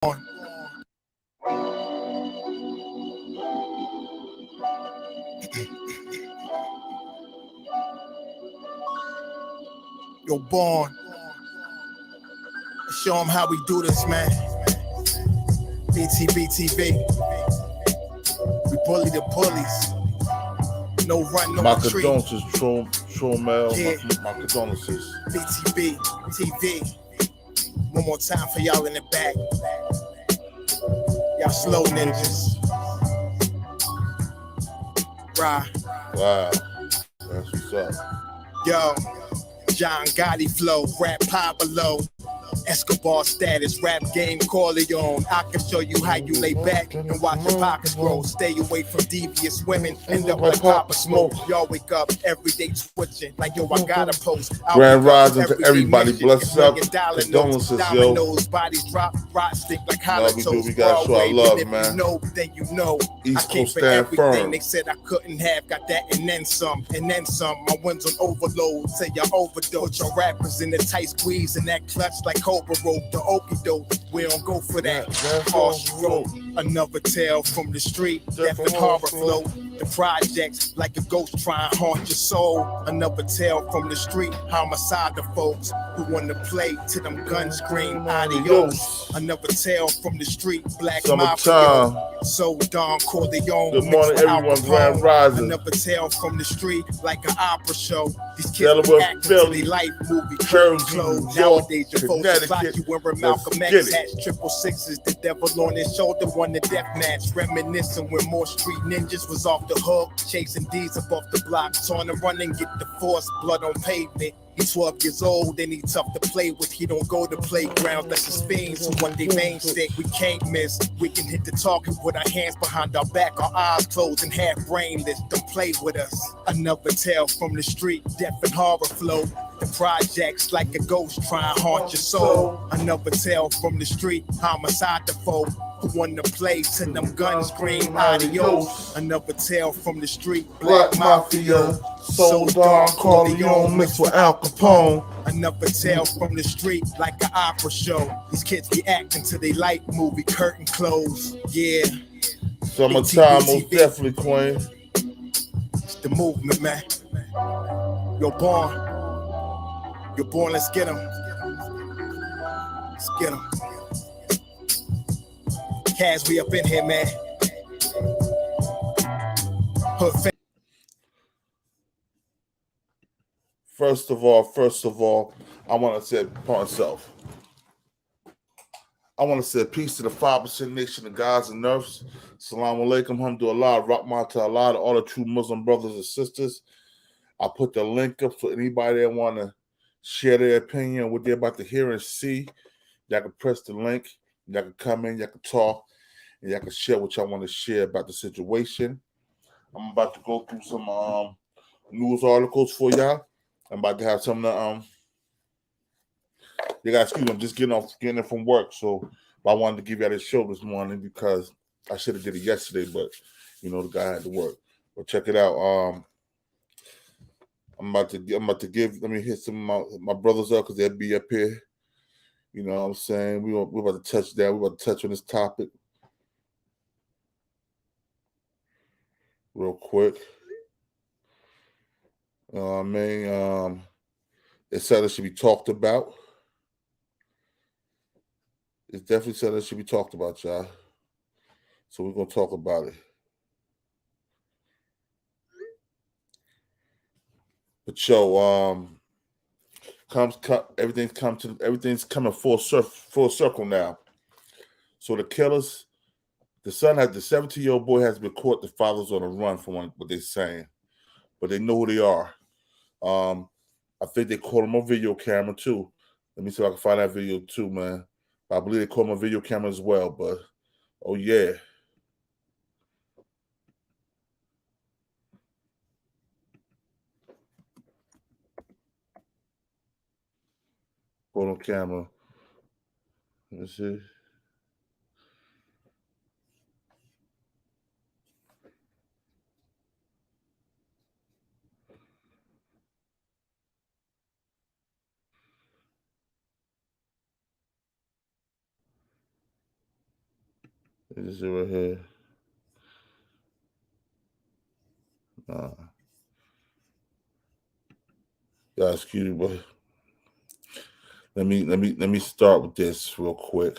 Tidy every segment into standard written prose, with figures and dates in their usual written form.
born. You're born. Show them how we do this, man. Btbtv. We bully the bullies. No run, no my retreat. condolences, Tromel. Yeah. My condolences. Btbtv. One more time for y'all in the back. Y'all slow ninjas. Right. Wow. That's what's up. Yo. John Gotti flow. Rap Pablo. Escobar status, rap game Corleone. I can show you how you lay back and watch your pockets grow. Stay away from devious women, end up like Papa Smoke. Y'all wake up every day twitching like yo, I gotta post. Grand rising to everybody, bless up. Condolences, yo. Bodies drop, rot stick like holocaust. We gotta show our love, man. You know, then you know. East I came Coast for stand everything firm. they said I couldn't have. Got that and then some, and then some. My wins on overload. Say y'all overdose. Your rappers in the tight squeeze and that clutch like Cobra rope. The okie doke. We don't go for that. Harsh rope. Another tale from the street. Death and horror flow. The projects like a ghost trying to haunt your soul. Another tale from the street. Homicide the folks who want to play to them guns scream adios. Another tale from the street. Black Summertime. Mafia. So Don Corleone. Good morning, everyone. Grand rising. Another tale from the street like an opera show. These kids Delaware, acting to Philly, their life movie. Jersey, Clothes. New York, Nowadays, your folks just like Connecticut. you wearing Let's Malcolm get X it. hats, 666, the devil on his shoulder, won the death match. Reminiscing when more street ninjas was off the hook, chasing D's up off the block, trying to run and get the force, blood on pavement. He's 12 years old and he tough to play with. He don't go to playgrounds, that's his fiends. So one day main stick, we can't miss. We can hit the target with our hands behind our back, our eyes closed and half brainless. Don't play with us. Another tale from the street, death and horror flow. The projects like a ghost trying to haunt your soul. Another tale from the street, homicide the foe who want to play to them guns scream adios. Another tale from the street, Black Mafia. So Don Corleone mixed with Al Capone. Another tale from the street like an opera show. These kids be acting to they like movie curtain close. Yeah. Summertime, most definitely, Queen. It's the movement, man. You're born. You're born, let's get 'em. Let's get 'em. Kaz, we up in here, man. First of all, I want to say for myself. I want to say peace to the 5% nation of gods and earths. Assalamu alaikum, alhamdulillah, rahmat to Allah, to all the true Muslim brothers and sisters. I put the link up so anybody that want to share their opinion on what they're about to hear and see, y'all can press the link, y'all can come in, y'all can talk, and y'all can share what y'all want to share about the situation. I'm about to go through some news articles for y'all. I'm about to have some you guys, excuse me, I'm just getting in from work, so I wanted to give y'all this show this morning because I should have did it yesterday, but you know the guy had to work. But check it out. I'm about to give. Let me hit some of my brothers up because they'll be up here. You know what I'm saying? We're about to touch that. We're about to touch on this topic real quick. You know what I mean? It's something that should be talked about. It's definitely something that should be talked about, y'all. So we're gonna talk about it. But yo, everything's coming full circle now. So the killers, the 17-year-old boy has been caught. The father's on the run from what they're saying, but they know who they are. I think they caught him on video camera too. Let me see if I can find that video too, man. I believe they caught him on video camera as well. But oh yeah. Caught on camera. Let me see. This is it right here. Yeah, excuse me, but let me start with this real quick.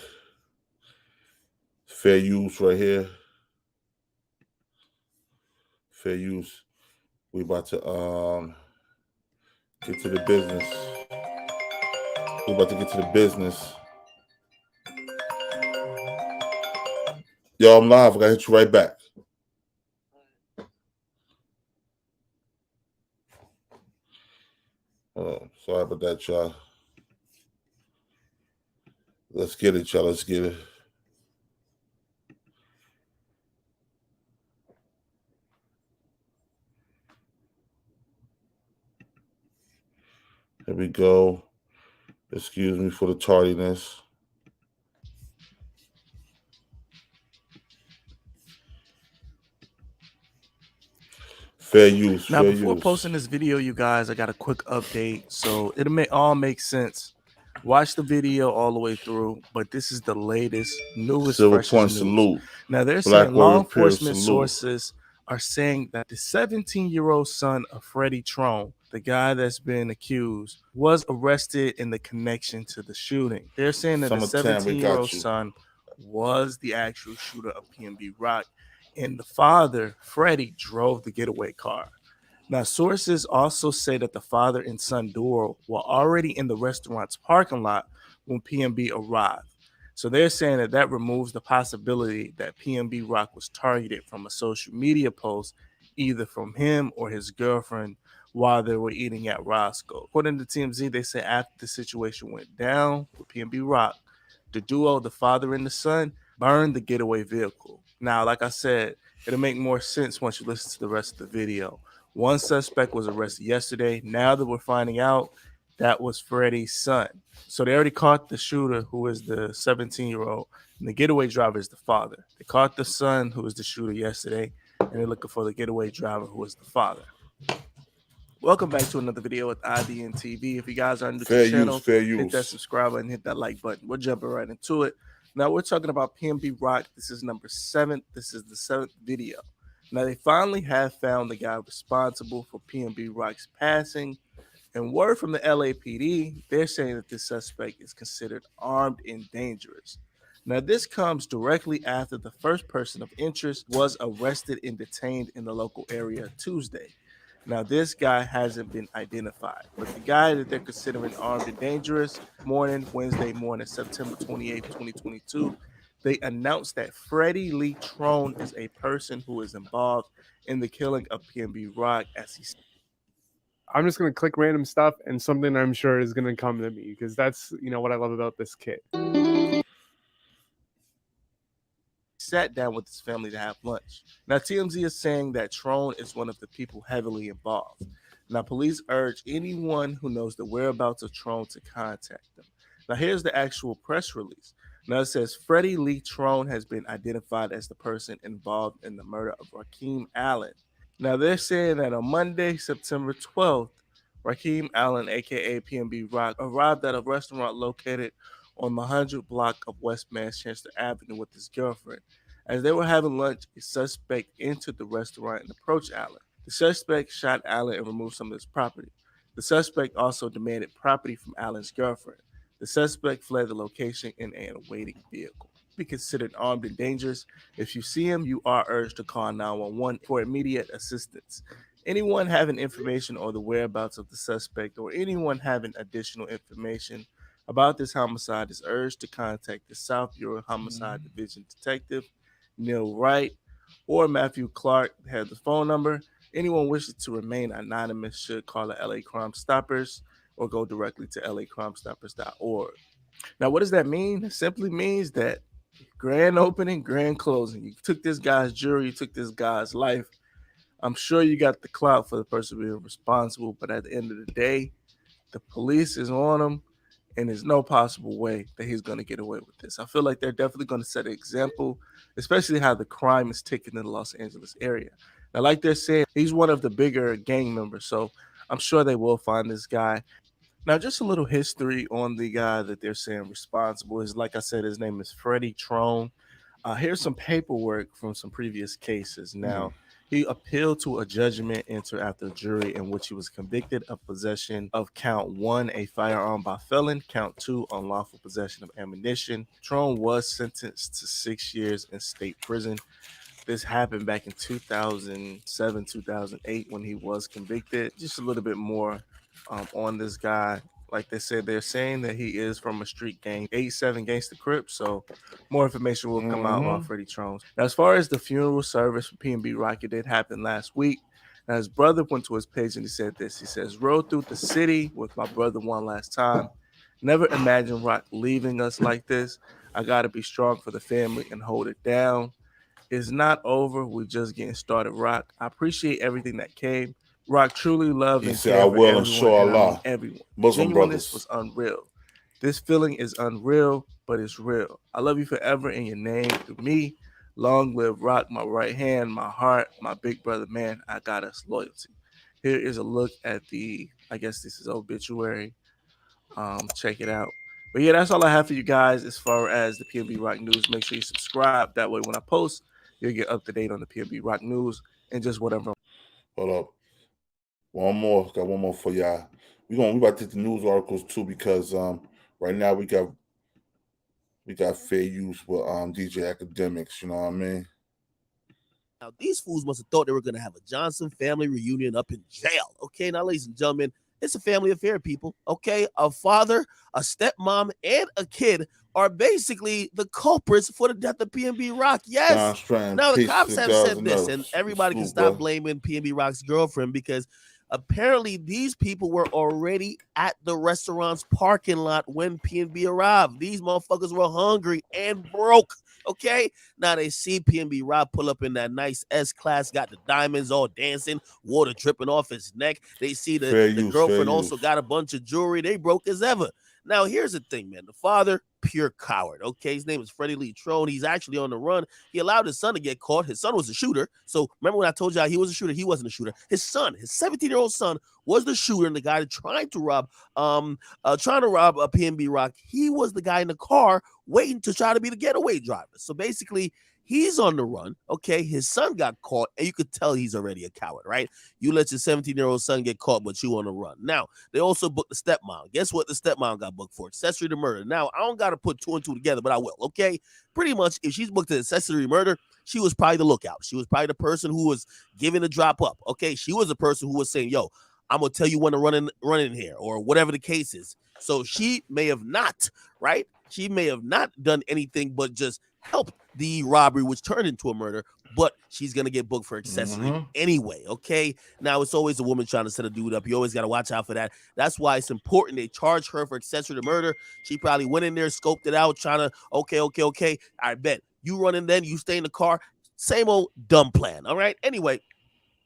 Fair use right here. Fair use. We about to get to the business. We about to get to the business. Yo, I'm live. I gotta hit you right back. Sorry about that, y'all. Let's get it, y'all. Let's get it. Here we go. Excuse me for the tardiness. Fair use. Now, before posting this video, you guys, I got a quick update. So it'll all make sense. Watch the video all the way through, but this is the latest, newest, freshest news. Salute. Now they're saying law enforcement sources are saying that the 17-year-old son of Freddie Throne, the guy that's been accused, was arrested in the connection to the shooting. They're saying that the 17-year-old son was the actual shooter of PNB Rock, and the father, Freddie, drove the getaway car. Now, sources also say that the father and son duo were already in the restaurant's parking lot when PNB arrived. So they're saying that that removes the possibility that PNB Rock was targeted from a social media post, either from him or his girlfriend while they were eating at Roscoe. According to TMZ, they say after the situation went down with PNB Rock, the duo, the father and the son, burned the getaway vehicle. Now, like I said, it'll make more sense once you listen to the rest of the video. One suspect was arrested yesterday. Now that we're finding out, that was Freddie's son. So they already caught the shooter, who is the 17-year-old, and the getaway driver is the father. They caught the son, who was the shooter yesterday, and they're looking for the getaway driver, who is the father. Welcome back to another video with Btbtv. If you guys are new to the channel, hit that subscribe button, hit that like button. We're jumping right into it. Now we're talking about PNB Rock. This is number 7. This is the 7th video. Now they finally have found the guy responsible for PNB Rock's passing. And word from the LAPD, they're saying that this suspect is considered armed and dangerous. Now this comes directly after the first person of interest was arrested and detained in the local area Tuesday. Now, this guy hasn't been identified, but the guy that they're considering armed and dangerous, Wednesday morning, September 28, 2022, they announced that Freddie Lee Throne is a person who is involved in the killing of PNB Rock, as he said. I'm just going to click random stuff and something I'm sure is going to come to me because that's, what I love about this kid. Sat down with his family to have lunch. Now, TMZ is saying that Throne is one of the people heavily involved. Now, police urge anyone who knows the whereabouts of Throne to contact them. Now, here's the actual press release. Now, it says Freddie Lee Throne has been identified as the person involved in the murder of Rakeem Allen. Now, they're saying that on Monday, September 12th, Rakeem Allen, aka PNB Rock, arrived at a restaurant located on the 100 block of West Manchester Avenue with his girlfriend. As they were having lunch, a suspect entered the restaurant and approached Allen. The suspect shot Allen and removed some of his property. The suspect also demanded property from Allen's girlfriend. The suspect fled the location in an awaiting vehicle. Be considered armed and dangerous. If you see him, you are urged to call 911 for immediate assistance. Anyone having information or the whereabouts of the suspect or anyone having additional information about this homicide is urged to contact the South Bureau Homicide Division Detective Neil Wright or Matthew Clark. They have the phone number. Anyone wishing to remain anonymous should call the LA Crime Stoppers or go directly to lacrimestoppers.org. Now, what does that mean? It simply means that grand opening, grand closing. You took this guy's jury, you took this guy's life. I'm sure you got the clout for the person being responsible, but at the end of the day, the police is on him, and there's no possible way that he's going to get away with this. I feel like they're definitely going to set an example, especially how the crime is ticking in the Los Angeles area. Now, like they're saying, he's one of the bigger gang members, so I'm sure they will find this guy. Now, just a little history on the guy that they're saying responsible is, like I said, his name is Freddie Throne. Here's some paperwork from some previous cases. Now, he appealed to a judgment entered after a jury in which he was convicted of possession of count 1, a firearm by felon, count 2, unlawful possession of ammunition. Throne was sentenced to 6 years in state prison. This happened back in 2007, 2008 when he was convicted. Just a little bit more on this guy. Like they said, they're saying that he is from a street gang, 87 Gangsta Crips. So more information will come out about Freddie Throne. Now, as far as the funeral service for PNB Rock, it did happen last week. Now, his brother went to his page and he said this. He says, "Rode through the city with my brother one last time. Never imagined Rock leaving us like this. I got to be strong for the family and hold it down. It's not over. We're just getting started, Rock. I appreciate everything that came. Rock truly loved and cared for everyone, and I mean everyone. Genuineness was unreal. This feeling is unreal, but it's real. I love you forever in your name through me. Long live Rock, my right hand, my heart, my big brother, man. I got us loyalty." Here is a look at the, I guess this is obituary. Check it out. But yeah, that's all I have for you guys as far as the PNB Rock News. Make sure you subscribe. That way when I post, you'll get up to date on the PNB Rock News and just whatever. Hold up. One more. Got one more for y'all. We about to take the news articles too, because right now we got fair use with DJ Academics, you know what I mean? Now, these fools must have thought they were going to have a Johnson family reunion up in jail. Okay, now, ladies and gentlemen, it's a family affair, people. Okay, a father, a stepmom, and a kid are basically the culprits for the death of PNB Rock. Yes. Now, the cops have said this, and everybody can stop blaming PNB Rock's girlfriend, because apparently these people were already at the restaurant's parking lot when PNB arrived. These motherfuckers were hungry and broke. Okay, now they see PNB Rock pull up in that nice S-Class, got the diamonds all dancing, water dripping off his neck. They see the girlfriend also got a bunch of jewelry. They broke as ever. Now, here's the thing, man. The father, pure coward. Okay, his name is Freddie Lee Throne. He's actually on the run. He allowed his son to get caught. His son was a shooter. So remember when I told y'all he was a shooter? He wasn't a shooter. His son, his 17-year-old son, was the shooter, and the guy trying to rob a PNB Rock. He was the guy in the car waiting to try to be the getaway driver. So basically, he's on the run. Okay, his son got caught, and you could tell he's already a coward, right? You let your 17-year-old son get caught, but you on the run. Now, they also booked the stepmom. Guess what the stepmom got booked for? Accessory to murder. Now, I don't got to put 2 and 2 together, but I will, okay? Pretty much, if she's booked an accessory murder, she was probably the lookout. She was probably the person who was giving the drop up, okay? She was the person who was saying, yo, I'm going to tell you when to run in here, or whatever the case is. So she may have not, right? She may have not done anything but just helped the robbery, which turned into a murder, but she's going to get booked for accessory anyway, okay? Now, it's always a woman trying to set a dude up. You always got to watch out for that. That's why it's important they charge her for accessory to murder. She probably went in there, scoped it out, trying to, okay. I bet. You run in then, you stay in the car. Same old dumb plan, all right? Anyway,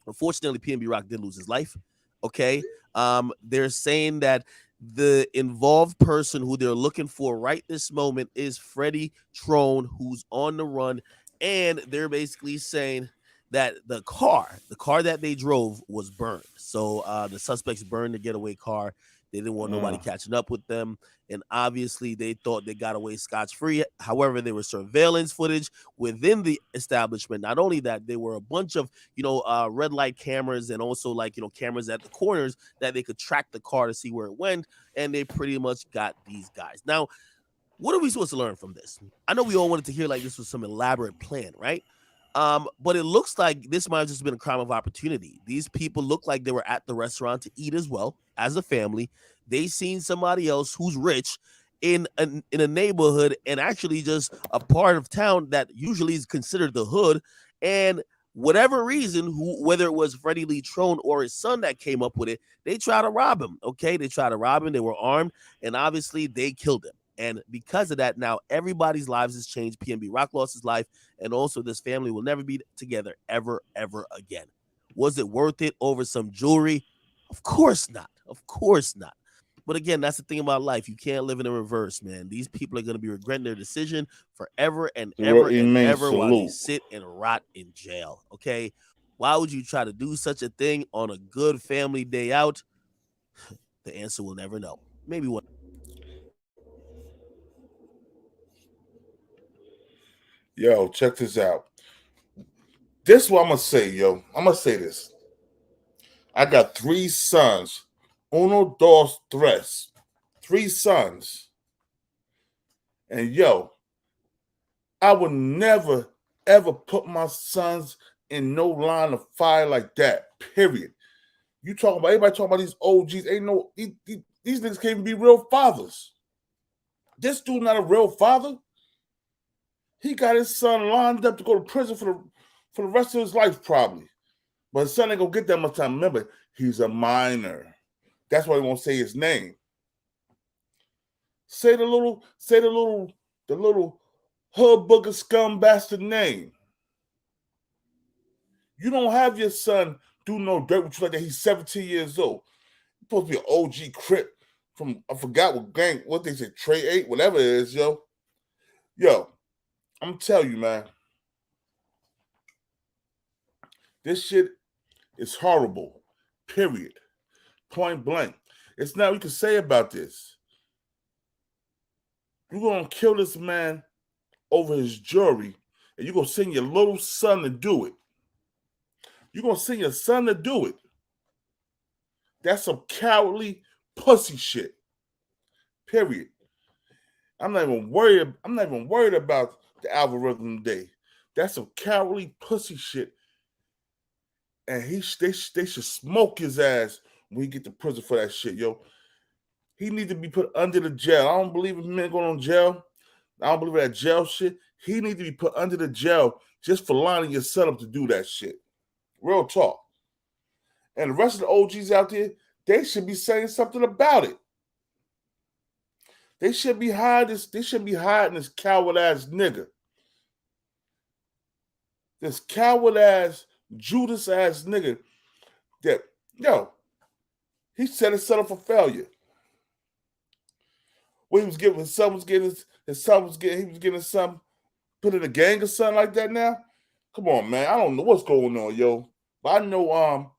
unfortunately, PNB Rock did lose his life, okay? They're saying that the involved person who they're looking for right this moment is Freddie Throne, who's on the run, and they're basically saying that the car that they drove was burned. So the suspects burned the getaway car. They didn't want nobody catching up with them, and obviously they thought they got away scotch-free. However, there was surveillance footage within the establishment. Not only that, there were a bunch of red light cameras, and also cameras at the corners that they could track the car to see where it went, and they pretty much got these guys. Now, what are we supposed to learn from this? I know we all wanted to hear like this was some elaborate plan, right? But it looks like this might have just been a crime of opportunity. These people look like they were at the restaurant to eat as well as a family. They seen somebody else who's rich in a neighborhood, and actually just a part of town that usually is considered the hood. And whatever reason, whether it was Freddie Lee Throne or his son that came up with it, they try to rob him. Okay, they try to rob him. They were armed, and obviously they killed him. And because of that, now everybody's lives has changed. PNB Rock lost his life, and also this family will never be together ever again. Was it worth it over some jewelry? Of course not. Of course not. But again, that's the thing about life. You can't live in the reverse, man. These people are going to be regretting their decision forever and ever while they sit and rot in jail. Okay? Why would you try to do such a thing on a good family day out? The answer we'll never know. Maybe one. Yo, check this out. This is what I'm going to say, yo. I'm going to say this. I got 3 sons. Uno, dos, tres. 3 sons. And yo, I would never, ever put my sons in no line of fire like that, period. You talking about, everybody talking about these OGs, ain't no, these niggas can't even be real fathers. This dude not a real father. He got his son lined up to go to prison for the rest of his life, probably. But his son ain't gonna get that much time. Remember, he's a minor. That's why he won't say his name. Say the little hood booger scum bastard name. You don't have your son do no dirt with you like that. He's 17 years old. He's supposed to be an OG Crip from, I forgot what gang, what they say, Trey 8, whatever it is, yo. Yo, I'm gonna tell you, man. This shit is horrible. Period. Point blank. It's not what you can say about this. You're gonna kill this man over his jury, and you're gonna send your little son to do it. You're gonna send your son to do it. That's some cowardly pussy shit. Period. I'm not even worried about the algorithm today. That's some cowardly pussy shit. And they should smoke his ass when he get to prison for that shit, yo. He need to be put under the jail. I don't believe in men going on jail. I don't believe in that jail shit. He need to be put under the jail just for lining your son up to do that shit. Real talk. And the rest of the OGs out there, they should be saying something about it. They should be hiding this coward ass nigga. This coward ass, Judas ass nigga that, yo, he set himself up for failure. What he was getting, his son was getting some put in a gang or something like that now. Come on, man. I don't know what's going on, yo. But I know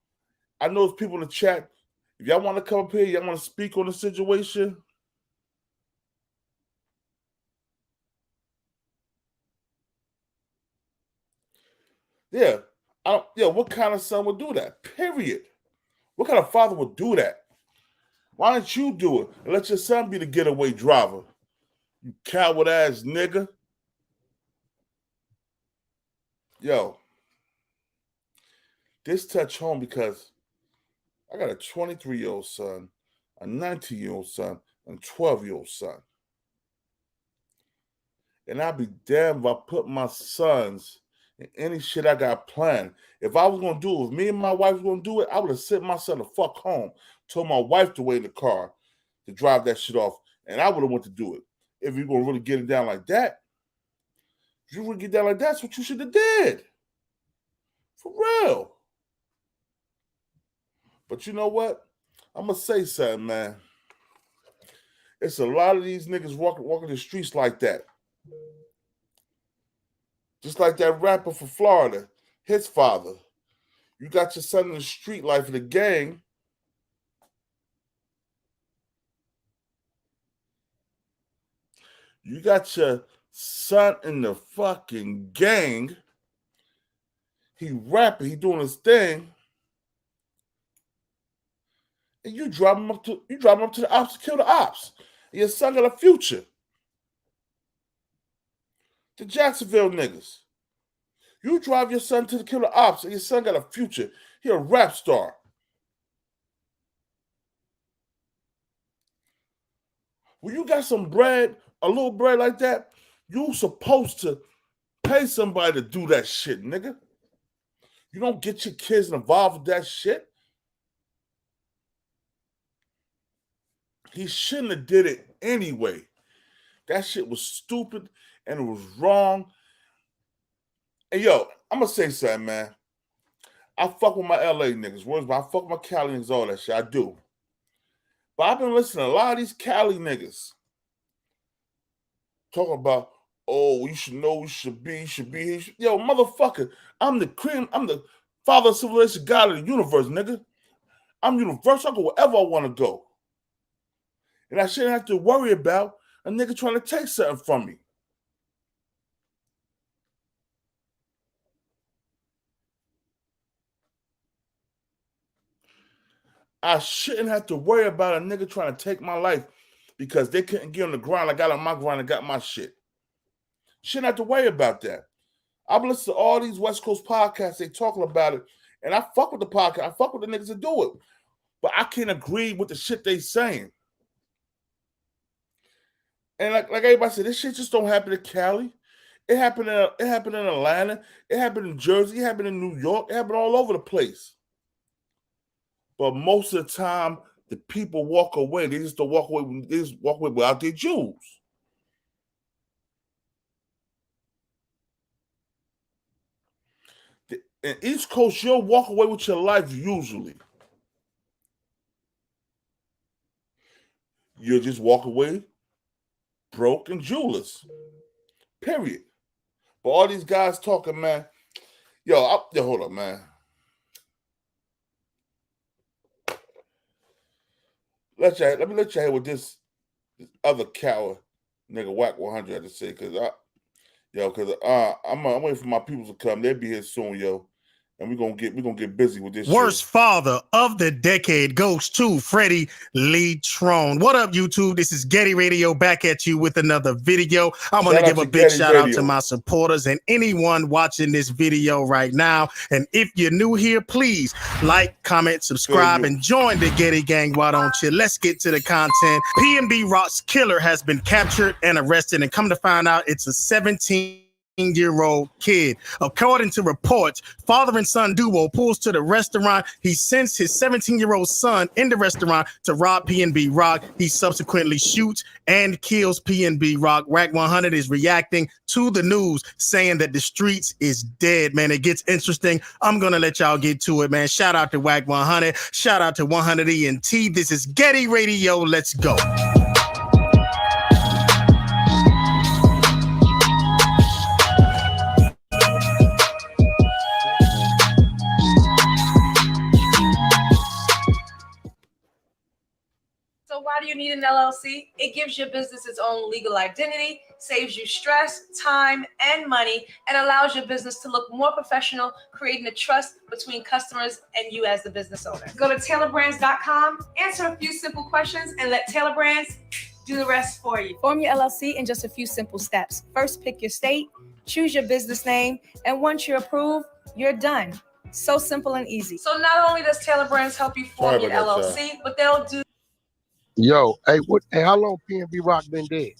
there's people in the chat. If y'all want to come up here, y'all want to speak on the situation. Yeah. What kind of son would do that? Period. What kind of father would do that? Why don't you do it and let your son be the getaway driver? You coward ass nigga. Yo. This touch home because I got a 23-year-old son, a 19-year-old son, and a 12-year-old son. And I'd be damned if I put my sons in any shit I got planned. If I was going to do it, if me and my wife was going to do it, I would have sent my son the fuck home, told my wife to wait in the car to drive that shit off, and I would have went to do it. If you're going to really get it down like that, if you really get down like that, that's what you should have did. For real. But you know what? I'm going to say something, man. It's a lot of these niggas walking the streets like that. Just like that rapper from Florida, his father. You got your son in the street life of the gang. You got your son in the fucking gang. He rapping, he doing his thing. And you drive him up to the ops to kill the ops. And your son got a future. The Jacksonville niggas. You drive your son to kill the ops, and your son got a future. He a rap star. When you got some bread, a little bread like that, you supposed to pay somebody to do that shit, nigga. You don't get your kids involved with that shit. He shouldn't have did it anyway. That shit was stupid and it was wrong. And yo, I'm gonna say something, man. I fuck with my LA niggas, but I fuck with my Cali niggas, all that shit. I do. But I've been listening to a lot of these Cali niggas talking about, oh, you should know, you should be. Yo, motherfucker, I'm the father of civilization, God of the universe, nigga. I'm universal. I go wherever I want to go. And I shouldn't have to worry about a nigga trying to take something from me. I shouldn't have to worry about a nigga trying to take my life because they couldn't get on the grind. I got on my grind and got my shit. Shouldn't have to worry about that. I've listened to all these West Coast podcasts. They talking about it. And I fuck with the podcast. I fuck with the niggas that do it. But I can't agree with the shit they saying. And like everybody said, this shit just don't happen in Cali. It happened in Atlanta. It happened in Jersey. It happened in New York. It happened all over the place. But most of the time, the people walk away. They just don't walk away. They just walk away without their jewels. In East Coast, you'll walk away with your life usually. You'll just walk away broke and jewelers. Period. But all these guys talking, man. Yo, hold up, man. Let me let you hear what this other coward nigga Wack 100 had to say, because I'm waiting for my people to come. They'll be here soon, yo. And we're gonna get busy with this. Worst shit. father of the decade goes to Freddie Lee Throne. What up, YouTube? This is Getty Radio back at you with another video. I want to give a big shout out to my supporters and anyone watching this video right now. And if you're new here, please like, comment, subscribe, and join the Getty gang. Why don't you? Let's get to the content. PNB Rock's killer has been captured and arrested, and come to find out, it's a 17-year-old kid. According to reports, father and son duo pulls to the restaurant. He sends his 17-year-old son in the restaurant to rob PNB Rock. He subsequently shoots and kills PNB Rock. Wack 100 is reacting to the news, saying that the streets is dead, man. It gets interesting. I'm gonna let y'all get to it, man. Shout out to Wack 100. Shout out to 100 ENT. This is Getty Radio. Let's go. So why do you need an LLC? It gives your business its own legal identity, saves you stress, time, and money, and allows your business to look more professional, creating a trust between customers and you as the business owner. Go to taylorbrands.com, answer a few simple questions, and let Taylor Brands do the rest for you. Form your LLC in just a few simple steps. First, pick your state, choose your business name, and once you're approved, you're done. So simple and easy. So not only does Taylor Brands help you form your LLC, but they'll do. Yo, hey, how long PNB Rock been dead?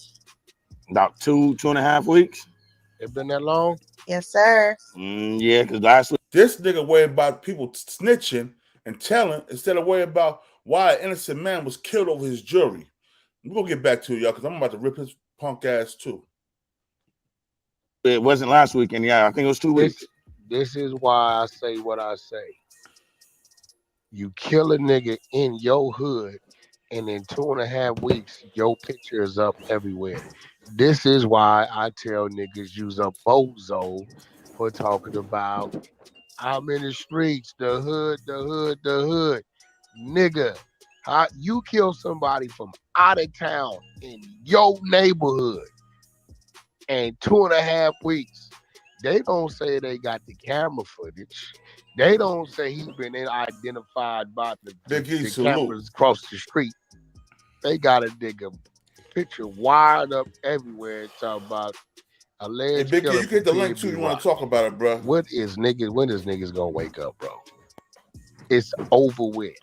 About 2.5 weeks. It been that long? Yes, sir. Yeah, because last week. This nigga worried about people snitching and telling instead of worrying about why an innocent man was killed over his jury. We're going to get back to y'all because I'm about to rip his punk ass too. It wasn't last weekend. Yeah, I think it was 2 weeks. This is why I say what I say. You kill a nigga in your hood, and in 2.5 weeks, your picture is up everywhere. This is why I tell niggas use a bozo for talking about I'm in the streets, the hood. Nigga, you kill somebody from out of town in your neighborhood, and 2.5 weeks, they don't say they got the camera footage. They don't say he's been identified by the cameras across the street. They got a nigga picture wired up everywhere talking about alleged hey, killer. You get the link too. You want to talk about it, bro? When is niggas gonna wake up, bro? It's over with.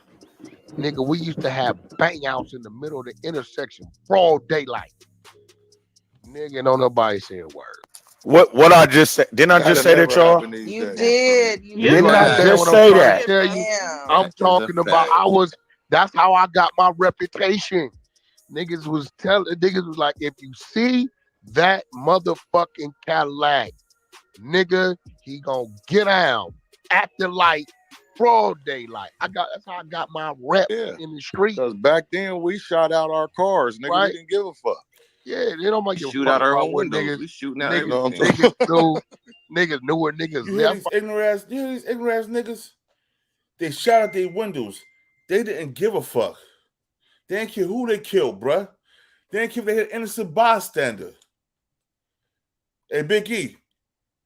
Nigga, we used to have bang outs in the middle of the intersection, broad daylight. Nigga, don't nobody say a word. What I just said? Didn't I just say that, y'all? You did. Didn't I just say that? I'm talking about. That's how I got my reputation. Niggas was like, if you see that motherfucking Cadillac, nigga, he gonna get out at the light, broad daylight. That's how I got my rep in the street. Because back then we shot out our cars, nigga. Right? We didn't give a fuck. Yeah, they don't make you shoot out our own windows. We shooting out everything. Niggas knew where niggas you hear these ignorant ass niggas? They shot out their windows. They didn't give a fuck. They didn't care who they killed, bruh. They didn't care if they hit innocent bystander. Hey, Big E,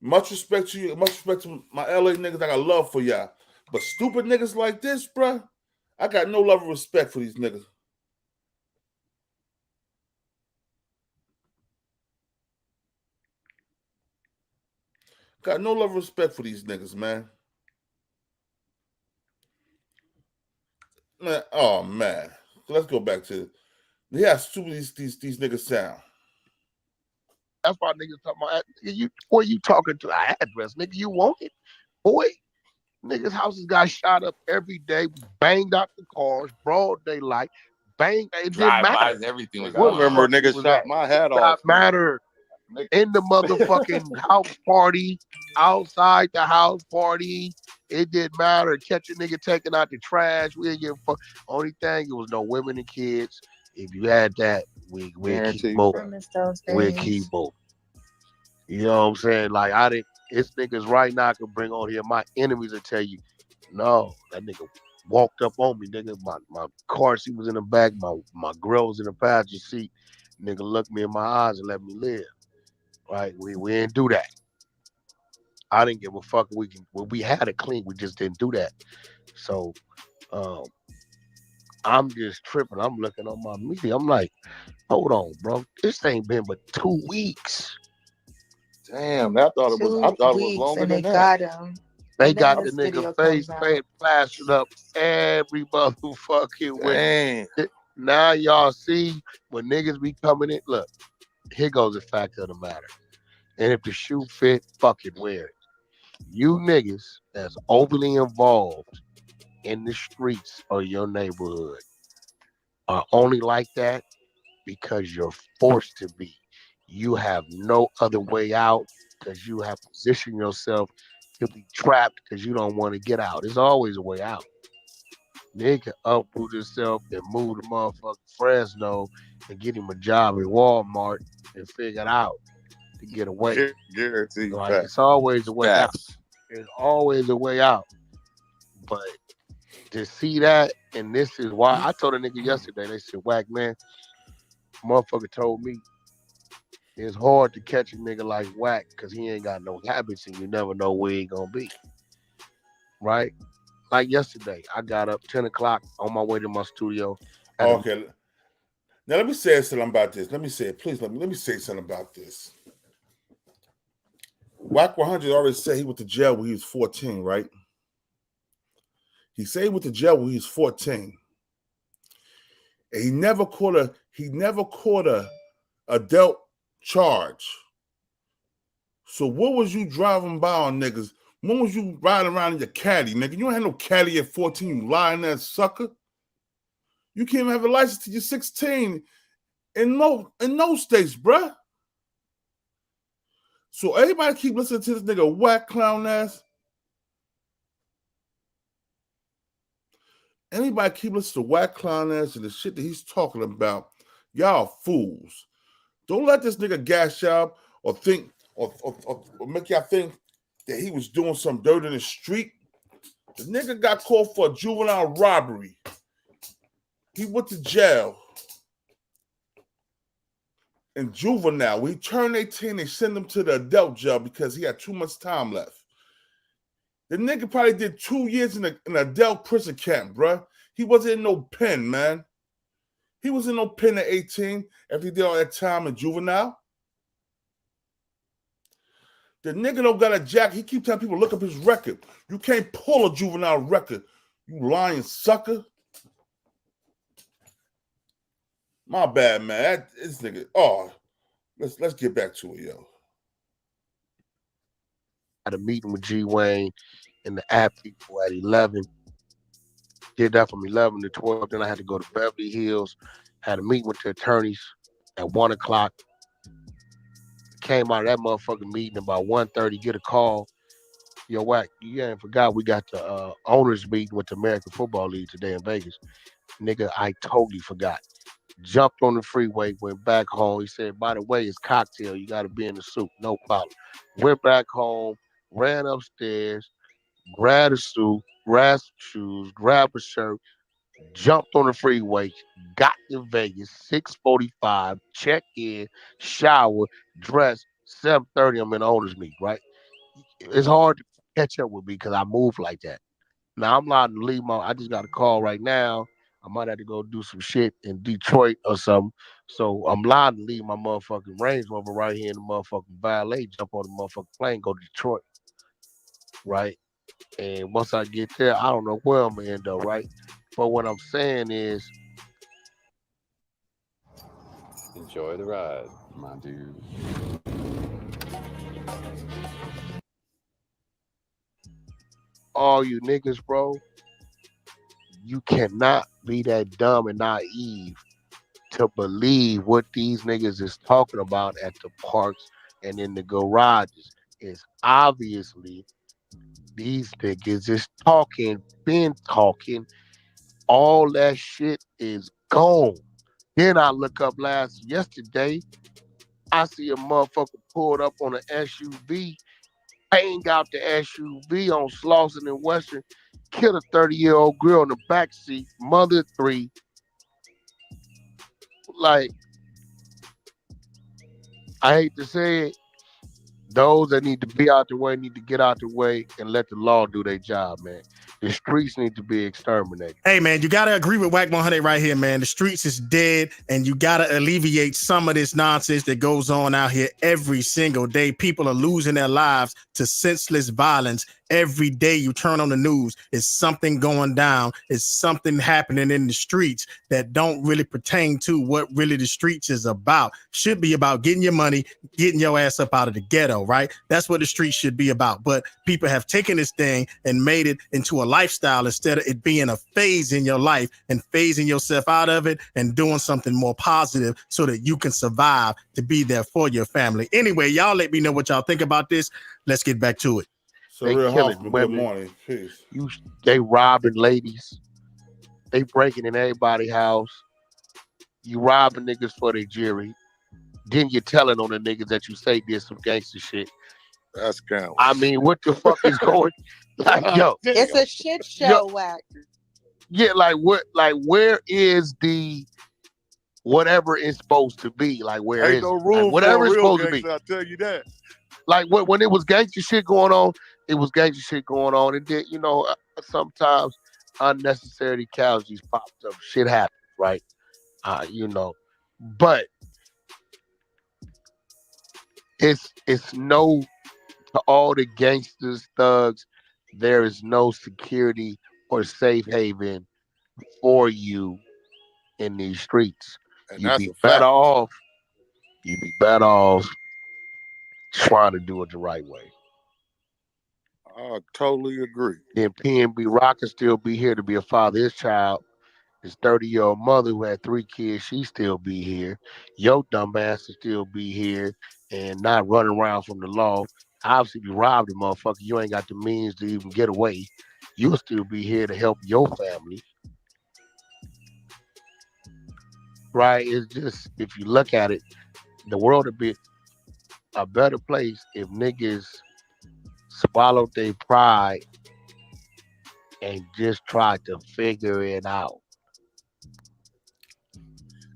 much respect to you. Much respect to my LA niggas. I got love for y'all. But stupid niggas like this, bruh, I got no love or respect for these niggas. Got no love or respect for these niggas, man. Man, oh man. Let's go back to how stupid these niggas sound. That's why niggas talking about you. Boy, you talking to an address, nigga? You want it, boy? Niggas' houses got shot up every day, banged out the cars, broad daylight, bang. It didn't matter. Everything was. I remember niggas shot my hat off. Matter in the motherfucking house party, outside the house party. It didn't matter. Catch a nigga taking out the trash. We didn't give a fuck. Only thing, it was no women and kids. If you had that, we'd keep both. We'd keep both. You know what I'm saying? Like, I didn't. It's niggas right now I can bring on here. My enemies will tell you, no, that nigga walked up on me, nigga. My car seat was in the back. My grill was in the passenger seat. Nigga looked me in my eyes and let me live. Right? We didn't do that. I didn't give a fuck. We had it clean. We just didn't do that. So I'm just tripping. I'm looking on my media. I'm like, hold on, bro. This ain't been but 2 weeks. Damn, I thought it was longer than that. Got him. They got the nigga face plastered up every motherfucking way. Now y'all see when niggas be coming in. Look, here goes the fact of the matter. And if the shoe fit, fucking wear it. You niggas that's overly involved in the streets of your neighborhood are only like that because you're forced to be. You have no other way out because you have positioned yourself to be trapped because you don't want to get out. There's always a way out. Nigga can uproot himself and move to motherfucking Fresno and get him a job at Walmart and figure it out to get away. Guarantee. Like, it's always a way out. There's always a way out. But to see that, and this is why I told a nigga yesterday, they said, Wack, man, motherfucker told me it's hard to catch a nigga like Wack because he ain't got no habits and you never know where he gonna be. Right? Like yesterday, I got up 10 o'clock on my way to my studio. Okay. Now let me say something about this. Let me say it. Please let me say something about this. Wack 100 already said he went to jail when he was 14, right? He said he went to jail when he was 14. And he never caught a adult charge. So what was you driving by on niggas? When was you riding around in your caddy, nigga? You don't have no caddy at 14, you lying ass sucker. You can't even have a license till you're 16 in no states, bruh. So everybody keep listening to this nigga Wack clown ass. Anybody keep listening to Wack clown ass and the shit that he's talking about, y'all fools. Don't let this nigga gas y'all or think or make y'all think that he was doing some dirt in the street. The nigga got caught for a juvenile robbery. He went to jail. In juvenile, when he turned 18, they sent him to the adult jail because he had too much time left. The nigga probably did 2 years in an adult prison camp, bruh. He wasn't in no pen, man. He was in no pen at 18 if he did all that time in juvenile. The nigga don't got a jack. He keep telling people, look up his record. You can't pull a juvenile record, you lying sucker. My bad, man. This nigga. Oh, let's get back to it, yo. Had a meeting with G Wayne and the app people at 11. Did that from 11 to 12. Then I had to go to Beverly Hills. Had a meeting with the attorneys at 1 o'clock. Came out of that motherfucking meeting about 1:30. Get a call. Yo, Wack, you ain't forgot we got the owners meeting with the American Football League today in Vegas. Nigga, I totally forgot. Jumped on the freeway, went back home. He said, by the way, it's cocktail. You got to be in the suit. No problem. Went back home, ran upstairs, grabbed a suit, grabbed some shoes, grabbed a shirt, jumped on the freeway, got to Vegas, 6:45, check in, shower, dress, 7:30, I'm in the owner's meet, right? It's hard to catch up with me because I move like that. Now I'm allowed to leave I just got a call right now. I might have to go do some shit in Detroit or something. So I'm allowed to leave my motherfucking Range Rover right here in the motherfucking valet, jump on the motherfucking plane, go to Detroit. Right? And once I get there, I don't know where I'm gonna end up, right? But what I'm saying is, enjoy the ride, my dude. all you niggas, bro, you cannot be that dumb and naive to believe what these niggas is talking about at the parks and in the garages. It's obviously these niggas is talking, been talking. All that shit is gone. Then I look up yesterday, I see a motherfucker pulled up on an SUV, bang out the SUV on Slauson and Western, killed a 30-year-old girl in the backseat, mother 3. Like, I hate to say it, those that need to be out the way need to get out the way and let the law do their job, man. The streets need to be exterminated. Hey, man, you got to agree with Wack 100 right here, man. The streets is dead, and you got to alleviate some of this nonsense that goes on out here every single day. People are losing their lives to senseless violence. Every day you turn on the news, it's something going down. It's something happening in the streets that don't really pertain to what really the streets is about. Should be about getting your money, getting your ass up out of the ghetto, right? That's what the streets should be about. But people have taken this thing and made it into a lifestyle instead of it being a phase in your life and phasing yourself out of it and doing something more positive so that you can survive to be there for your family. Anyway, y'all let me know what y'all think about this. Let's get back to it. They killing women. Good morning. Peace. They robbing ladies. They breaking in everybody's house. You robbing niggas for their jewelry. Then you're telling on the niggas that you say did some gangster shit. That's scandalous. I mean, what the fuck is going? Like, yo, It's a shit show, Wack. Yeah, like what? Like, where is the whatever it's supposed to be? Like, where Ain't is no it? room Like, whatever for it's a real supposed to be? gangster, I tell you that. Like when it was gangster shit going on, it was gangster shit going on, and then sometimes unnecessary casualties popped up. Shit happens, right? But it's no to all the gangsters, thugs. There is no security or safe haven for you in these streets. And You'd that's be a better fact. off. You'd be better off trying to do it the right way. I totally agree. Then PNB Rock can still be here to be a father. His child, his 30-year-old mother who had 3 kids, she still be here. Your dumb ass will still be here and not running around from the law. Obviously, if you robbed a motherfucker, you ain't got the means to even get away. You'll still be here to help your family. Right? It's just, if you look at it, the world would be a better place if niggas swallowed their pride and just tried to figure it out.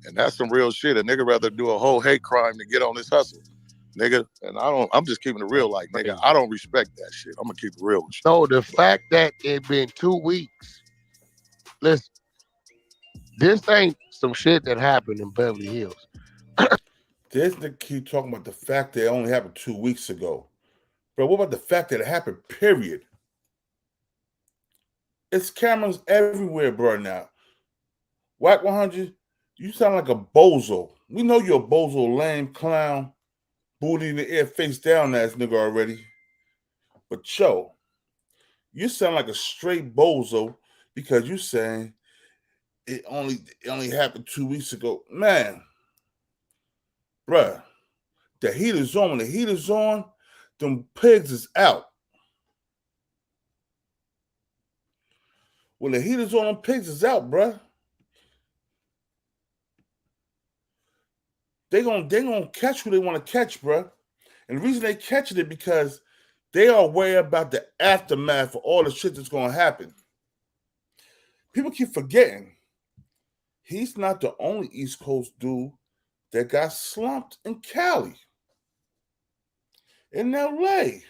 And that's some real shit. A nigga rather do a whole hate crime to get on this hustle. Nigga, and I'm just keeping it real, like, nigga, I don't respect that shit. I'm gonna keep it real with you. No, the fact that it been 2 weeks, listen, this ain't some shit that happened in Beverly Hills. This nigga keep talking about the fact that it only happened 2 weeks ago. But what about the fact that it happened, period? It's cameras everywhere, bro, now. Wack 100, you sound like a bozo. We know you're a bozo, lame clown, booty in the air, face down ass nigga already. But yo, you sound like a straight bozo because you saying it only happened 2 weeks ago. Man, bruh, the heat is on. When the heat is on, them pigs is out. When the heat is on, them pigs is out, bruh. They gonna catch who they want to catch, bruh. And the reason they catching it because they are worried about the aftermath of all the shit that's gonna happen. People keep forgetting he's not the only East Coast dude that got slumped in Cali, in LA.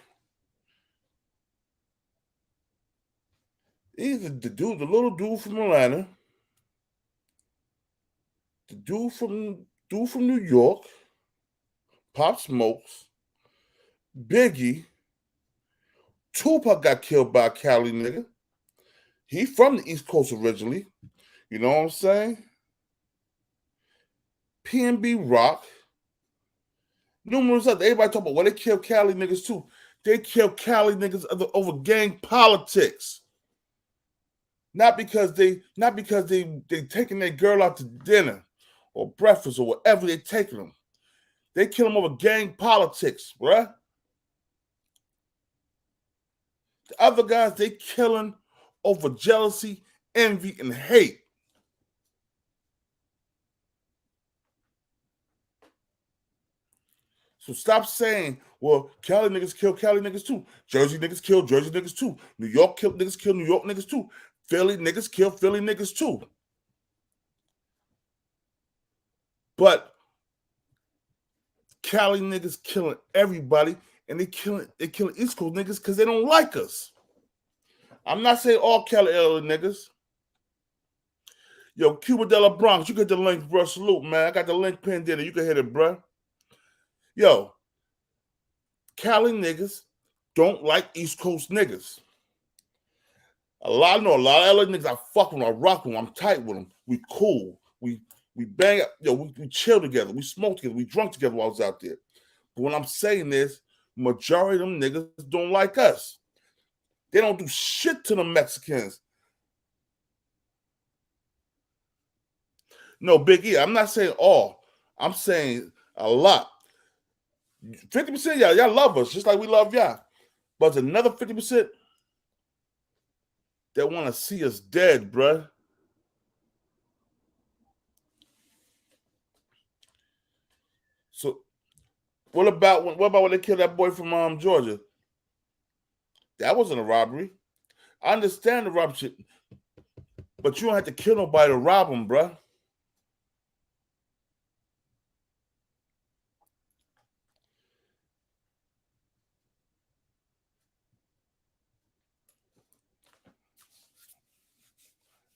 He's the little dude from Atlanta, the dude from New York, Pop Smokes, Biggie. Tupac got killed by a Cali nigga. He from the East Coast originally. You know what I'm saying? PNB Rock. Numerous other. Everybody talk about, well, they kill Cali niggas too. They kill Cali niggas over gang politics. Not because they taking their girl out to dinner or breakfast or whatever they taking them. They kill them over gang politics, bruh. The other guys, they killing over jealousy, envy, and hate. So stop saying, well, Cali niggas kill Cali niggas too. Jersey niggas kill Jersey niggas too. New York niggas kill New York niggas too. Philly niggas kill Philly niggas too. But Cali niggas killing everybody, and they killing East Coast niggas because they don't like us. I'm not saying all Cali LA niggas. Yo, Cuba de la Bronx, you get the link, bro. Salute, man. I got the link pinned in. You can hit it, bro. Yo, Cali niggas don't like East Coast niggas. A lot of LA niggas I fuck with them, I rock with them, I'm tight with them. We cool. We bang, we chill together, we smoke together, we drunk together while I was out there. But what I'm saying is, majority of them niggas don't like us. They don't do shit to the Mexicans. No, Big E, I'm not saying all. I'm saying a lot. 50% y'all love us, just like we love y'all. But there's another 50% that want to see us dead, bruh. So, what about when they killed that boy from Georgia? That wasn't a robbery. I understand the robbery shit, but you don't have to kill nobody to rob them, bruh.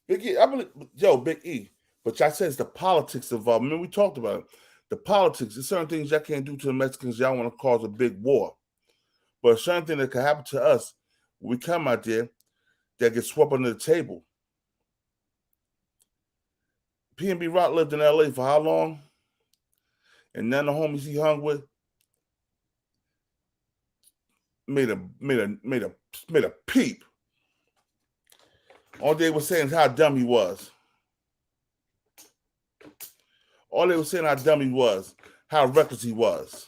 Big E, Big E. But y'all said it's the politics involved. I mean, we talked about it. The politics. There's certain things y'all can't do to the Mexicans. Y'all want to cause a big war. But a certain thing that can happen to us when we come out there that gets swept under the table. PNB Rock lived in LA for how long? And none of the homies he hung with made a peep. All they were saying is how dumb he was. All they were saying how dumb he was, how reckless he was.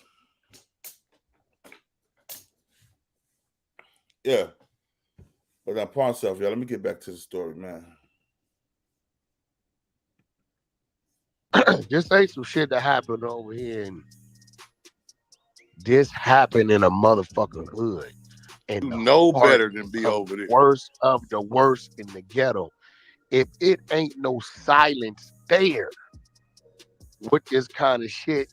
Yeah. But now, pawn self, y'all. Let me get back to the story, man. This ain't some shit that happened over here. And this happened in a motherfucking hood. And no better than be over there. Worst of the worst in the ghetto. If it ain't no silence there with this kind of shit.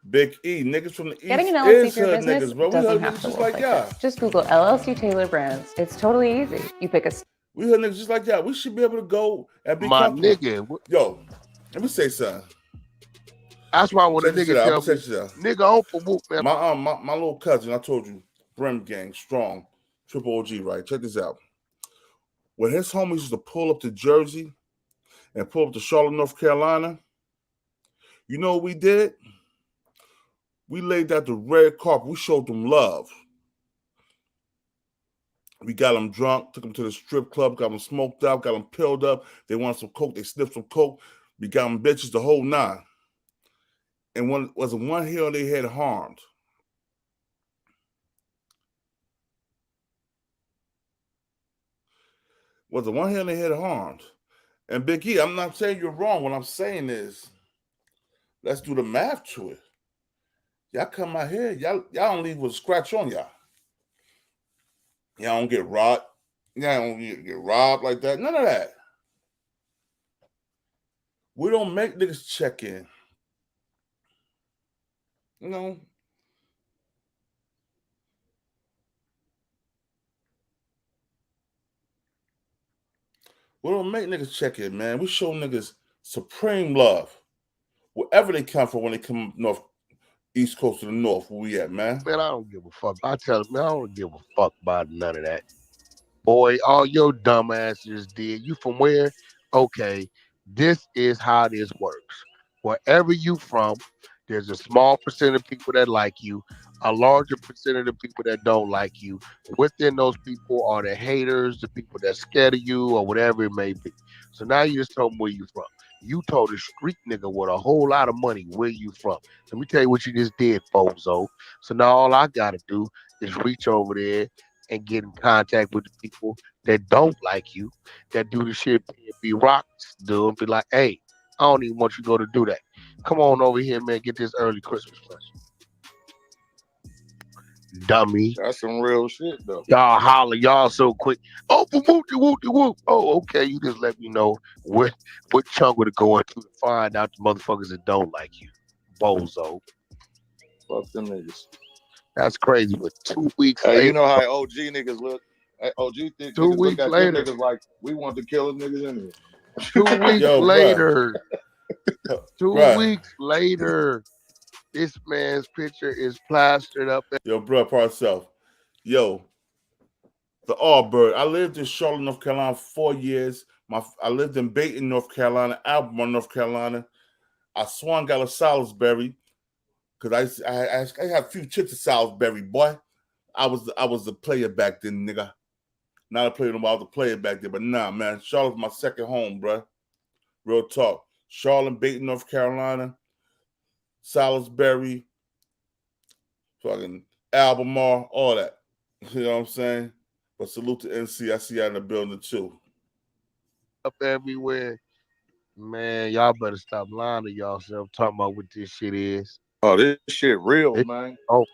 Big E, niggas from the East. Getting an LLC for your niggas, business bro. doesn't have to look like this. Just Google LLC Taylor Brands. It's totally easy. You pick a... We heard niggas just like y'all. We should be able to go and be my comfortable. Nigga. Yo, let me say something. That's why when a nigga tell me, nigga, on for whoop, man. My little cousin, I told you, Brim Gang, strong, triple OG, right? Check this out. When his homies used to pull up to Jersey and pull up to Charlotte, North Carolina, you know what we did? We laid out the red carpet. We showed them love. We got them drunk, took them to the strip club, got them smoked out, got them pilled up. They wanted some coke. They sniffed some coke. We got them bitches, the whole nine. And wasn't one hill they had harmed. Wasn't one hill they had harmed. And Big E, I'm not saying you're wrong. What I'm saying is, let's do the math to it. Y'all come out here, y'all don't leave with a scratch on y'all. Y'all don't get robbed. Y'all don't get robbed like that. None of that. We don't make niggas check in. You know? We don't make niggas check in, man. We show niggas supreme love. Wherever they come from, when they come north, east coast to the north, where we at, man? Man, I don't give a fuck. I tell them, man, I don't give a fuck about none of that. Boy, all your dumb asses did. You from where? Okay, this is how this works. Wherever you from, there's a small percent of people that like you, a larger percent of the people that don't like you. Within those people are the haters, the people that scared of you, or whatever it may be. So now you just told them where you from. You told a street nigga with a whole lot of money where you from. Let me tell you what you just did, bozo. So now all I gotta do is reach over there and get in contact with the people that don't like you, that do the shit PNB Rock do, and be like, hey, I don't even want you to go to do that. Come on over here, man, get this early Christmas present. Dummy. That's some real shit, though. Y'all holler, y'all so quick. Oh, whoop. Oh, okay, you just let me know what chunk to go into to find out the motherfuckers that don't like you. Bozo. Fuck them niggas. That's crazy, but 2 weeks Hey, later. you know how OG niggas look? Hey, OG niggas 2 look weeks at later. them niggas like, we want to kill them niggas anyway. 2 weeks later. 2 weeks later. This man's picture is plastered up. Yo, bro, Parcells. Yo, the Allbird. I lived in Charlotte, North Carolina for 4 years. I lived in Dayton, North Carolina, Albemarle, North Carolina. I swung out of Salisbury because I had a few chicks at Salisbury, boy. I was the player back then, nigga. Not a player no more. I was a player back then, but nah, man. Charlotte's my second home, bro. Real talk. Charlotte, Dayton, North Carolina, Salisbury, fucking Albemarle, all that. You know what I'm saying? But salute to NC. I see you in the building too. Up everywhere. Man, y'all better stop lying to yourself talking about what this shit is. Oh, this shit real, man. Oh.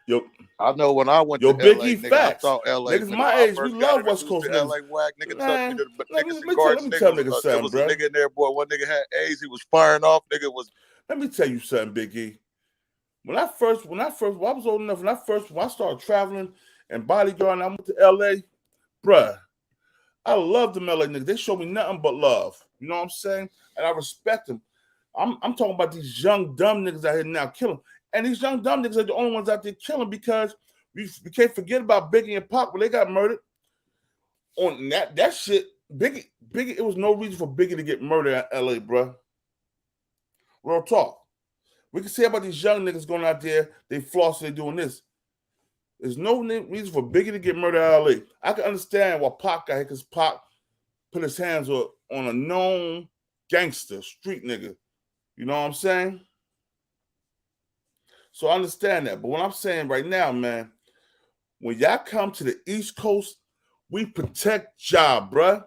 Yo, I know when I went to LA, Biggie, nigga, facts. I thought LA, Niggas nigga, my when I age, we first got love West introduced Coast to LA, niggas. Wack, nigga Man, took me to let niggas me and cards. tell Nigga, niggas there something, was bro. a nigga in there, boy. One nigga had AIDS. He was firing off. Nigga was. Let me tell you something, Biggie. When I was old enough, when I started traveling and bodyguarding, I went to LA, bruh. I love them LA niggas. They show me nothing but love. You know what I'm saying? And I respect them. I'm talking about these young, dumb niggas out here now killing. And these young, dumb niggas are the only ones out there killing because we can't forget about Biggie and Pac when they got murdered. On that shit, Biggie, it was no reason for Biggie to get murdered in LA, bro. Real talk. We can say about these young niggas going out there, they floss, they doing this. There's no reason for Biggie to get murdered in LA. I can understand why Pac got hit because Pac put his hands on a known gangster, street nigga. You know what I'm saying? So I understand that. But what I'm saying right now, man, when y'all come to the East Coast, we protect y'all, bruh.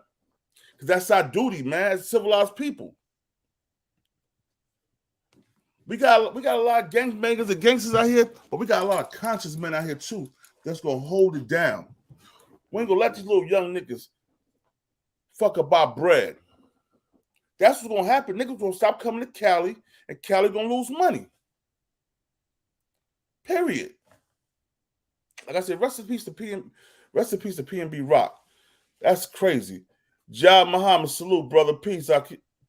Because that's our duty, man, as civilized people. We got a lot of gangbangers and gangsters out here, but we got a lot of conscious men out here too that's gonna hold it down. We ain't gonna let these little young niggas fuck about bread. That's what's gonna happen. Niggas gonna stop coming to Cali, and Cali gonna lose money. Period. Like I said, rest in peace to PNB Rock. That's crazy. Jab Muhammad, salute, brother. Peace.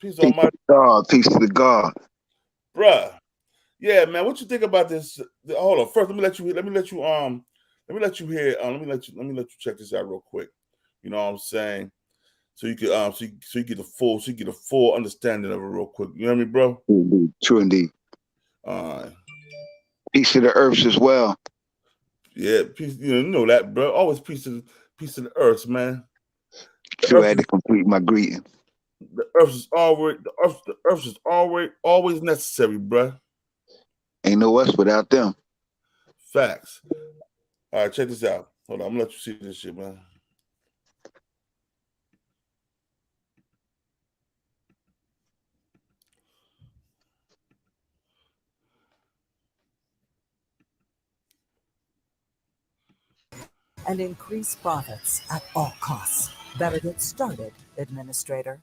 Peace on my God. Peace to the God. Bruh. Yeah, man. What you think about this? Hold on. First, let me let you check this out real quick. You know what I'm saying? So you can so you get a full understanding of it real quick. You know what I mean, bro? Indeed. True indeed. Peace to the earths as well. Yeah, peace. You know that, bro. Always peace to the earth, man. True, I had to complete my greeting. The earth is always necessary, bro. Ain't no us without them. Facts. All right, check this out. Hold on, I'm gonna let you see this shit, man. And increase profits at all costs. Better get started, administrator.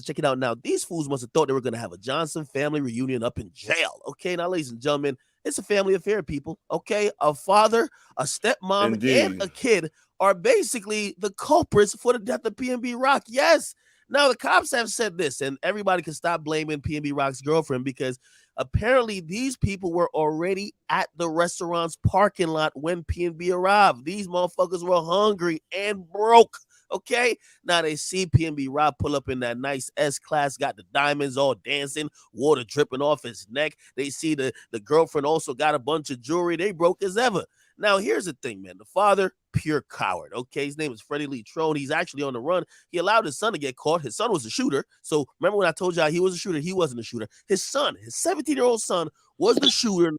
Check it out now. These fools must have thought they were going to have a Johnson family reunion up in jail. Okay, now, ladies and gentlemen, It's a family affair, people. Okay, a father, a stepmom, and Indeed. a kid are basically the culprits for the death of PNB Rock. Yes. Now the cops have said this, and everybody can stop blaming PNB Rock's girlfriend because apparently these people were already at the restaurant's parking lot when PNB arrived. These motherfuckers were hungry and broke. Okay, now they see PNB Rock pull up in that nice S-Class, got the diamonds all dancing, water dripping off his neck. They see the girlfriend also got a bunch of jewelry. They broke as ever. Now, here's the thing, man. The father, pure coward, okay? His name is Freddie Lee Throne. He's actually on the run. He allowed his son to get caught. His son was a shooter. So remember when I told y'all he was a shooter? He wasn't a shooter. His son, his 17-year-old son, was the shooter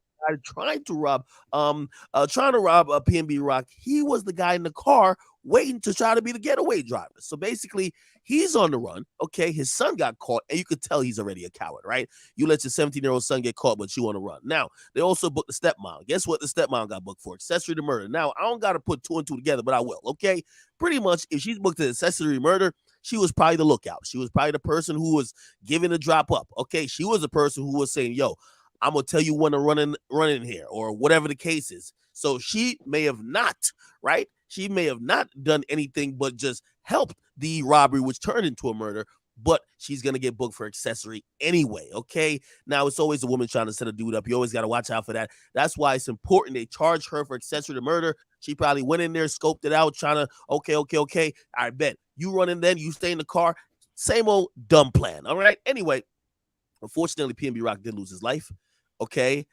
trying to rob PNB Rock. He was the guy in the car waiting to try to be the getaway driver. So basically, he's on the run. Okay, his son got caught, and you could tell he's already a coward, right? You let your 17-year-old son get caught, but you on the run. Now, they also booked the stepmom. Guess what the stepmom got booked for? Accessory to murder. Now, I don't got to put two and two together, but I will, okay? Pretty much, if she's booked as accessory murder, she was probably the lookout. She was probably the person who was giving the drop up, okay? She was the person who was saying, yo, I'm going to tell you when to run in here, or whatever the case is. So she may have not, right? She may have not done anything but just helped the robbery, which turned into a murder, but she's going to get booked for accessory anyway, okay? Now, it's always a woman trying to set a dude up. You always got to watch out for that. That's why it's important they charge her for accessory to murder. She probably went in there, scoped it out, trying to, okay. I bet. You run in then, you stay in the car. Same old dumb plan, all right? Anyway, unfortunately, PNB Rock did lose his life, okay?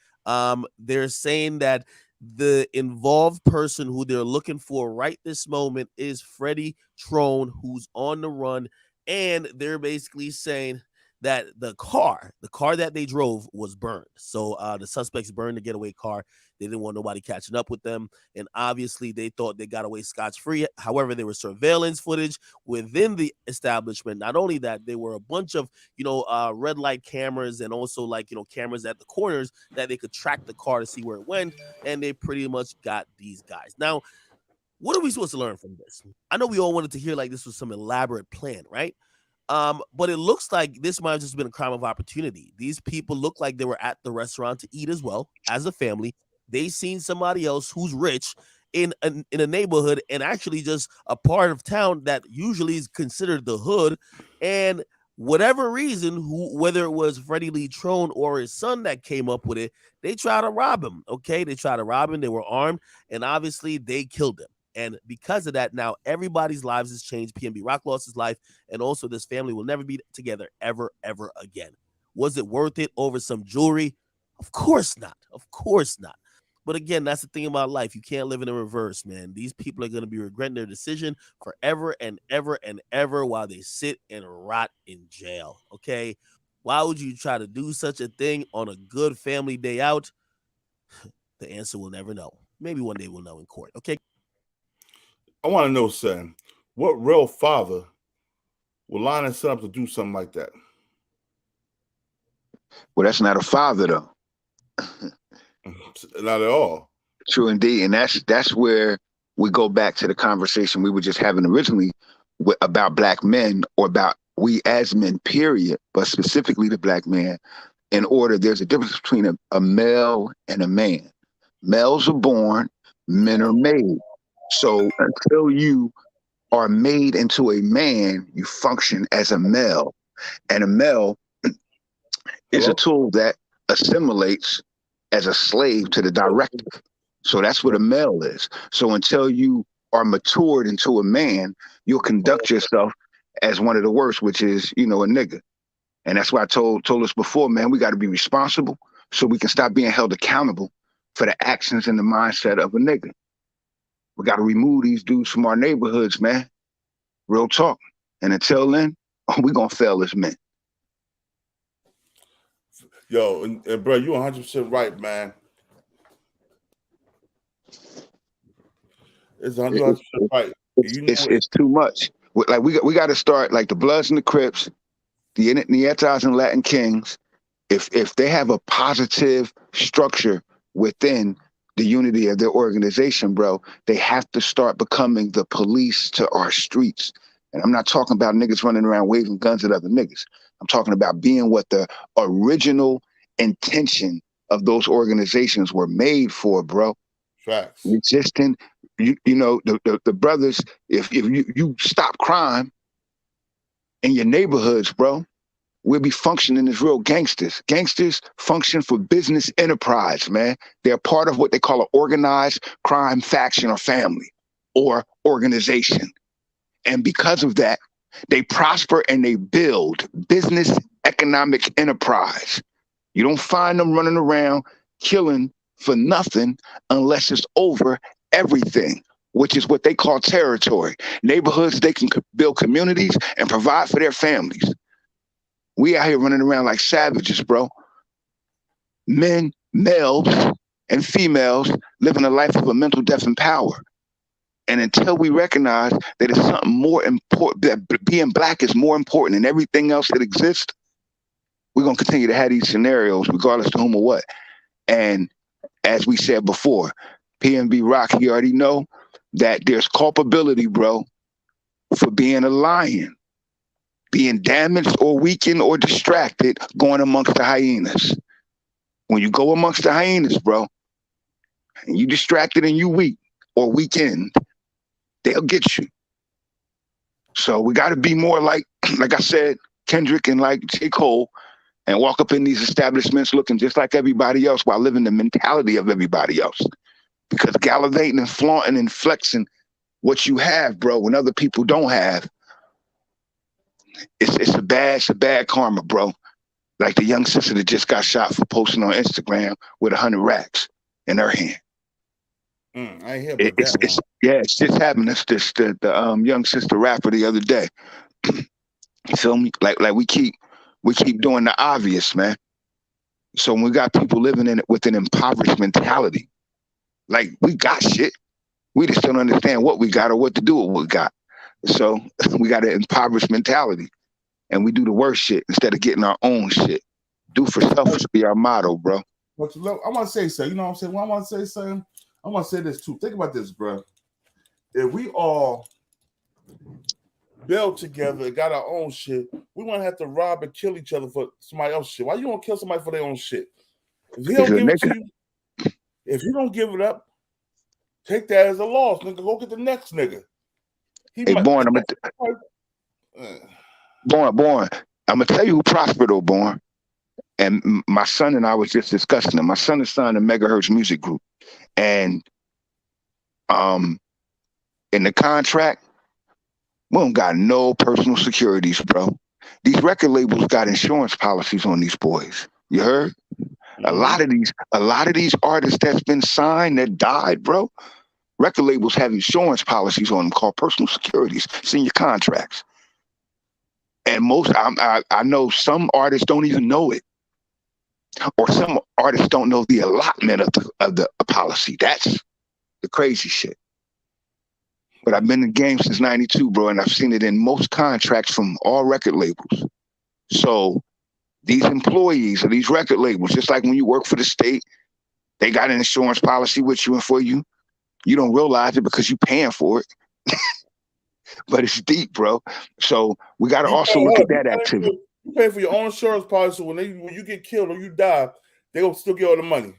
They're saying that the involved person who they're looking for right this moment is Freddie Throne, who's on the run. And they're basically saying that the car that they drove was burned. So the suspects burned the getaway car. They didn't want nobody catching up with them. And obviously they thought they got away scotch-free. However, there was surveillance footage within the establishment. Not only that, there were a bunch of, red light cameras and also cameras at the corners that they could track the car to see where it went. And they pretty much got these guys. Now, what are we supposed to learn from this? I know we all wanted to hear like this was some elaborate plan, right? But it looks like this might have just been a crime of opportunity. These people look like they were at the restaurant to eat as well as a family. They seen somebody else who's rich in a neighborhood and actually just a part of town that usually is considered the hood. And whatever reason, whether it was Freddie Lee Throne or his son that came up with it, they tried to rob him. Okay, they tried to rob him. They were armed, and obviously they killed him. And because of that, now everybody's lives has changed. PNB Rock lost his life, and also this family will never be together ever again. Was it worth it over some jewelry? Of course not. Of course not. But again, that's the thing about life. You can't live in the reverse, man. These people are going to be regretting their decision forever and ever while they sit and rot in jail. Okay? Why would you try to do such a thing on a good family day out? The answer we'll never know. Maybe one day we'll know in court. Okay? I want to know, son, what real father will line us up to do something like that? Well, that's not a father, though. Not at all. True indeed. And that's where we go back to the conversation we were just having originally about black men, or about we as men, period, but specifically the black man. In order, there's a difference between a male and a man. Males are born, men are made. So until you are made into a man, you function as a male. And a male is a tool that assimilates as a slave to the directive. So that's what a male is. So until you are matured into a man, you'll conduct yourself as one of the worst, which is, a nigga. And that's why I told us before, man, we got to be responsible so we can stop being held accountable for the actions and the mindset of a nigga. We got to remove these dudes from our neighborhoods, man. Real talk. And until then, we're going to fail as men. Yo, and bro, you're 100% right, man. It's 100% right. It's too much. Like we got to start like the Bloods and the Crips, the Nietas and Latin Kings. If they have a positive structure within the unity of their organization, bro, they have to start becoming the police to our streets. And I'm not talking about niggas running around waving guns at other niggas. I'm talking about being what the original intention of those organizations were made for, bro. Facts. Resisting, you know, the brothers, if you stop crime in your neighborhoods, bro, we'll be functioning as real gangsters. Gangsters function for business enterprise, man. They're part of what they call an organized crime faction or family or organization. And because of that, they prosper and they build business economic enterprise. You don't find them running around killing for nothing unless it's over everything, which is what they call territory. Neighborhoods, they can build communities and provide for their families. We out here running around like savages, bro. Men, males, and females living a life of a mental death and power. And until we recognize that it's something more important, that being black is more important than everything else that exists, we're going to continue to have these scenarios, regardless to whom or what. And as we said before, PNB Rock, he already know that there's culpability, bro, for being a lion, being damaged or weakened or distracted, going amongst the hyenas. When you go amongst the hyenas, bro, and you distracted and you weak or weakened, they'll get you. So we got to be more like I said, Kendrick and like J. Cole, and walk up in these establishments looking just like everybody else while living the mentality of everybody else. Because gallivanting and flaunting and flexing what you have, bro, when other people don't have, it's a bad karma, bro. Like the young sister that just got shot for posting on Instagram with 100 racks in her hand. I ain't hear about that one. It's just happened. That's just the young sister rapper the other day. You feel me? Like we keep doing the obvious, man. So when we got people living in it with an impoverished mentality, like we got shit, we just don't understand what we got or what to do with what we got. So we got an impoverished mentality, and we do the worst shit instead of getting our own shit. Do for self should be our motto, bro. But look, I want to say something. You know what I'm saying? When I want to say something, I want to say this too. Think about this, bro. If we all build together and got our own shit, we won't have to rob and kill each other for somebody else's shit. Why you don't kill somebody for their own shit? If he don't give it to you, if you don't give it up, take that as a loss, nigga. Go get the next nigga. Born, I'm gonna tell you who prospered, though, Born. And my son and I was just discussing it. My son is signed to Megahertz Music Group, and in the contract, we don't got no personal securities, bro. These record labels got insurance policies on these boys. You heard? A lot of these artists that's been signed that died, bro. Record labels have insurance policies on them called personal securities. It's in your contracts. And I know some artists don't even know it, or some artists don't know the allotment of the policy. That's the crazy shit. But I've been in the game since '92, bro, and I've seen it in most contracts from all record labels. So these employees of these record labels, just like when you work for the state, they got an insurance policy with you and for you. You don't realize it because you're paying for it. But it's deep, bro. So we got to also look at that activity. You pay for your own insurance policy, so when you get killed or you die, they will still get all the money.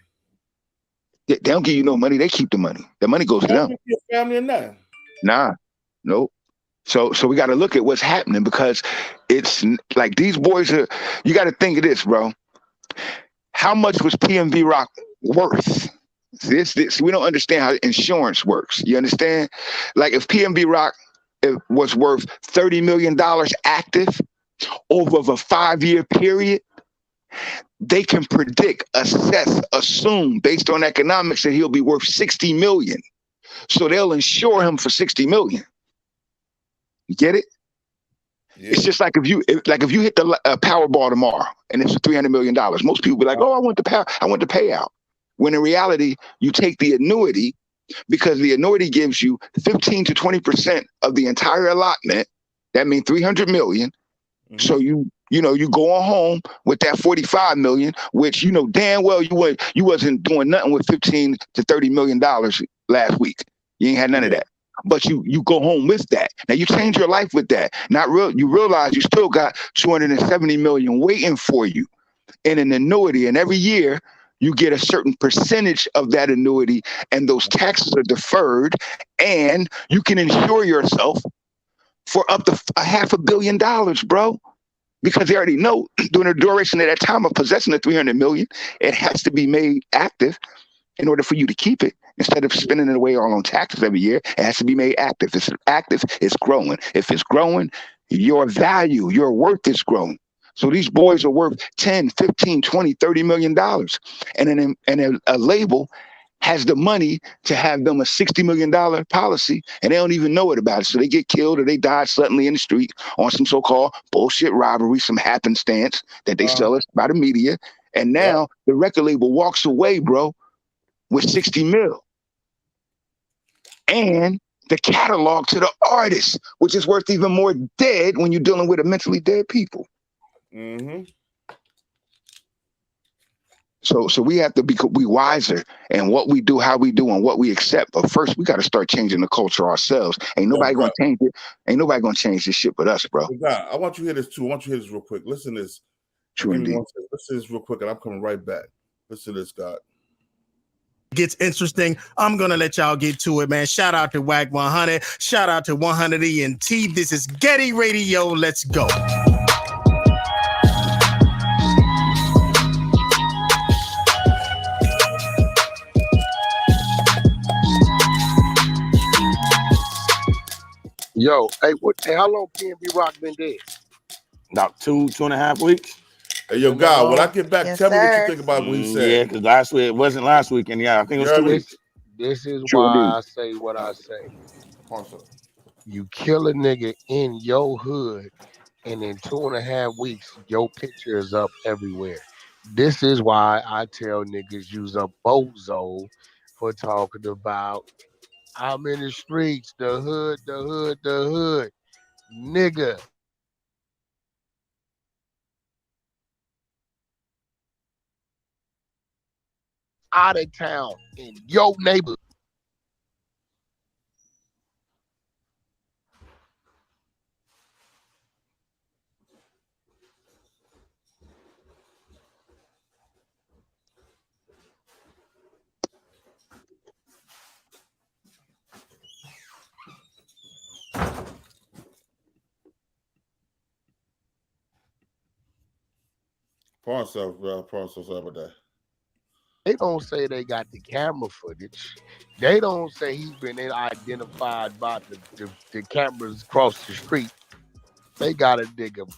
They don't give you no money. They keep the money. The money goes to them. Your family or nothing. Nah, nope. So we got to look at what's happening, because it's like these boys are. You got to think of this, bro. How much was PNB Rock worth? This we don't understand how insurance works. You understand? Like if PNB Rock was worth $30 million active over a 5-year period, they can predict, assess, assume based on economics that he'll be worth $60 million. So they'll insure him for $60 million. You get it? Yeah. It's just like if you hit the Powerball tomorrow and it's $300 million, most people be like, "Oh, I want the payout." When in reality, you take the annuity, because the annuity gives you 15 to 20% of the entire allotment. That means $300 million. Mm-hmm. So you go on home with that $45 million, which you know damn well you wasn't doing nothing with $15 to $30 million last week. You ain't had none of that. But you go home with that. Now you change your life with that. You realize you still got $270 million waiting for you in an annuity, and every year you get a certain percentage of that annuity, and those taxes are deferred, and you can insure yourself for up to $500 million, bro. Because they already know during the duration of that time of possessing the 300 million, it has to be made active in order for you to keep it. Instead of spending it away all on taxes every year, it has to be made active. If it's active, it's growing. If it's growing, your value, your worth is growing. So these boys are worth 10, 15, 20, $30 million. And a label has the money to have them a $60 million policy, and they don't even know it about it. So they get killed or they die suddenly in the street on some so-called bullshit robbery, some happenstance that they sell us by the media. And now the record label walks away, bro, with 60 mil. And the catalog to the artist, which is worth even more dead when you're dealing with a mentally dead people. Mm-hmm. So we have to be wiser in what we do, how we do, and what we accept. But first, we got to start changing the culture ourselves. Ain't nobody gonna change it. Ain't nobody gonna change this shit but us, bro. God, I want you to hear this too. I want you to hear this real quick. Listen to this. True indeed. Listen to this real quick, and I'm coming right back. Listen to this, God. Gets interesting. I'm gonna let y'all get to it, man. Shout out to Wack 100. Shout out to 100 ENT. This is Getty Radio. Let's go. Yo, hey, how long PNB Rock been dead? About 2.5 weeks. Hey, yo, God, when I get back, tell me what you think about what he said. Yeah, because last week, it wasn't last weekend. Yeah, I think it was 2 weeks. This is why I say what I say. You kill a nigga in your hood, and in 2.5 weeks, your picture is up everywhere. This is why I tell niggas use a bozo for talking about I'm in the streets, the hood, the hood, the hood. Nigga. Out of town in your neighborhood. About that. They don't say they got the camera footage. They don't say he's been identified by the cameras across the street. They got a nigga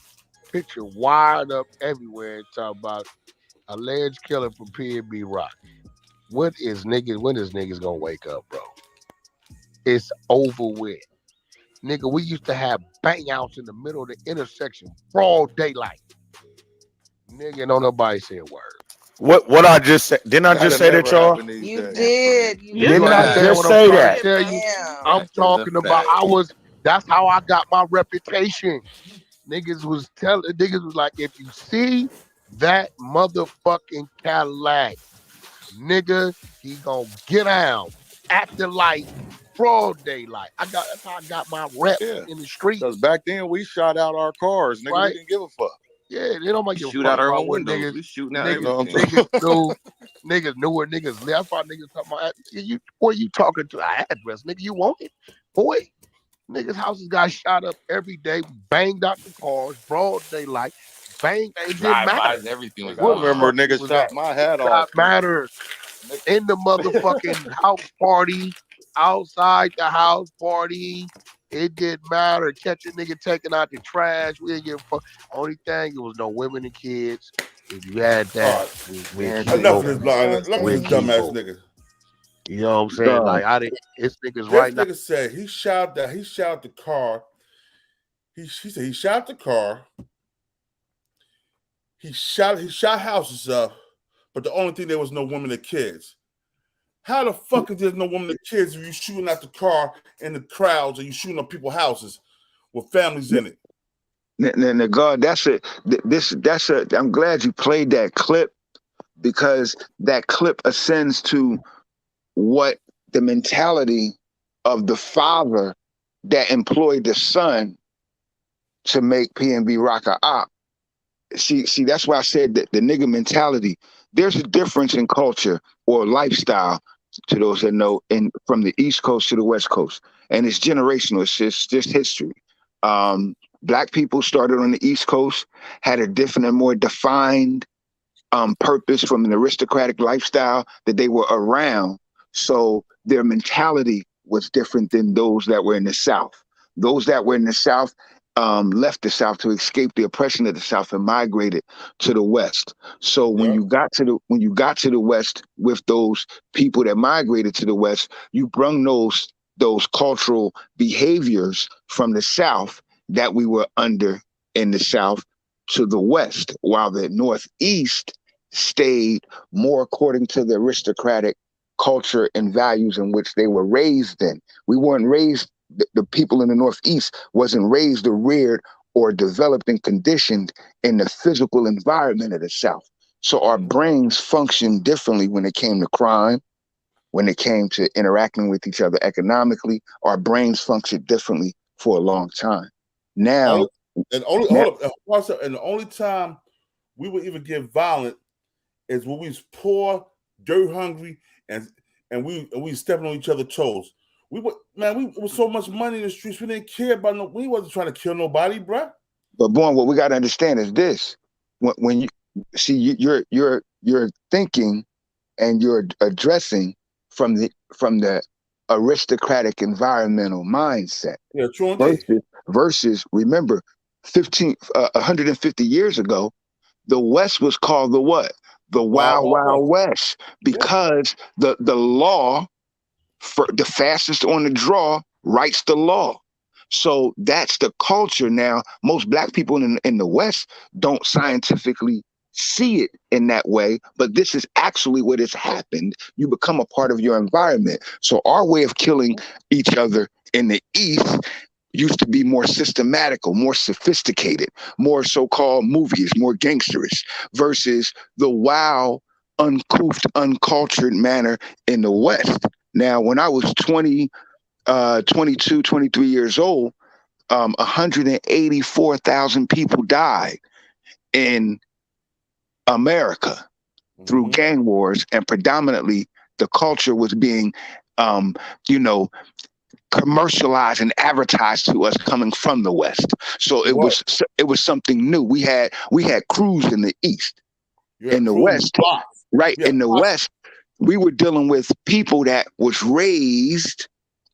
picture wired up everywhere and talk about alleged killer from PNB Rock. When is niggas gonna wake up, bro? It's over with. Nigga, we used to have bang outs in the middle of the intersection, broad daylight. Nigga, don't nobody say a word. What I just said? Didn't I just say that, y'all? You did. Didn't I just say that? Tell you, I'm talking about. That's how I got my reputation. Niggas was like, if you see that motherfucking Cadillac, nigga, he gonna get down at the light, broad daylight. That's how I got my rep in the street. Because back then we shot out our cars, nigga. Right? We didn't give a fuck. Yeah, they don't make you shoot out our own windows. We shooting out everything. Niggas knew where niggas live. I thought niggas talking about where you talking to address, nigga. You want it, boy. Niggas' houses got shot up every day. Banged out the cars, broad daylight. Bang, it didn't matter. Everything was I remember niggas shot my hat off. Matter in the motherfucking house party, outside the house party. It didn't matter. Catch a nigga taking out the trash. We didn't give a fuck. Only thing, it was no women and kids. If you had that, enough of this blind, dumbass nigga. You know what I'm saying? Like it's niggas right now. This nigga said he shot the car. He said he shot the car. He shot houses up, but the only thing there was no women and kids. How the fuck is there no women and kids if you shooting at the car in the crowds and you shooting up people's houses with families in it? Now, God, I'm glad you played that clip, because that clip ascends to what the mentality of the father that employed the son to make PNB Rock a op. See, that's why I said that the nigga mentality, there's a difference in culture or lifestyle to those that know from the East Coast to the West Coast. And it's generational. It's just history. Black people started on the East Coast, had a different and more defined purpose from an aristocratic lifestyle that they were around. So their mentality was different than those that were in the South. Those that were in the South left the South to escape the oppression of the South and migrated to the West. So when you got to the West with those people that migrated to the West, you brung those cultural behaviors from the South that we were under in the South to the West, while the Northeast stayed more according to the aristocratic culture and values in which they were raised in. We weren't raised, the people in the Northeast wasn't raised or reared or developed and conditioned in the physical environment of the South. So our brains functioned differently when it came to crime, when it came to interacting with each other economically. Our brains functioned differently for a long time. Now, the only time we would even get violent is when we was poor, dirt hungry, and we stepping on each other's toes. We was so much money in the streets, we didn't care about we wasn't trying to kill nobody, bruh. But Born, what we got to understand is this: when you see you're thinking and you're addressing from the aristocratic environmental mindset. Yeah, true. Versus remember, 150 years ago, the West was called the what? The Wild Wild West, because the law, for the fastest on the draw, writes the law. So that's the culture. Now, most black people in the West don't scientifically see it in that way, but this is actually what has happened. You become a part of your environment. So our way of killing each other in the East used to be more systematical, more sophisticated, more so-called movies, more gangsterish, versus the wild, uncouth, uncultured manner in the West. Now, when I was 22, 23 years old, 184,000 people died in America through gang wars, and predominantly the culture was being, commercialized and advertised to us coming from the West. So it was something new. We had crews in the East. In the West, in the West, we were dealing with people that was raised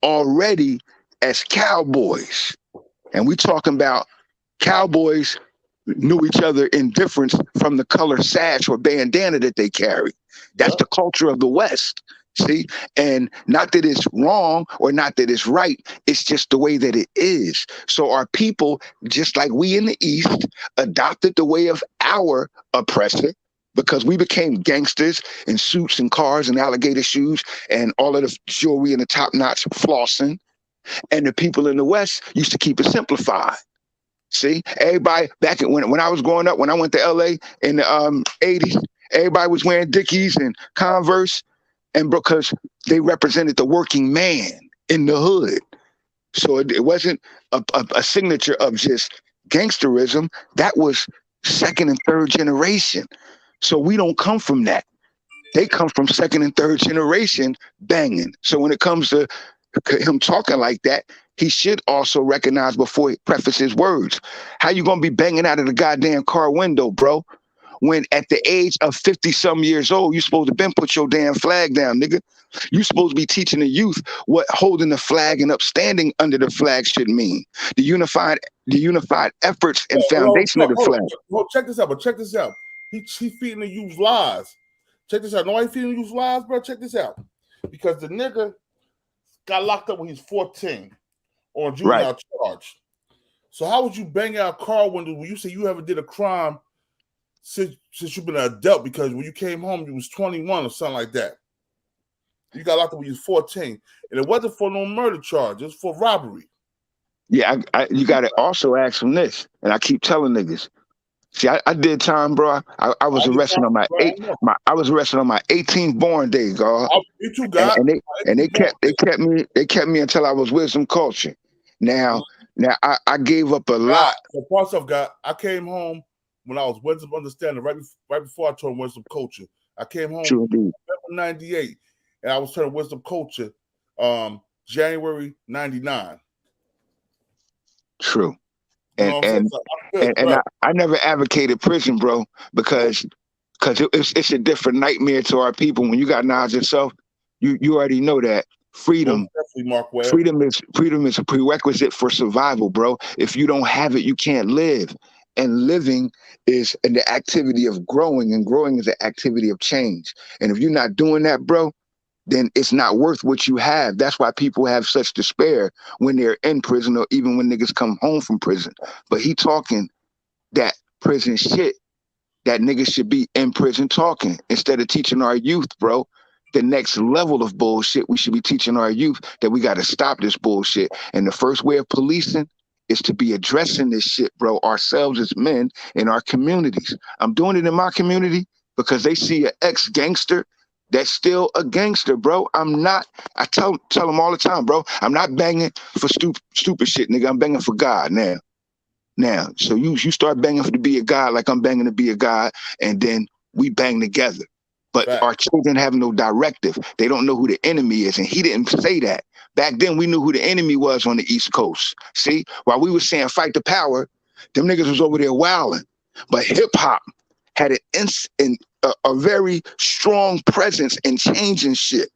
already as cowboys. And we talking about cowboys knew each in indifference from the color sash or bandana that they carry. That's the culture of the West. See, and not that it's wrong or not that it's right. It's just the way that it is. So our people, just like we in the East, adopted the way of our oppressor, because we became gangsters in suits and cars and alligator shoes and all of the jewelry and the top-notch flossing. And the people in the West used to keep it simplified. See, everybody back when I was growing up, when I went to LA in the 80s, everybody was wearing Dickies and Converse, and because they represented the working man in the hood. So it wasn't a signature of just gangsterism. That was second and third generation. So we don't come from that. They come from second and third generation banging. So when it comes to him talking like that, he should also recognize before he preface his words. How you gonna be banging out of the goddamn car window, bro? When at the age of 50-some years old, you supposed to been put your damn flag down, nigga. You supposed to be teaching the youth what holding the flag and upstanding under the flag should mean. The unified efforts and foundation of the flag. Check this out. He feeding the youth lies. Check this out. No, he feeding the youth lies, bro. Check this out. Because the nigga got locked up when he's 14 on juvenile charge. So how would you bang out car windows when you say you haven't did a crime since you've been an adult? Because when you came home, you was 21 or something like that. You got locked up when you was 14. And it wasn't for no murder charge. It was for robbery. Yeah, you got to also ask him this. And I keep telling niggas. See, I did time, bro. I was arrested on my 18th born day, God. You too, God. And they kept me until I was wisdom culture. Now I gave up a lot. The parts of God, I came home when I was wisdom understanding, right before I turned wisdom culture. I came home True indeed. November 98, and I was turning wisdom culture January 99. True. You know what I'm saying? So I'm good, I never advocated prison, bro, because it's a different nightmare to our people. When you got knowledge yourself, you already know that freedom is a prerequisite for survival, bro. If you don't have it, you can't live. And living is the activity of growing, and growing is the activity of change. And if you're not doing that, bro, then it's not worth what you have. That's why people have such despair when they're in prison, or even when niggas come home from prison. But he talking that prison shit that niggas should be in prison talking, instead of teaching our youth, bro, the next level of bullshit. We should be teaching our youth that we got to stop this bullshit. And the first way of policing is to be addressing this shit, bro, ourselves as men in our communities. I'm doing it in my community because they see an ex-gangster that's still a gangster, bro. I'm not, I tell them all the time, bro, I'm not banging for stupid shit, nigga. I'm banging for God now. So you start banging to be a God like I'm banging to be a God, and then we bang together. But our children have no directive. They don't know who the enemy is, and he didn't say that. Back then, we knew who the enemy was on the East Coast. See, while we were saying fight the power, them niggas was over there wilding. But hip-hop had a very strong presence in changing shit.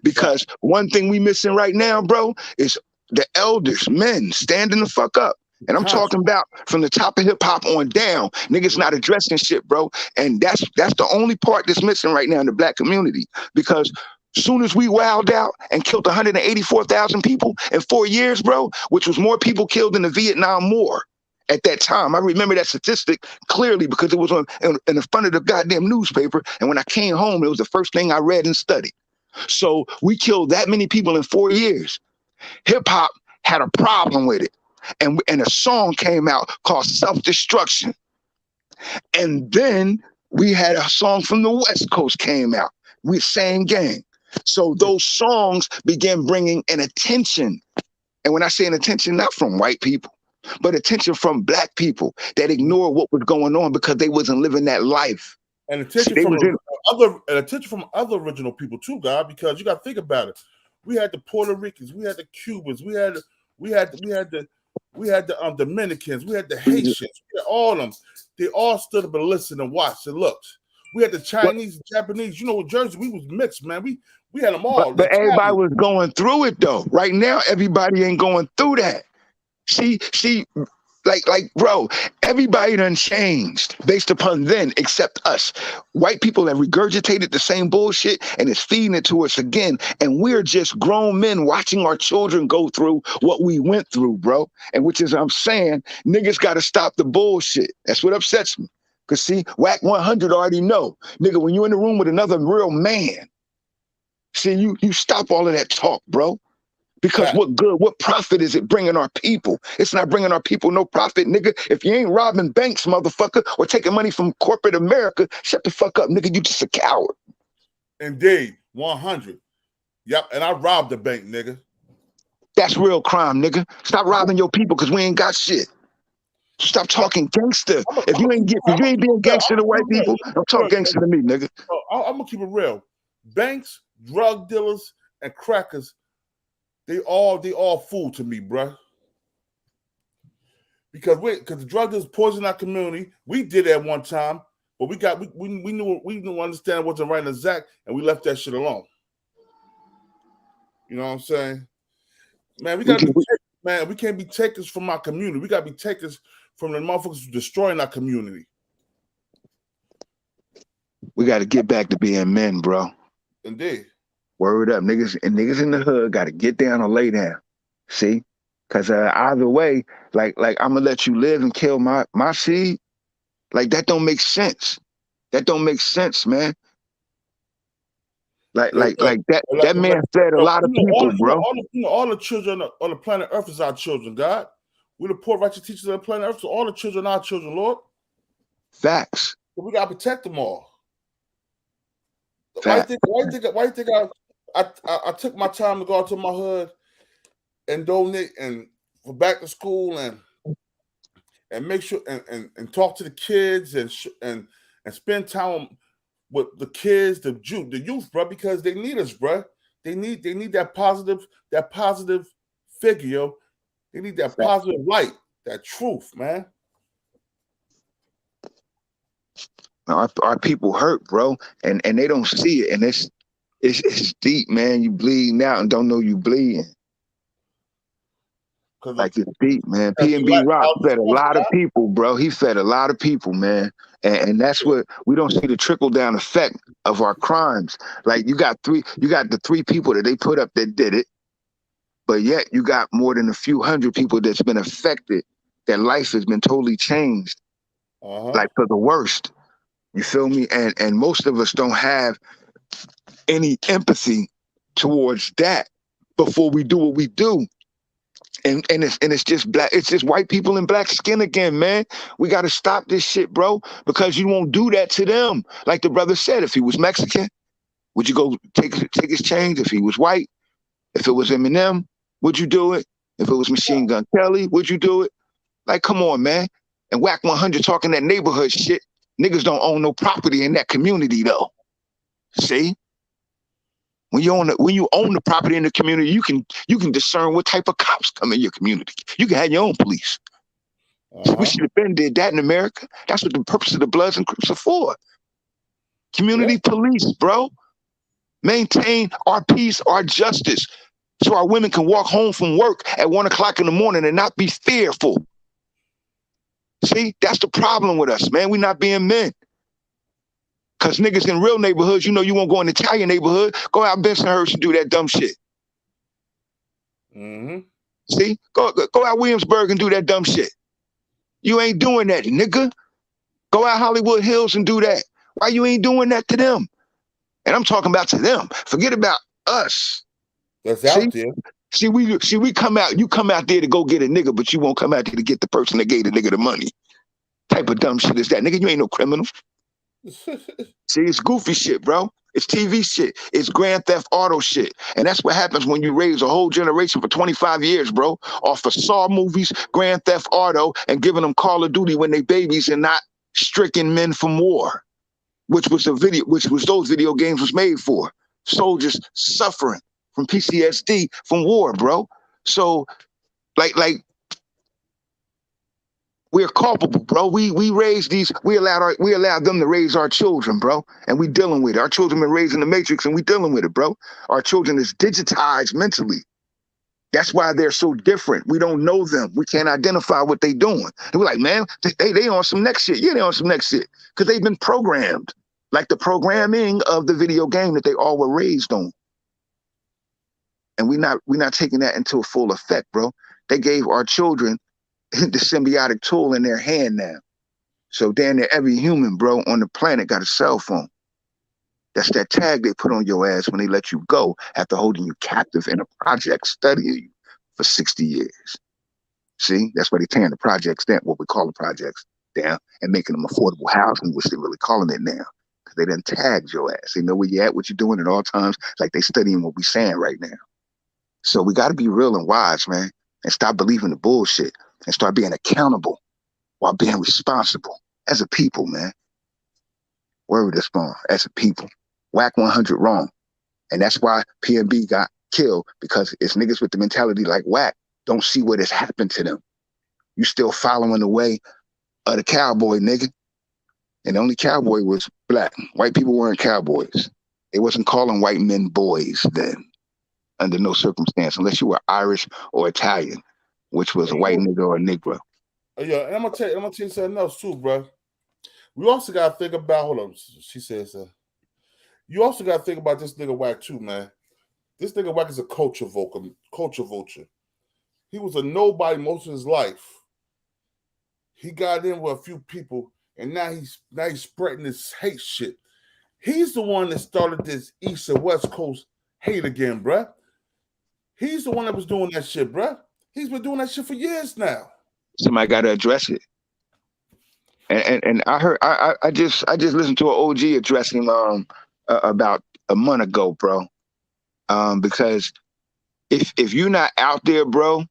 Because one thing we missing right now, bro, is the elders, men, standing the fuck up. And I'm talking about from the top of hip hop on down. Niggas not addressing shit, bro. And that's the only part that's missing right now in the black community. Because soon as we wilded out and killed 184,000 people in 4 years, bro, which was more people killed in the Vietnam War at that time. I remember that statistic clearly because it was in the front of the goddamn newspaper. And when I came home, it was the first thing I read and studied. So we killed that many people in 4 years. Hip hop had a problem with it. And a song came out called Self-Destruction. And then we had a song from the West Coast came out. We same gang. So those songs began bringing an attention. And when I say an attention, not from white people, but attention from black people that ignored what was going on because they wasn't living that life. And attention from other original people too, God, because you got to think about it. We had the Puerto Ricans, we had the Cubans, we had the Dominicans, we had the Haitians, we had all of them. They all stood up and listened and watched and looked. We had the Chinese, Japanese. You know, with Jersey, we was mixed, man. We had them all. But everybody was going through it though. Right now, everybody ain't going through that. See, like, bro, everybody done changed based upon then, except us. White people have regurgitated the same bullshit and it's feeding it to us again. And we're just grown men watching our children go through what we went through, bro. And which is, I'm saying, niggas got to stop the bullshit. That's what upsets me. Because see, Wack 100 already know. Nigga, when you're in the room with another real man, see, you stop all of that talk, bro. Because what profit is it bringing our people? It's not bringing our people no profit, nigga. If you ain't robbing banks, motherfucker, or taking money from corporate America, shut the fuck up, nigga. You just a coward. Indeed, 100. Yep, and I robbed the bank, nigga. That's real crime, nigga. Stop robbing your people because we ain't got shit. Stop talking gangster. If you ain't being gangster to white people, don't talk gangster to me, nigga. I'm gonna keep it real. Banks, drug dealers, and crackers. They all fool to me, bruh. Because the drug dealers poison our community. We did it at one time, but we knew understand it wasn't right and exact, and we left that shit alone. You know what I'm saying? Man, we can't be takers from our community. We gotta be takers from the motherfuckers destroying our community. We gotta get back to being men, bro. Indeed. Word up, niggas in the hood got to get down or lay down. See, because either way, like I'm gonna let you live and kill my seed. Like that don't make sense. That don't make sense, man. Like that man fed a lot of people, bro. All the children on the planet Earth is our children, God. We're the poor righteous teachers of the planet Earth, so all the children are our children, Lord. Facts. So we gotta protect them all. Why you think I took my time to go out to my hood and donate and for back to school and make sure and talk to the kids and spend time with the kids, the youth, bro, because they need us, bro. They need that positive figure. They need that positive light, that truth, man. Our people hurt, bro, and they don't see it, and it's deep, man. You bleeding out and don't know you bleeding. Like it's deep, man. PNB Rock fed a lot of people, bro. He fed a lot of people, man. And that's what we don't see, the trickle down effect of our crimes. Like you got the 3 people that they put up that did it, but yet you got more than a few hundred people that's been affected, that life has been totally changed, like for the worst. You feel me? And most of us don't have any empathy towards that before we do what we do. And it's just black, it's just white people in black skin again, man. We got to stop this shit, bro, because you won't do that to them. Like the brother said, if he was Mexican, would you go take his change? If he was white, if it was Eminem, would you do it? If it was Machine Gun Kelly, would you do it? Like, come on, man. And Wack 100 talking that neighborhood shit. Niggas don't own no property in that community, though. See? When you own the property in the community, you can discern what type of cops come in your community. You can have your own police. We should have been did that in America. That's what the purpose of the Bloods and Crips are for. Community police, bro. Maintain our peace, our justice, so our women can walk home from work at 1 o'clock in the morning and not be fearful. See, that's the problem with us, man. We not being men. Because niggas in real neighborhoods, you know, you won't go in the Italian neighborhood. Go out Bensonhurst and do that dumb shit. See? Go out Williamsburg and do that dumb shit. You ain't doing that, nigga. Go out Hollywood Hills and do that. Why you ain't doing that to them? And I'm talking about to them. Forget about us. That's out there. See, we come out, you come out there to go get a nigga, but you won't come out there to get the person that gave the nigga the money. Type of dumb shit is that? Nigga, you ain't no criminal. See, it's goofy shit, bro. It's TV shit. It's Grand Theft Auto shit. And that's what happens when you raise a whole generation for 25 years, bro, off of Saw movies, Grand Theft Auto, and giving them Call of Duty when they babies and not stricken men from war, which was those video games was made for. Soldiers suffering from PTSD from war, bro. So, like we're culpable, bro. We raised these. We allowed them to raise our children, bro, and we dealing with it. Our children been raised in the Matrix, and we dealing with it, bro. Our children is digitized mentally. That's why they're so different. We don't know them. We can't identify what they doing. And we're like, man, they on some next shit. Yeah, they on some next shit because they've been programmed, like the programming of the video game that they all were raised on. And we're not taking that into a full effect, bro. They gave our children the symbiotic tool in their hand now. So damn near every human, bro, on the planet got a cell phone. That's that tag they put on your ass when they let you go after holding you captive in a project studying you for 60 years. See, that's why they're tearing the projects down, what we call the projects down, and making them affordable housing, which they're really calling it now. Because they done tagged your ass. They know where you at, what you're doing at all times, like they studying what we saying right now. So we got to be real and wise, man, and stop believing the bullshit and start being accountable while being responsible as a people, man. Word is born as a people. Wack 100 wrong. And that's why PNB got killed, because it's niggas with the mentality like Wack don't see what has happened to them. You still following the way of the cowboy, nigga. And the only cowboy was black. White people weren't cowboys. They wasn't calling white men boys then, under no circumstance, unless you were Irish or Italian, which was a white nigga or a Negro. Yeah, and I'm gonna tell you something else too, bro. We also gotta think about, hold on, she says, you also gotta think about this nigga Wack too, man. This nigga Wack is a culture vulture. He was a nobody most of his life. He got in with a few people, and now he's spreading this hate shit. He's the one that started this East and West Coast hate again, bruh. He's the one that was doing that shit, bruh. He's been doing that shit for years now. Somebody got to address it. And I heard I just listened to an OG address him about a month ago, bro. Because if you're not out there, bro,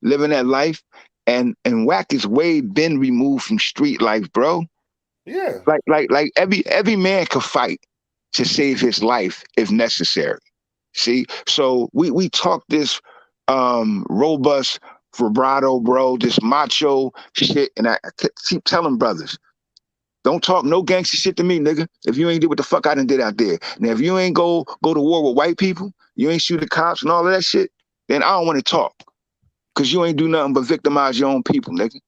living that life, and Wack is way been removed from street life, bro. Yeah. Like every man could fight to save his life if necessary. See? So we talk this robust vibrato, bro, this macho shit, and I keep telling brothers, don't talk no gangster shit to me, nigga. If you ain't did what the fuck I done did out there. Now, if you ain't go to war with white people, you ain't shoot the cops and all of that shit, then I don't want to talk. Because you ain't do nothing but victimize your own people, nigga.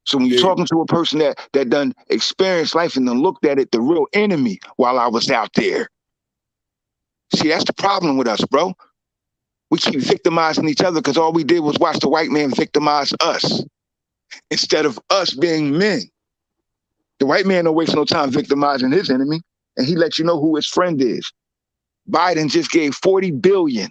So when you're talking to a person that done experienced life and then looked at it, the real enemy while I was out there. See, that's the problem with us, bro. We keep victimizing each other because all we did was watch the white man victimize us instead of us being men. The white man don't waste no time victimizing his enemy, and he lets you know who his friend is. Biden just gave $40 billion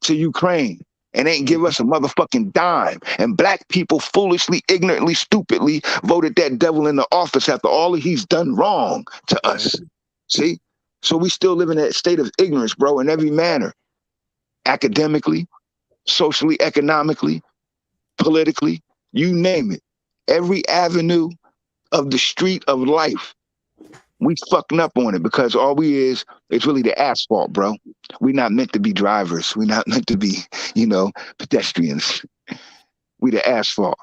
to Ukraine and ain't give us a motherfucking dime. And black people foolishly, ignorantly, stupidly voted that devil into office after all that he's done wrong to us. See? So we still live in that state of ignorance, bro, in every manner. Academically, socially, economically, politically, you name it. Every avenue of the street of life, we fucking up on it because all we is really the asphalt, bro. We not meant to be drivers. We not meant to be, pedestrians. We the asphalt,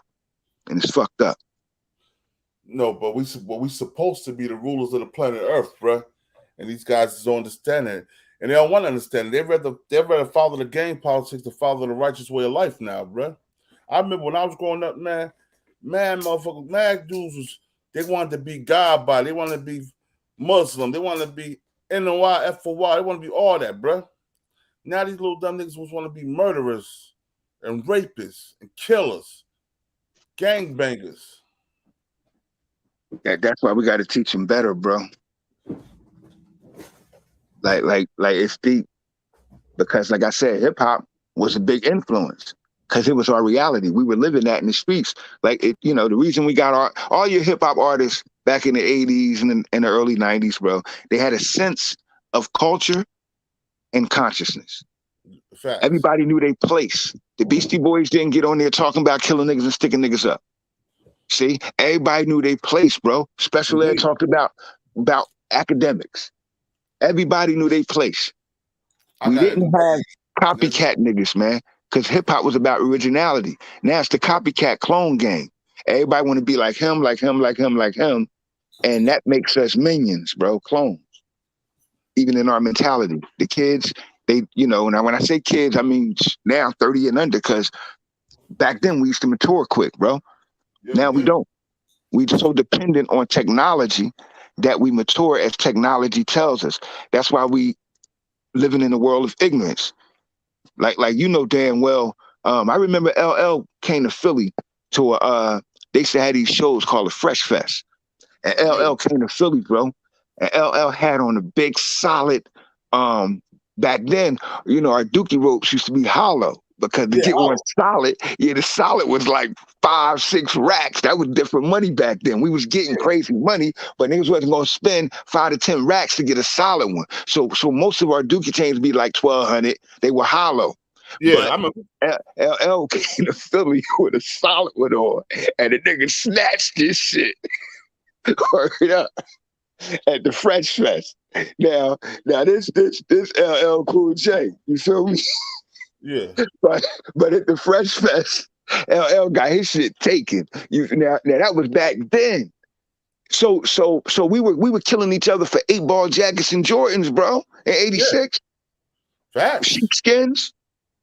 and it's fucked up. No, but we supposed to be the rulers of the planet Earth, bro. And these guys don't understand it, and they don't want to understand it. They'd rather follow the game politics than follow the righteous way of life now, bro. I remember when I was growing up, man, motherfuckers, mad dudes they wanted to be God by, they wanted to be Muslim, they wanted to be NOI, FOY, they want to be all that, bro. Now these little dumb niggas want to be murderers and rapists and killers, gangbangers. That's why we got to teach them better, bro. Like it's deep because, like I said, hip hop was a big influence because it was our reality. We were living that in the streets. Like it, the reason we got all your hip hop artists back in the 80s and in the early 90s, bro, they had a sense of culture and consciousness. Facts. Everybody knew their place. The Beastie Boys didn't get on there talking about killing niggas and sticking niggas up. See, everybody knew their place, bro. Special Ed talked about academics. Everybody knew their place. We didn't have copycat niggas, man, because hip hop was about originality. Now it's the copycat clone game. Everybody want to be like him, like him, like him, like him, and that makes us minions, bro, clones. Even in our mentality, the kids, they, now when I say kids, I mean now 30 and under, because back then we used to mature quick, bro. Now we don't. We're so dependent on technology that we mature as technology tells us. That's why we living in a world of ignorance. Like damn well. I remember LL came to Philly to they used to have these shows called the Fresh Fest, and LL came to Philly, bro. And LL had on a big solid. Back then, our dookie ropes used to be hollow. Because to get one solid, the solid was like 5-6 racks. That was different money back then. We was getting crazy money, but niggas wasn't gonna spend 5 to 10 racks to get a solid one. So most of our dookie chains be like 1,200. They were hollow. Yeah, I'm LL came to Philly with a solid one on, and the nigga snatched this shit. Hurry up at the Fresh Fest. Now this LL Cool J. You feel me? Yeah, but at the Fresh Fest, LL got his shit taken. Now that was back then. So we were killing each other for 8-ball jackets and Jordans, bro. In '86, sheepskins.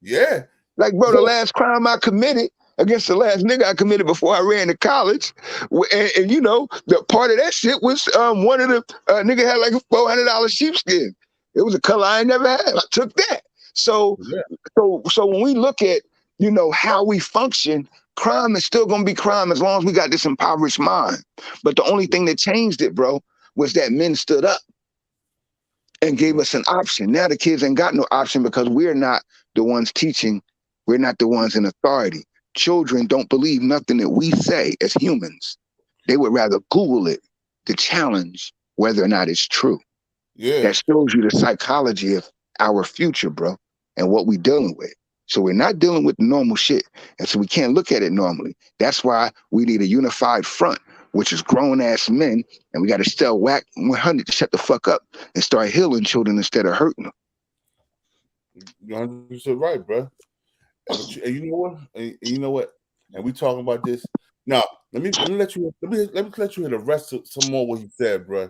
Yeah, like bro, the last crime I committed against the last nigga I committed before I ran to college, and the part of that shit was one of the nigga had like a $400 sheepskin. It was a color I ain't never had. I took that. So when we look at, how we function, crime is still going to be crime as long as we got this impoverished mind. But the only thing that changed it, bro, was that men stood up and gave us an option. Now the kids ain't got no option because we're not the ones teaching. We're not the ones in authority. Children don't believe nothing that we say as humans. They would rather Google it to challenge whether or not it's true. Yeah. That shows you the psychology of our future, bro, and what we dealing with. So we're not dealing with normal shit. And so we can't look at it normally. That's why we need a unified front which is grown-ass men, and we got to tell Wack 100 to shut the fuck up and start healing children instead of hurting them. You're 100% right, bro. And you know what? And you know what? And we talking about this now. Let me let you hear the rest of some more what he said, bro.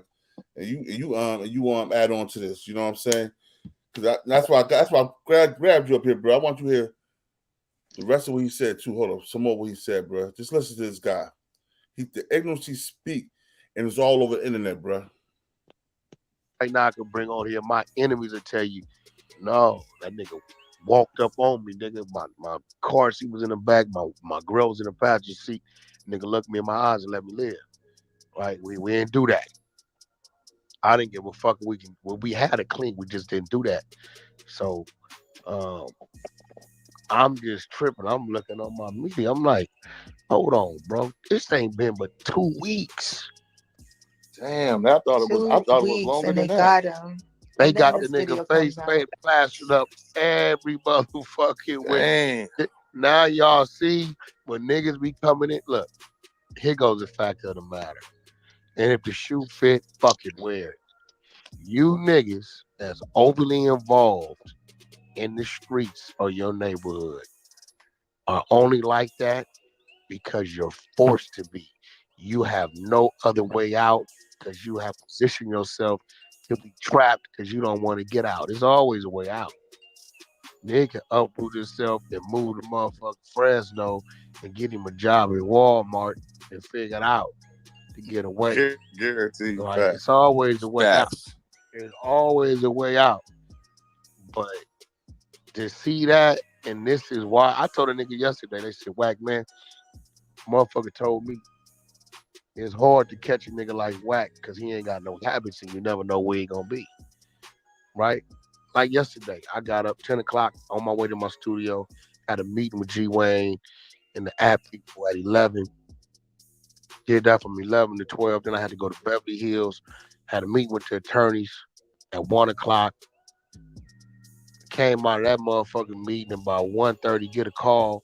And you add on to this. You know what I'm saying? Because that's why I grabbed you up here, bro. I want you to hear the rest of what he said too. Hold up, some more what he said, bro. Just listen to this guy. The ignorance he speak, and it's all over the internet, bro. Right now I can bring on here my enemies will tell you, no, that nigga walked up on me, nigga. My car seat was in the back, my grill was in the passenger seat. Nigga looked me in my eyes and let me live. Right? We didn't do that. I didn't give a fuck. We had it clean. We just didn't do that. So I'm just tripping. I'm looking on my media. I'm like, hold on, bro. This ain't been but 2 weeks. Damn, I thought it was longer than that. Got him. They got the nigga face plastered up every motherfucking way. Now y'all see when niggas be coming in. Look, here goes the fact of the matter. And if the shoe fit, fucking wear it. You niggas that's overly involved in the streets of your neighborhood are only like that because you're forced to be. You have no other way out because you have positioned yourself to be trapped because you don't want to get out. There's always a way out. Nigga can uproot himself and move to motherfucking Fresno and get him a job at Walmart and figure it out to get away. Guarantee you. Like, it's always a way out. There's always a way out. But to see that, and this is why I told a nigga yesterday, they said, Wack, man, motherfucker told me it's hard to catch a nigga like Wack because he ain't got no habits and you never know where he gonna be. Right? Like yesterday, I got up 10 o'clock on my way to my studio, had a meeting with G Wayne and the app people at 11. Did that from 11 to 12. Then I had to go to Beverly Hills, had a meeting with the attorneys at 1 o'clock. Came out of that motherfucking meeting about 1:30, get a call.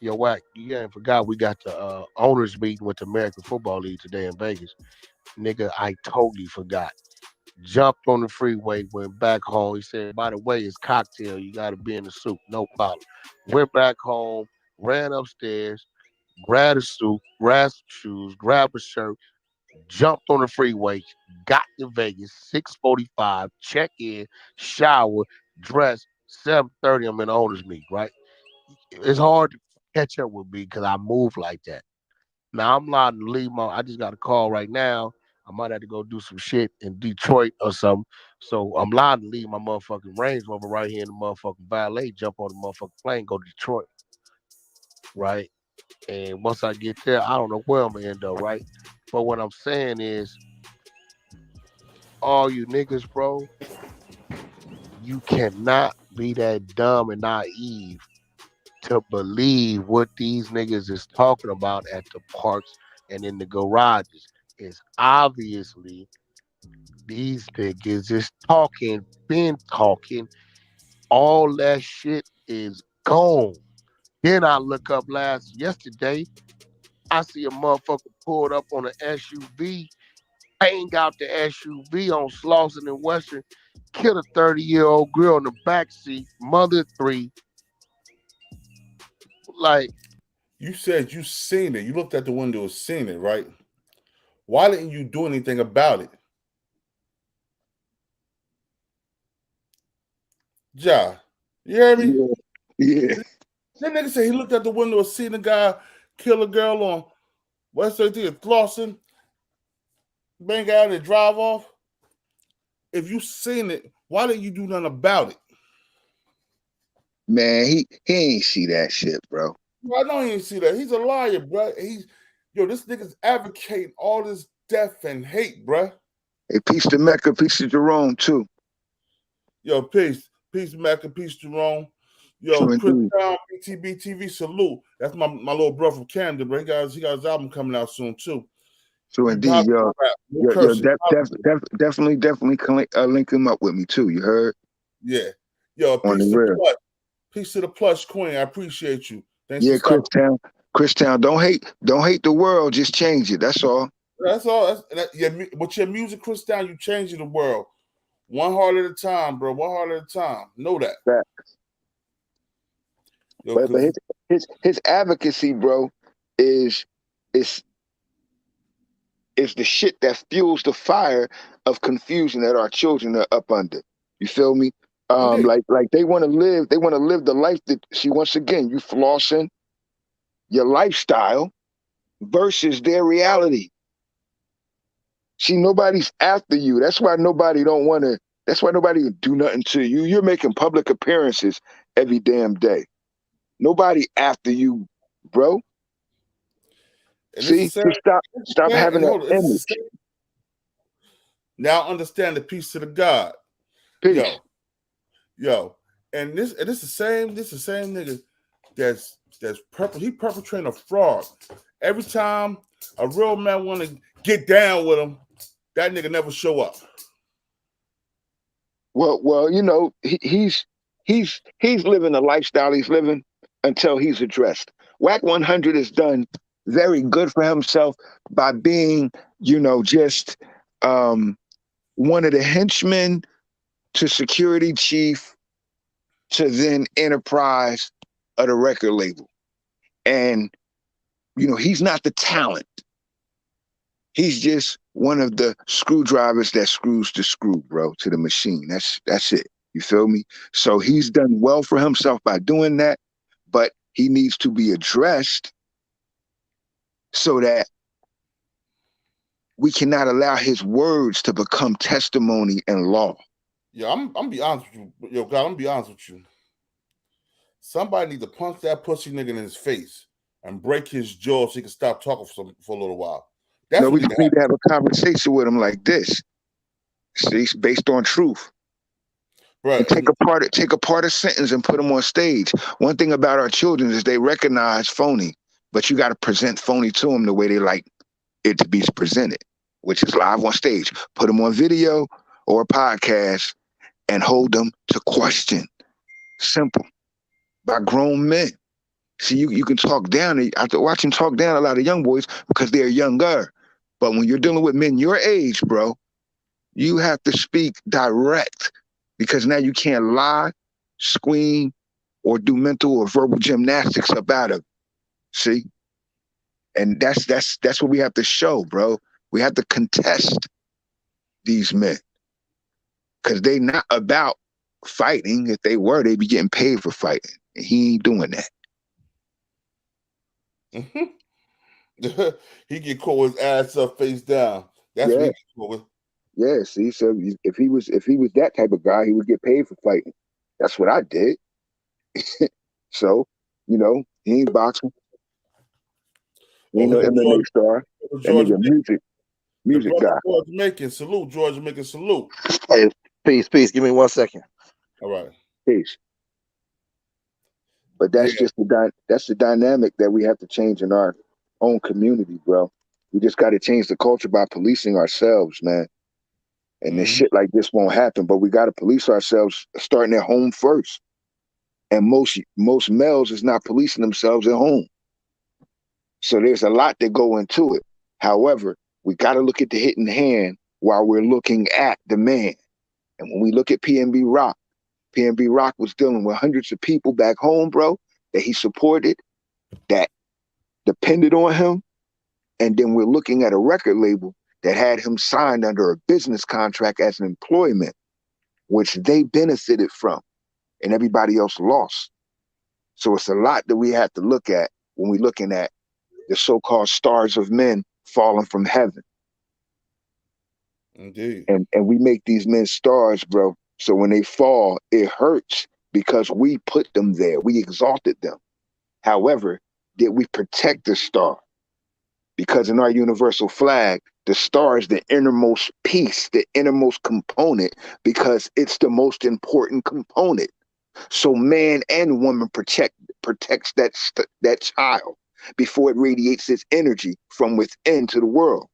Yo, Wack, you ain't forgot we got the owners meeting with the American Football League today in Vegas. Nigga, I totally forgot. Jumped on the freeway, went back home. He said, by the way, it's cocktail. You got to be in the suit. No problem. Went back home, ran upstairs, grabbed a suit, grabbed some shoes, grabbed a shirt, jumped on the freeway, got to Vegas, 6:45, check in, shower, dress, 7:30, I'm in the owners meeting, right? It's hard to catch up with me because I move like that. Now I'm allowed to leave I just got a call right now. I might have to go do some shit in Detroit or something. So I'm allowed to leave my motherfucking Range Rover right here in the motherfucking valet, jump on the motherfucking plane, go to Detroit. Right? And once I get there, I don't know where I'm gonna end up, right? But what I'm saying is, all you niggas, bro, you cannot be that dumb and naive to believe what these niggas is talking about at the parks and in the garages. It's obviously these niggas is been talking. All that shit is gone. Then I look up yesterday, I see a motherfucker pulled up on an SUV, bang out the SUV on Slauson and Western, killed a 30-year-old girl in the backseat, mother 3. Like, you said you seen it. You looked at the window and seen it, right? Why didn't you do anything about it? Ja, you hear me? Yeah. That nigga said he looked at the window and seen the guy kill a girl on West 30th, Clawson, bang out and drive off. If you seen it, why didn't you do nothing about it? Man, he ain't see that shit, bro. I know he ain't see that. He's a liar, bro. This nigga's advocating all this death and hate, bro. Hey, peace to Mecca, peace to Jerome, too. Yo, peace. Peace to Mecca, peace to Jerome. Yo, Chris Brown, Btbtv, salute. That's my little brother from Canada, bro. He got his album coming out soon, too. So indeed, definitely link him up with me, too. You heard? Yeah. Yo, peace to the plush queen. I appreciate you. Thanks yeah, Chris Town. Christown, don't hate the world, just change it. That's all. That's all. With your music, Christown, you changing the world. One heart at a time, bro. One heart at a time. Know that. But his advocacy, bro, is the shit that fuels the fire of confusion that our children are up under. You feel me? Like they want to live the life that, see, once again, you flossing your lifestyle versus their reality. See, nobody's after you. That's why nobody do nothing to you. You're making public appearances every damn day. Nobody after you, bro. And see, stop having that image. Now understand the peace to the God. Peace. Yo. And this the same nigga that's he perpetrating a fraud. Every time a real man want to get down with him, that nigga never show up. Well, you know, he's living the lifestyle he's living until he's addressed. Wack 100 has done very good for himself by being, you know, just one of the henchmen to security chief to then enterprise of the record label. And, you know, he's not the talent. He's just one of the screwdrivers that screws the screw, bro, to the machine. That's it. You feel me? So he's done well for himself by doing that, but he needs to be addressed so that we cannot allow his words to become testimony and law. Yeah, I'm be honest with you. Yo, God, I'm be honest with you. Somebody needs to punch that pussy nigga in his face and break his jaw so he can stop talking for a little while. No, we just need to have a conversation with him like this. See, it's based on truth. Right. And take apart a sentence and put them on stage. One thing about our children is they recognize phony, but you got to present phony to them the way they like it to be presented, which is live on stage. Put them on video or a podcast and hold them to question. Simple. By grown men. See, you can talk down. I have to watch him talk down a lot of young boys because they're younger. But when you're dealing with men your age, bro, you have to speak direct because now you can't lie, scream, or do mental or verbal gymnastics about it. See? And that's what we have to show, bro. We have to contest these men because they not about fighting. If they were, they'd be getting paid for fighting. And he ain't doing that. He get caught with his ass up, face down. That's what he gets caught with. Yeah, see, so if he was that type of guy, he would get paid for fighting. That's what I did. So, you know, he ain't boxing. He ain't no MMA star. That nigga music guy. George Jamaican, salute. George Jamaican, salute. Hey, peace. Give me 1 second. All right. Peace. But that's just the dynamic that we have to change in our own community, bro. We just got to change the culture by policing ourselves, man. And this shit like this won't happen, but we got to police ourselves starting at home first. And most males is not policing themselves at home. So there's a lot that go into it. However, we got to look at the hidden hand while we're looking at the man. And when we look at PNB Rock was dealing with hundreds of people back home, bro, that he supported, that depended on him. And then we're looking at a record label that had him signed under a business contract as an employment, which they benefited from and everybody else lost. So it's a lot that we have to look at when we're looking at the so-called stars of men falling from heaven. Indeed. And we make these men stars, bro. So when they fall, it hurts because we put them there. We exalted them. However, did we protect the star? Because in our universal flag, the star is the innermost piece, the innermost component, because it's the most important component. So man and woman protects that child before it radiates its energy from within to the world.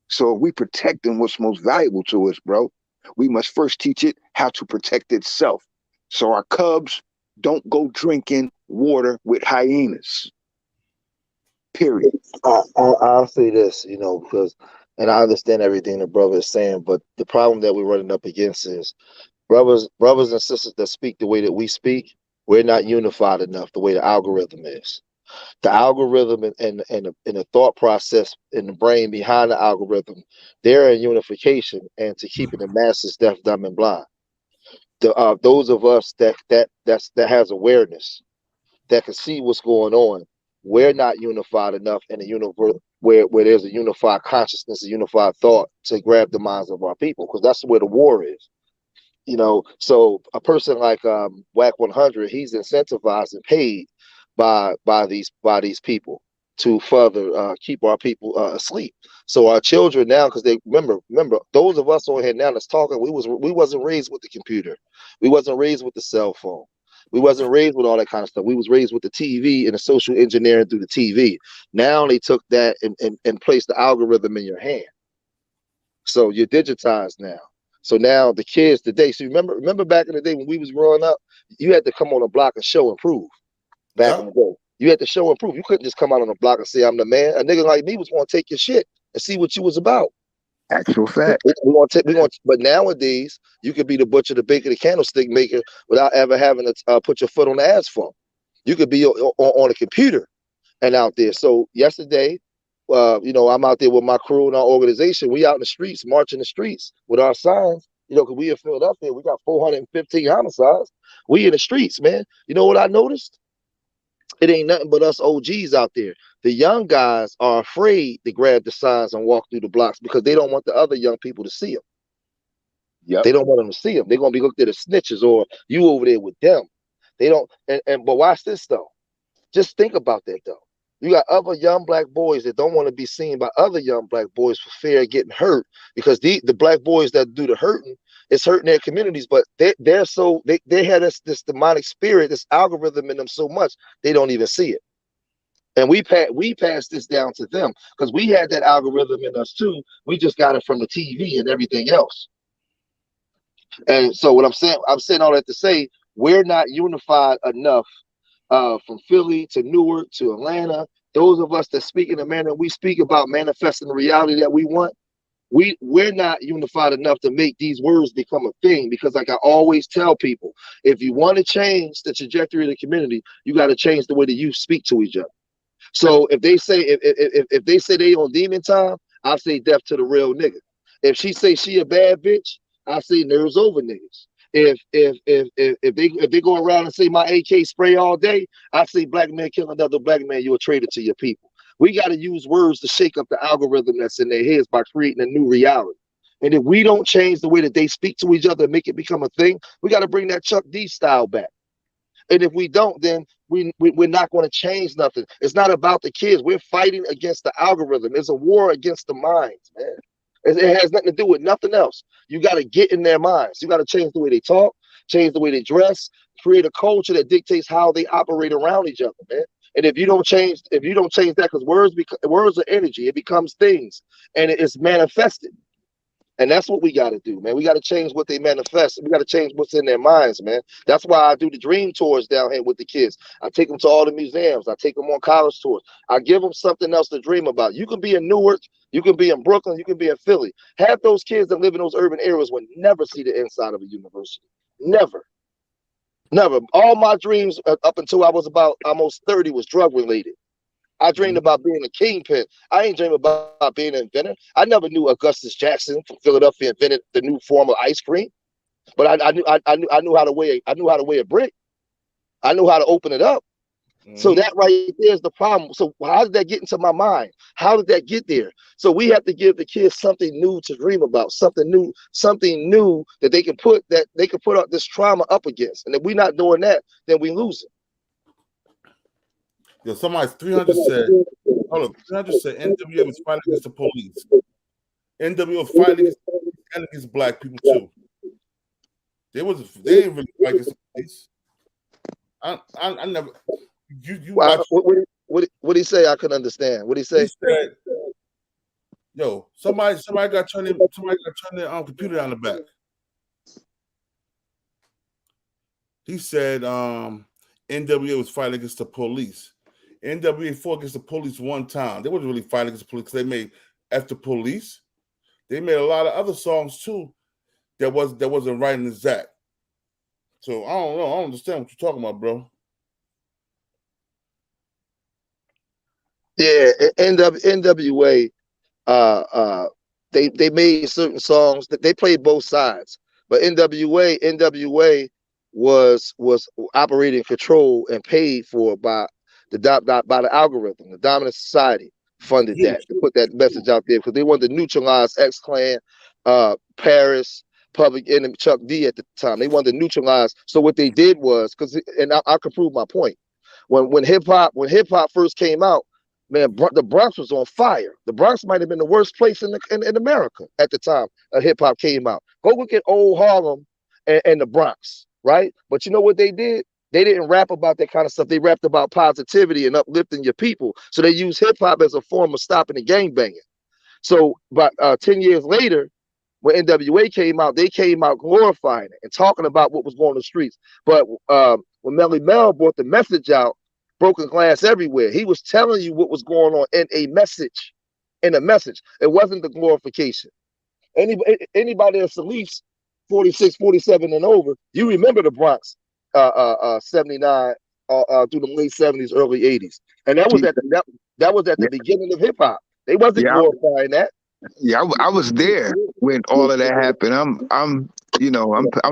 So if we protecting what's most valuable to us, bro, we must first teach it how to protect itself. So our cubs don't go drinking water with hyenas. Period. I'll say this, because, and I understand everything the brother is saying, but the problem that we're running up against is brothers and sisters that speak the way that we speak, we're not unified enough the way the algorithm is. The algorithm and the thought process in the brain behind the algorithm, they're in unification and to keeping the masses deaf, dumb, and blind. Those of us that has awareness, that can see what's going on, we're not unified enough in a universe where there's a unified consciousness, a unified thought to grab the minds of our people, because that's where the war is. So a person like Wack 100, he's incentivized and paid by these people to further keep our people asleep. So our children now, because they remember those of us on here now that's talking, we wasn't raised with the computer, we wasn't raised with the cell phone, we wasn't raised with all that kind of stuff. We was raised with the TV and the social engineering through the TV. Now they took that and placed the algorithm in your hand. So you're digitized now. So now the kids today, so remember back in the day when we was growing up, you had to come on a block and show and prove. Back in the day, you had to show and prove. You couldn't just come out on a block and say, I'm the man. A nigga like me was going to take your shit and see what you was about. Actual fact. But nowadays, you could be the butcher, the baker, the candlestick maker without ever having to put your foot on the asphalt. You could be on a computer and out there. So yesterday, I'm out there with my crew and our organization. We out in the streets, marching the streets with our signs. Because we in Philadelphia, we got 415 homicides. We in the streets, man. You know what I noticed? It ain't nothing but us OGs out there. The young guys are afraid to grab the signs and walk through the blocks because they don't want the other young people to see them. Yep. They don't want them to see them. They're gonna be looked at as snitches, or you over there with them. They don't. But watch this though. Just think about that though. You got other young black boys that don't want to be seen by other young black boys for fear of getting hurt, because the black boys that do the hurting, it's hurting their communities, but they had this demonic spirit, this algorithm in them so much they don't even see it. And we passed this down to them because we had that algorithm in us too. We just got it from the TV and everything else. And so what I'm saying all that to say, we're not unified enough. From Philly to Newark to Atlanta, those of us that speak in the manner we speak about manifesting the reality that we want, we're not unified enough to make these words become a thing. Because like I always tell people, if you want to change the trajectory of the community, you got to change the way that you speak to each other. So if they say if they say they on demon time, I say death to the real nigga. If she say she a bad bitch, I say nerves over niggas. If they go around and say my AK spray all day, I say black man kill another black man, you're a traitor to your people. We got to use words to shake up the algorithm that's in their heads by creating a new reality. And if we don't change the way that they speak to each other and make it become a thing, we got to bring that Chuck D style back. And if we don't, then we're not going to change nothing. It's not about the kids. We're fighting against the algorithm. It's a war against the minds, man. It has nothing to do with nothing else. You got to get in their minds. You got to change the way they talk, change the way they dress, create a culture that dictates how they operate around each other, man. And if you don't change that, because words are energy, it becomes things, and it's manifested. And that's what we got to do, man. We got to change what they manifest. We got to change what's in their minds, man. That's why I do the dream tours down here with the kids. I take them to all the museums. I take them on college tours. I give them something else to dream about. You can be in Newark, you can be in Brooklyn, you can be in Philly. Half those kids that live in those urban areas would never see the inside of a university. Never. Never. All my dreams up until I was about almost 30 was drug related. I dreamed about being a kingpin. I ain't dream about being an inventor. I never knew Augustus Jackson from Philadelphia invented the new form of ice cream, but I knew how to weigh a brick. I knew how to open it up. So that right there is the problem. So how did that get into my mind? How did that get there? So we have to give the kids something new to dream about, something new that they can put up this trauma up against. And if we're not doing that, then we lose it. Yeah, somebody 300 said, hold on, 300 said NWA was fighting against the police. NWA was fighting against black people too. They didn't really fight against the police. I never. What did he say? I couldn't understand. What did he say? He said, "Yo, somebody got to turn their computer down the back." He said, "NWA was fighting against the police." NWA fought against the police one time. They wasn't really fighting against the police because they made F the Police. They made a lot of other songs too that wasn't right in exact. So I don't know. I don't understand what you're talking about, bro. Yeah, NWA. They made certain songs that they played both sides, but NWA was operating control and paid for by the algorithm. The dominant society funded that to put that message out there because they wanted to neutralize X-Clan, Paris, Public Enemy, Chuck D at the time. They wanted to neutralize. So what they did was and I can prove my point. When hip hop first came out, man, the Bronx was on fire. The Bronx might have been the worst place in America at the time hip hop came out. Go look at old Harlem and the Bronx, right? But you know what they did? They didn't rap about that kind of stuff. They rapped about positivity and uplifting your people. So they used hip hop as a form of stopping the gangbanging. So, but 10 years later, when NWA came out, they came out glorifying it and talking about what was going on the streets. But when Melly Mel brought the message out, broken glass everywhere, he was telling you what was going on in a message. It wasn't the glorification. Anybody that's at least 46, 47 and over, you remember the Bronx 79 through the late 70s, early 80s. And that was at the beginning of hip hop. They wasn't glorifying that. Yeah, I was there when all of that happened. I'm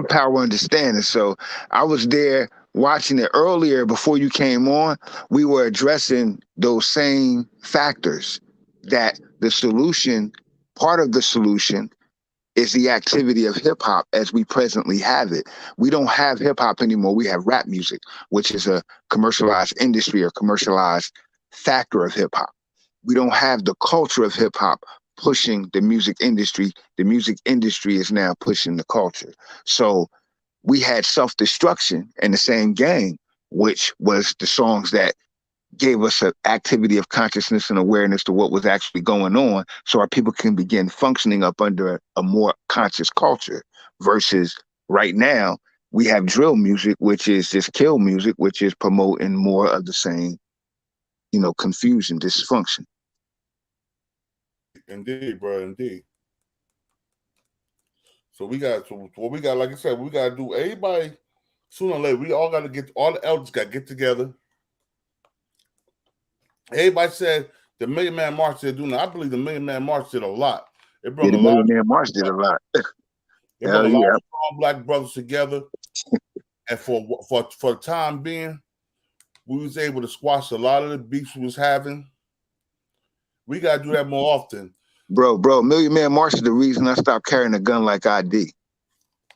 power understanding. So I was there watching it earlier before you came on. We were addressing those same factors, that the solution, part of the solution is the activity of hip hop as we presently have it. We don't have hip hop anymore. We have rap music, which is a commercialized industry or commercialized factor of hip hop. We don't have the culture of hip hop pushing the music industry. The music industry is now pushing the culture. So we had self-destruction in the same gang, which was the songs that gave us an activity of consciousness and awareness to what was actually going on, so our people can begin functioning up under a more conscious culture. Versus right now, we have drill music, which is just kill music, which is promoting more of the same, confusion, dysfunction. Indeed, bro, indeed. So what we got, like I said, we got to do, everybody, sooner or later, we all got to get, all the elders got to get together. Everybody said the Million Man March did do. Now, I believe the Million Man March did a lot. It brought the Million Man March did a lot. It brought a lot of strong black brothers together. And for the time being, we was able to squash a lot of the beefs we was having. We got to do that more often. Bro, Million Man March is the reason I stopped carrying a gun like ID.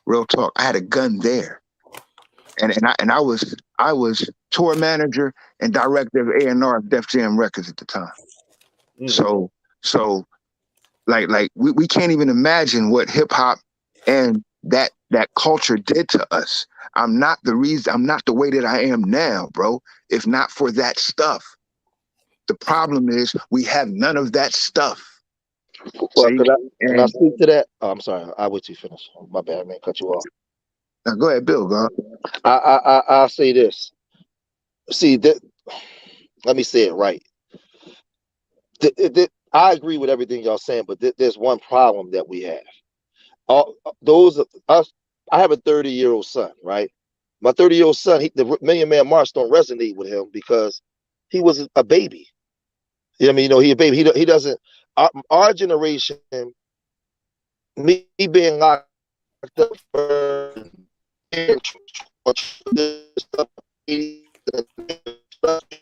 Real talk. I had a gun there. And I was tour manager and director of A&R of Def Jam Records at the time. So like we can't even imagine what hip hop and that culture did to us. I'm not the way that I am now, bro, if not for that stuff. The problem is we have none of that stuff. Well, can I speak to that? Oh, I'm sorry, I'll wait till you finish. My bad, man, cut you off. Now, go ahead, Bill. Go. I'll say this. See, let me say it right. I agree with everything y'all saying, but there's one problem that we have. Those of us, I have a 30-year-old son, right? My 30-year-old son, the Million Man March don't resonate with him because he was a baby. You know what I mean? He a baby. He doesn't. Our generation, me being locked up for you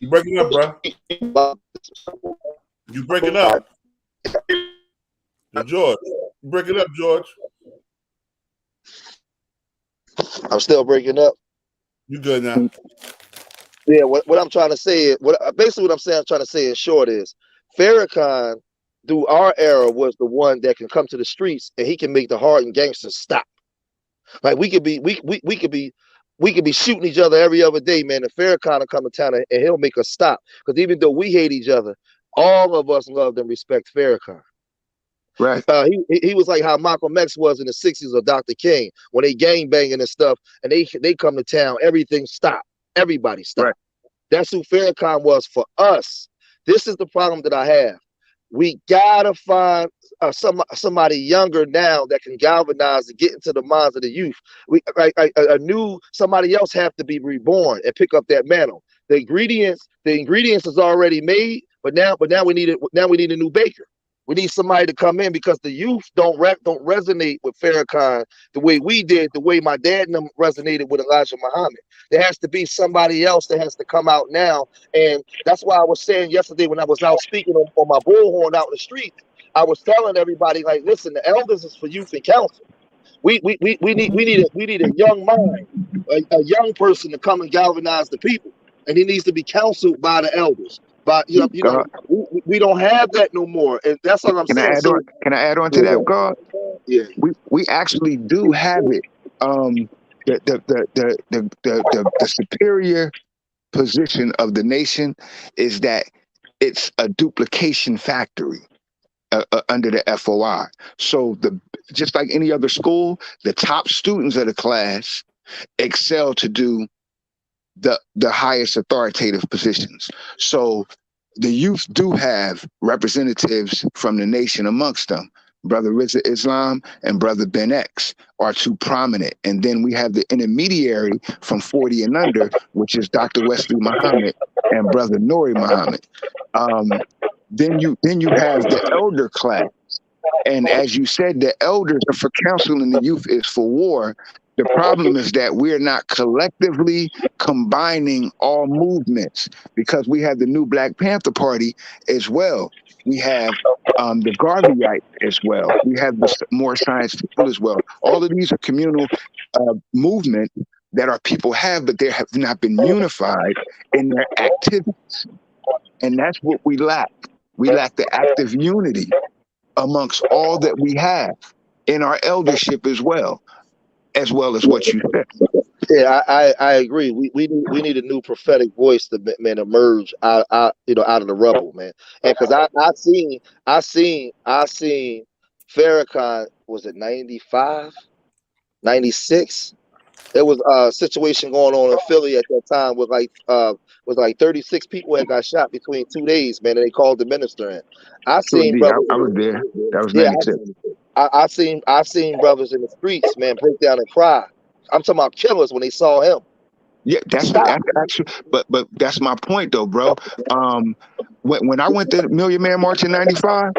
breaking up, bro. You breaking up. George. You breaking up, George. I'm still breaking up. You good now? Yeah, what I'm trying to say is, basically what I'm trying to say in short is, Farrakhan, through our era, was the one that can come to the streets and he can make the hardened gangsters stop. Like we could be shooting each other every other day, man. And Farrakhan will come to town and he'll make us stop. Because even though we hate each other, all of us love and respect Farrakhan. Right. He was like how Malcolm X was in the 60s or Dr. King, when they gang banging and stuff, and they come to town, everything stopped. Everybody stopped. That's who Farrakhan was for us. This is the problem that I have. We gotta find somebody younger now that can galvanize and get into the minds of the youth. A new somebody else have to be reborn and pick up that mantle. The ingredients is already made, but now we need it. Now we need a new baker. We need somebody to come in because the youth don't resonate with Farrakhan the way we did, the way my dad and them resonated with Elijah Muhammad. There has to be somebody else that has to come out now. And that's why I was saying yesterday when I was out speaking on my bullhorn out in the street, I was telling everybody, like, listen, the elders is for youth and counsel. We need a young mind, a young person to come and galvanize the people. And he needs to be counseled by the elders. But you know, we don't have that no more, and that's what I'm saying. Can I add on to that, God? Yeah, we actually do have it. The superior position of the nation is that it's a duplication factory under the FOI. So just like any other school, the top students of the class excel to do the highest authoritative positions. So the youth do have representatives from the nation amongst them. Brother Rizza Islam and Brother Ben X are two prominent. And then we have the intermediary from 40 and under, which is Dr. Wesley Muhammad and Brother Nuri Muhammad. Then you have the elder class. And as you said, the elders are for counsel and the youth is for war. The problem is that we're not collectively combining all movements, because we have the new Black Panther Party as well. We have the Garveyites as well. We have the More Science people as well. All of these are communal movements that our people have, but they have not been unified in their activities. And that's what we lack. We lack the active unity amongst all that we have in our eldership as well as what you said. Yeah, I agree. We need a new prophetic voice to emerge out of the rubble, man. And because I seen Farrakhan, was it 95, 96? There was a situation going on in Philly at that time with like 36 people had got shot between 2 days, man, and they called the minister in. I seen brothers. I was there. That was 96. I seen brothers in the streets, man, break down and cry. I'm talking about killers when they saw him. Yeah, that's actually, but that's my point though, bro. When I went to the Million Man March in '95,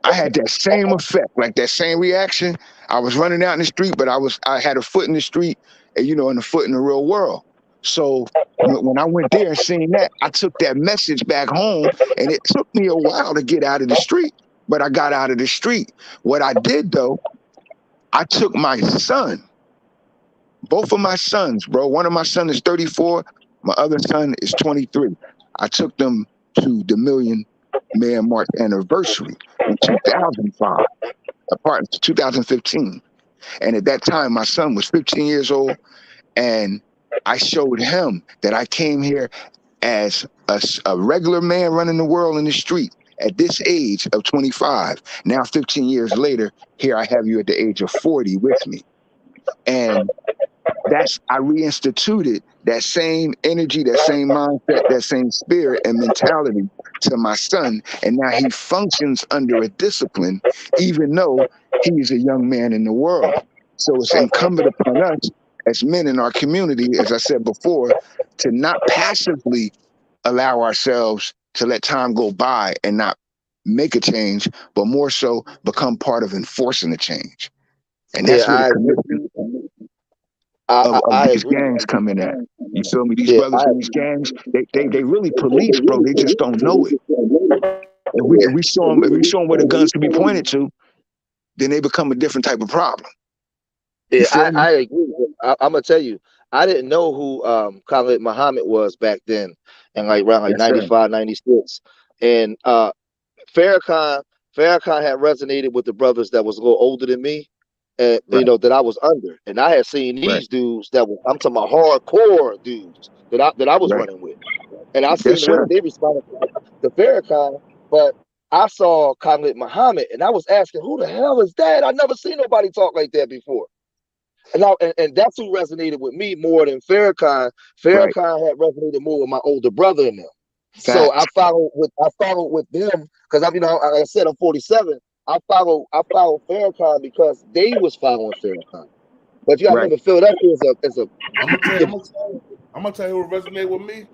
I had that same effect, like that same reaction. I was running out in the street, but I had a foot in the street, and and a foot in the real world. So when I went there and seen that, I took that message back home, and it took me a while to get out of the street, but I got out of the street. What I did though, I took my son, both of my sons, bro. One of my sons is 34, my other son is 23. I took them to the Million Man March anniversary in 2005, apart in 2015. And at that time, my son was 15 years old, and I showed him that I came here as a regular man running the world in the street at this age of 25. Now, 15 years later, here I have you at the age of 40 with me. And I reinstituted that same energy, that same mindset, that same spirit and mentality to my son. And now he functions under a discipline, even though he's a young man in the world. So it's incumbent upon us as men in our community, as I said before, to not passively allow ourselves to let time go by and not make a change, but more so become part of enforcing the change. And that's where the commitment of these gangs come in at. You feel me? These brothers in these gangs, they really police, bro. They just don't know it. If we show them where the guns can be pointed to, then they become a different type of problem. Yeah, I agree. I'm gonna tell you, I didn't know who Khalid Muhammad was back then, and around 95, 96. And Farrakhan had resonated with the brothers that was a little older than me, and that I was under. And I had seen these dudes that were, I'm talking about hardcore dudes that I was running with. And I seen the way they responded to Farrakhan, but I saw Khalid Muhammad and I was asking, who the hell is that? I never seen nobody talk like that before. And that's who resonated with me more than Farrakhan. Farrakhan had resonated more with my older brother in them. So I followed with them because like I said, I'm 47. I followed Farrakhan because they was following Farrakhan. But you gotta remember, Philadelphia is a. I'm gonna tell you who resonated with me.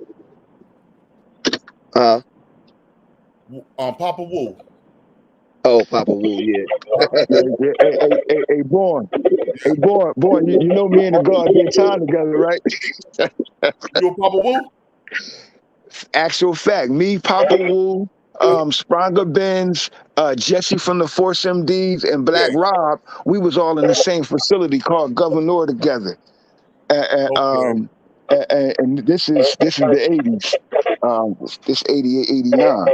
Papa Wu. Oh, Papa Wu, yeah. Hey, Born. Hey, Born. You know me and the God did time together, right? You a Papa Wu? Actual fact, me, Papa Wu, Spranger Benz, Jesse from the Force MDs, and Black Rob, we was all in the same facility called Governor together. And this is the 80s. This 88, 89.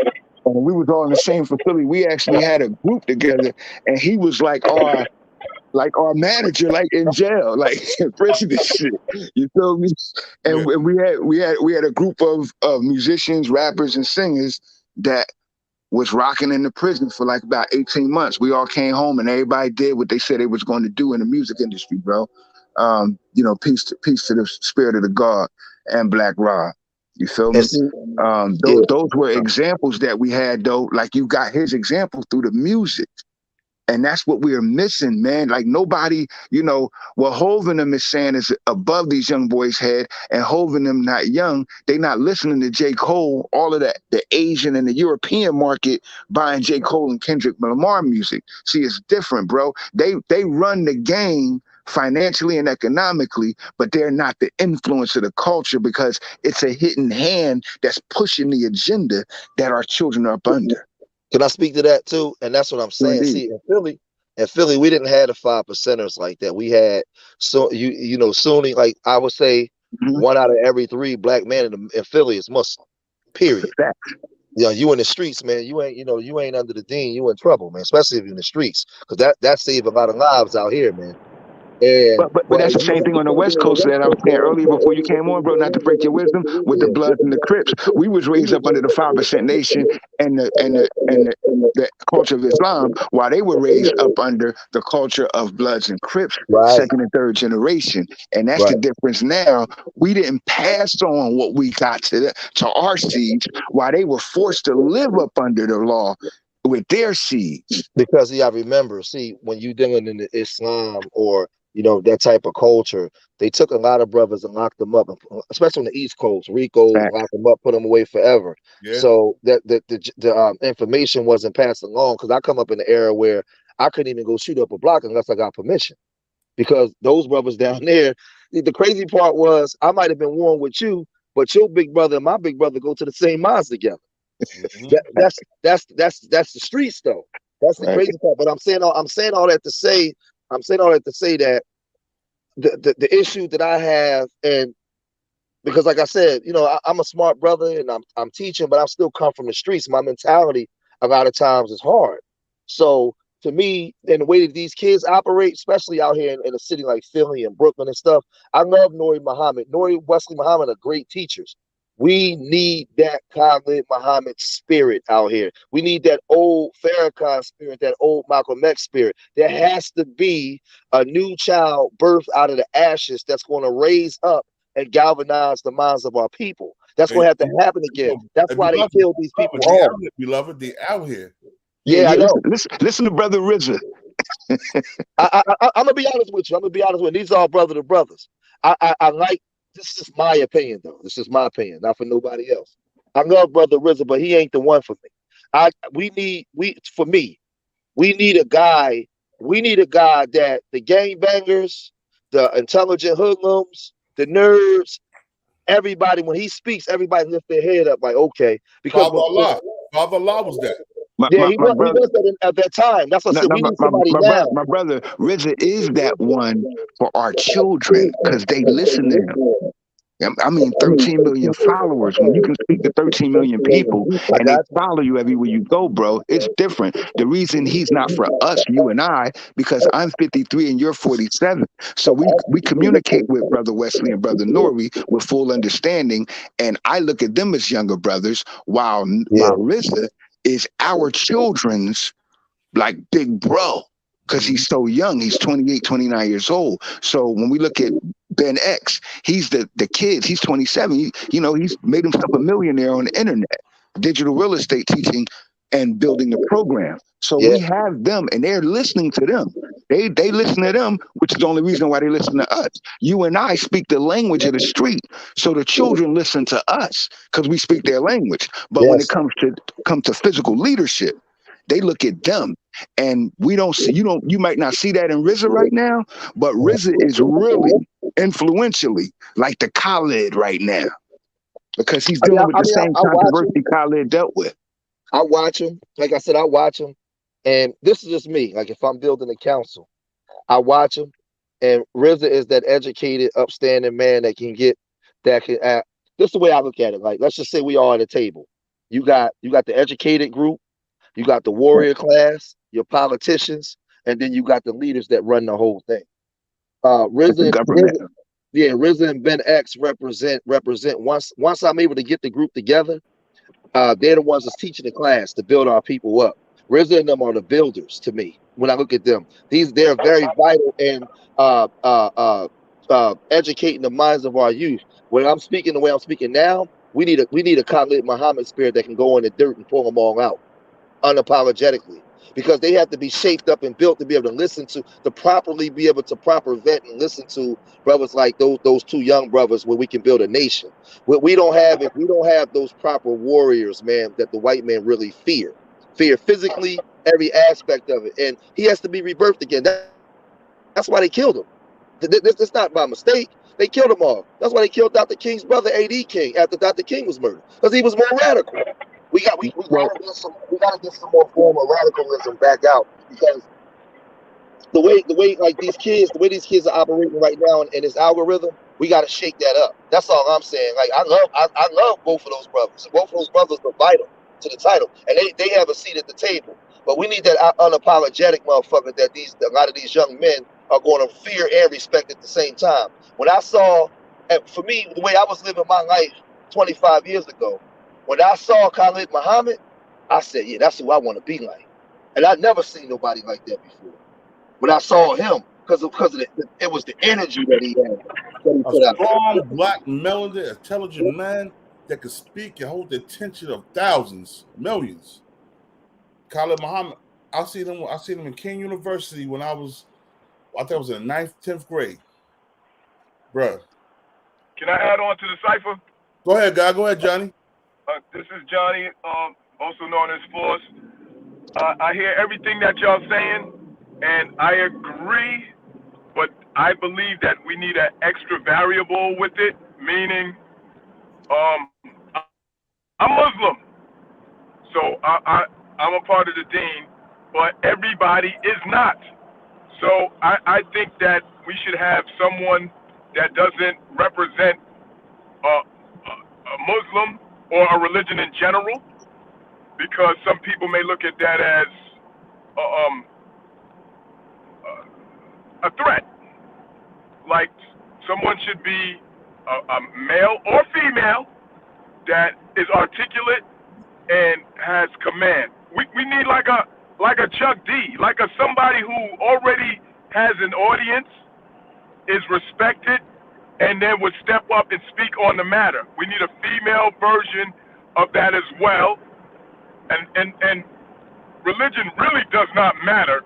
And we was all in the same facility. We actually had a group together, and he was like our manager, like in jail, like prison and shit. You feel me? And we had a group of musicians, rappers, and singers that was rocking in the prison for like about 18 months. We all came home and everybody did what they said they was going to do in the music industry, bro. Peace to the spirit of the God and Black Rob. You feel me? Those were examples that we had, though. Like, you got his example through the music. And that's what we're missing, man. Like, nobody, what Hov and them is saying is above these young boys' head, and Hov and them not young. They not listening to J. Cole, all of that, the Asian and the European market buying J. Cole and Kendrick Lamar music. See, it's different, bro. They run the game financially and economically, but they're not the influence of the culture because it's a hidden hand that's pushing the agenda that our children are up under. Can I speak to that too? And that's what I'm saying. Indeed. See, in Philly, we didn't have the 5%ers like that. We had Sunni, like I would say, 1 out of every 3 black men in Philly is Muslim. Period. You in the streets, man. You ain't under the dean. You in trouble, man. Especially if you're in the streets, because that saved a lot of lives out here, man. But that's the same thing on the West Coast that I was saying earlier before you came on, bro, not to break your wisdom, with the Bloods and the Crips. We was raised up under the 5% Nation and the culture of Islam, while they were raised up under the culture of Bloods and Crips, second and third generation. And that's the difference now. We didn't pass on what we got to our seeds, while they were forced to live up under the law with their seeds. Because you gotta remember, see, when you dealing in the Islam or that type of culture, they took a lot of brothers and locked them up, especially on the East Coast. Rico locked them up, put them away forever. So that the information wasn't passed along. Because I come up in an era where I couldn't even go shoot up a block unless I got permission, because those brothers down there. The crazy part was I might have been warm with you, but your big brother and my big brother go to the same mosque together. That's the streets, though. That's the crazy part. But I'm saying all that to say. That the issue that I have, and because like I said, I'm a smart brother and I'm teaching, but I still come from the streets. My mentality a lot of times is hard. So to me, and the way that these kids operate, especially out here in a city like Philly and Brooklyn and stuff, I love Nuri Wesley Muhammad are great teachers. We need that Khalid Muhammad spirit out here. We need that old Farrakhan spirit, that old Malcolm X spirit. There has to be a new child birthed out of the ashes that's going to raise up and galvanize the minds of our people. That's going to have to happen again. That's why they killed these people all. Beloved, they out here. Yeah, I know. Listen to Brother RZA. I'm gonna be honest with you. These are all brother to brothers. I like. This is my opinion, though. This is my opinion, not for nobody else. I love Brother RZA, but he ain't the one for me. We need a guy. We need a guy that the gangbangers, the intelligent hoodlums, the nerds, everybody, when he speaks, everybody lift their head up like, okay. Because Father Allah was that. He was that at that time. That's what I said. We need somebody now. My brother RZA is that one for our children, because they listen to him. I mean, 13 million followers. When you can speak to 13 million people and they follow you everywhere you go, bro, it's different. The reason he's not for us, you and I, because I'm 53 and you're 47. So we communicate with Brother Wesley and Brother Nori with full understanding. And I look at them as younger brothers, while RZA is our children's like big bro. because he's so young. He's 28, 29 years old. So when we look at Ben X, he's the kids. He's 27. He's made himself a millionaire on the internet, digital real estate teaching and building the program. So we have them, and they're listening to them. They listen to them, which is the only reason why they listen to us. You and I speak the language of the street, so the children listen to us because we speak their language. But when it comes to physical leadership, they look at them, and we don't see. You might not see that in RZA right now, but RZA is really influentially like the Khalid right now because he's dealing with the same controversy Khalid dealt with. I watch him. Like I said, I watch him. And this is just me. Like if I'm building a council, I watch him. And RZA is that educated, upstanding man that can this is the way I look at it. Like, let's just say we are at a table. You got the educated group, you got the warrior class, your politicians, and then you got the leaders that run the whole thing. RZA and Ben X represent once I'm able to get the group together. They're the ones that's teaching the class to build our people up. RZA and them are the builders to me. When I look at them, they're very vital in educating the minds of our youth. When I'm speaking the way I'm speaking now, we need a Khalid Muhammad spirit that can go in the dirt and pull them all out unapologetically, because they have to be shaped up and built to be able to listen to properly be able to proper vet and listen to brothers like those two young brothers where we can build a nation. What we don't have, if we don't have those proper warriors, man, that the white man really fear physically, every aspect of it, and he has to be rebirthed again. That's why they killed him. It's not by mistake. They killed him all. That's why they killed Dr. King's brother, A.D. King, after Dr. King was murdered, because he was more radical. We gotta get some more form of radicalism back out, because the way like these kids are operating right now in this algorithm, we gotta shake that up. That's all I'm saying. Like I love both of those brothers. Both of those brothers are vital to the title, and they have a seat at the table. But we need that unapologetic motherfucker that a lot of these young men are going to fear and respect at the same time. When I saw, for me, the way I was living my life 25 years ago, when I saw Khalid Muhammad, I said, yeah, that's who I want to be like. And I'd never seen nobody like that before. When I saw him, because it was the energy that he had. A strong, black, melody, intelligent man that could speak and hold the attention of thousands, millions. Khalid Muhammad, I seen him in King University when I think I was in the 9th, 10th grade. Bruh. Can I add on to the cipher? Go ahead, guy. Go ahead, Johnny. This is Johnny, also known as Force. I hear everything that y'all saying, and I agree, but I believe that we need an extra variable with it, meaning I'm Muslim, so I'm a part of the deen, but everybody is not. So I think that we should have someone that doesn't represent a Muslim or a religion in general, because some people may look at that as a threat. Like someone should be a male or female that is articulate and has command. We need like a Chuck D, like somebody who already has an audience, is respected, and then would step up and speak on the matter. We need a female version of that as well. And religion really does not matter,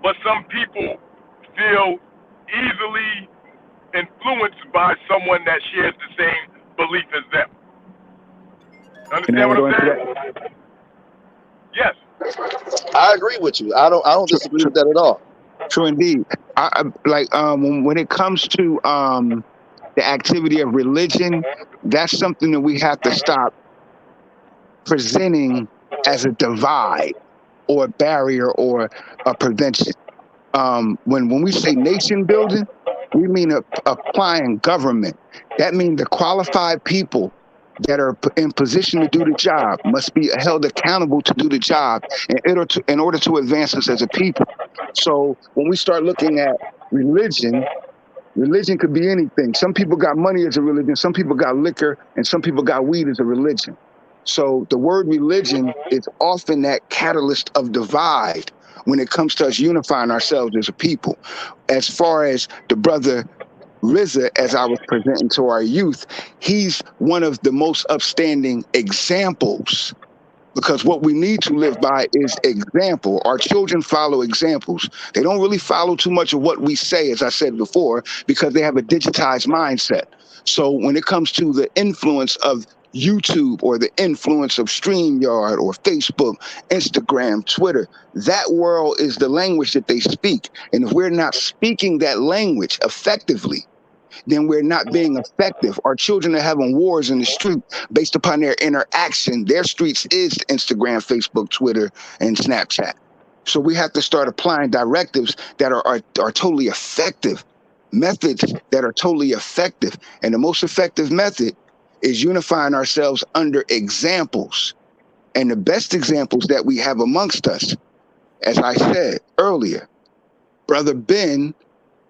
but some people feel easily influenced by someone that shares the same belief as them. Understand what I'm saying? Yes. I agree with you. I don't disagree with that at all. True indeed. I like when it comes to the activity of religion, that's something that we have to stop presenting as a divide or a barrier or a prevention. When we say nation building, we mean applying government. That means the qualified people that are in position to do the job must be held accountable to do the job in order to advance us as a people. So when we start looking at religion could be anything. Some people got money as a religion, some people got liquor, and some people got weed as a religion. So the word religion is often that catalyst of divide when it comes to us unifying ourselves as a people. As far as the brother RZA, as I was presenting to our youth, he's one of the most upstanding examples, because what we need to live by is example. Our children follow examples. They don't really follow too much of what we say, as I said before, because they have a digitized mindset. So when it comes to the influence of YouTube or the influence of StreamYard or Facebook, Instagram, Twitter, that world is the language that they speak. And if we're not speaking that language effectively, then we're not being effective. Our children are having wars in the street based upon their interaction. Their streets is Instagram, Facebook, Twitter, and Snapchat. So we have to start applying directives that are totally effective, methods that are totally effective. And the most effective method is unifying ourselves under examples. And the best examples that we have amongst us, as I said earlier, Brother Ben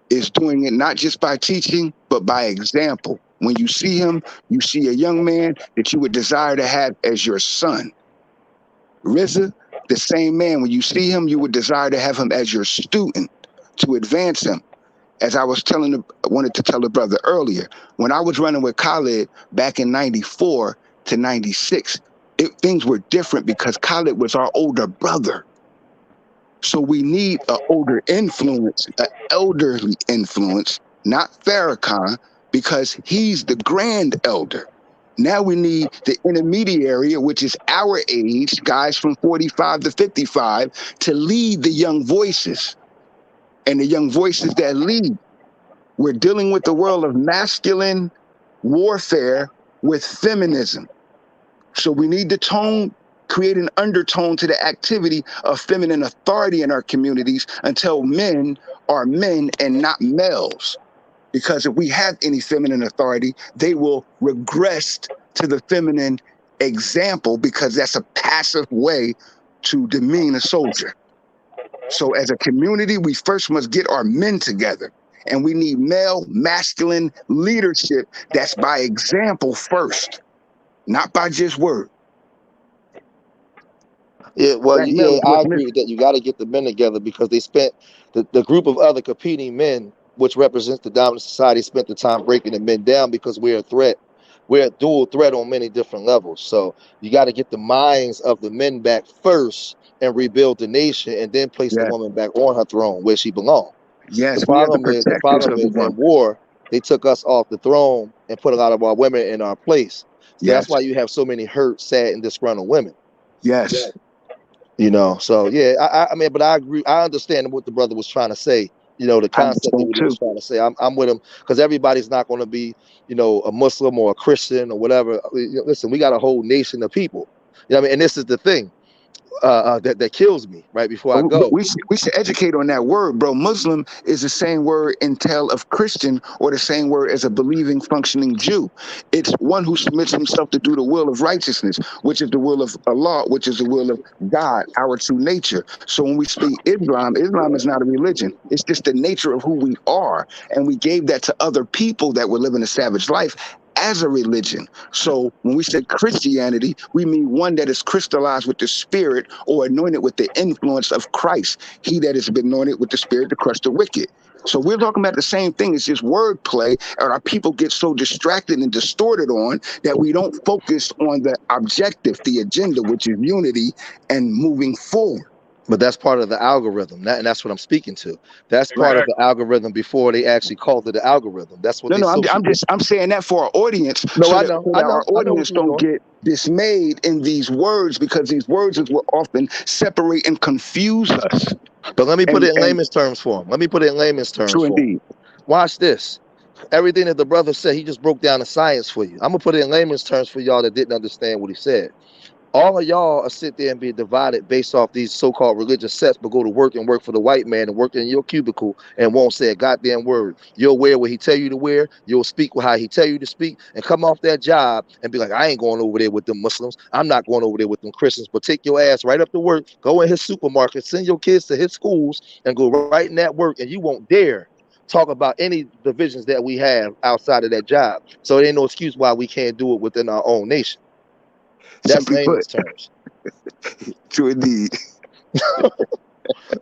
is doing it not just by teaching, but by example. When you see him, you see a young man that you would desire to have as your son. RZA, the same man, when you see him, you would desire to have him as your student, to advance him. As I was wanted to tell the brother earlier, when I was running with Khaled back in 94 to 96, things were different because Khaled was our older brother. So we need an older influence, an elderly influence, not Farrakhan, because he's the grand elder. Now we need the intermediary, which is our age, guys from 45 to 55, to lead the young voices. And the young voices that lead, we're dealing with the world of masculine warfare with feminism. So we need to create an undertone to the activity of feminine authority in our communities until men are men and not males. Because if we have any feminine authority, they will regress to the feminine example, because that's a passive way to demean a soldier. So as a community, we first must get our men together, and we need male masculine leadership that's by example first, not by just word. Yeah, well, I agree with that. You got to get the men together, because they spent the group of other competing men, which represents the dominant society, spent the time breaking the men down, because we're a threat. We're a dual threat on many different levels. So you got to get the minds of the men back first and rebuild the nation, and then place the woman back on her throne where she belongs. Yes, the problem is in war, they took us off the throne and put a lot of our women in our place. So that's why you have so many hurt, sad, and disgruntled women. Yes. You know, so yeah, I mean, but I agree. I understand what the brother was trying to say. You know, the concept of what he was trying to say. I'm with him, because everybody's not going to be, you know, a Muslim or a Christian or whatever. Listen, we got a whole nation of people. You know what I mean? And this is the thing that kills me right before I go. We should educate on that word, bro. Muslim is the same word in tell of Christian, or the same word as a believing, functioning Jew. It's one who submits himself to do the will of righteousness, which is the will of Allah, which is the will of God, our true nature. So when we speak Islam is not a religion. It's just the nature of who we are. And we gave that to other people that were living a savage life as a religion. So when we say Christianity, we mean one that is crystallized with the Spirit, or anointed with the influence of Christ. He that has been anointed with the Spirit to crush the wicked. So we're talking about the same thing. It's just wordplay, and our people get so distracted and distorted on that we don't focus on the objective, the agenda, which is unity and moving forward. But that's part of the algorithm, and that's what I'm speaking to. That's part of the algorithm before they actually called it the algorithm. That's what. I'm saying that for our audience. No, so I know. Our audience don't get dismayed in these words, because these words is what often separate and confuse us. But let me put it in layman's terms for him. True indeed. Watch this. Everything that the brother said, he just broke down the science for you. I'm gonna put it in layman's terms for y'all that didn't understand what he said. All of y'all are sit there and be divided based off these so-called religious sects, but go to work and work for the white man and work in your cubicle and won't say a goddamn word. You'll wear what he tell you to wear. You'll speak how he tell you to speak, and come off that job and be like, I ain't going over there with them Muslims. I'm not going over there with them Christians. But take your ass right up to work, go in his supermarket, send your kids to his schools, and go right in that work, and you won't dare talk about any divisions that we have outside of that job. So there ain't no excuse why we can't do it within our own nation. That's layman's terms. True indeed.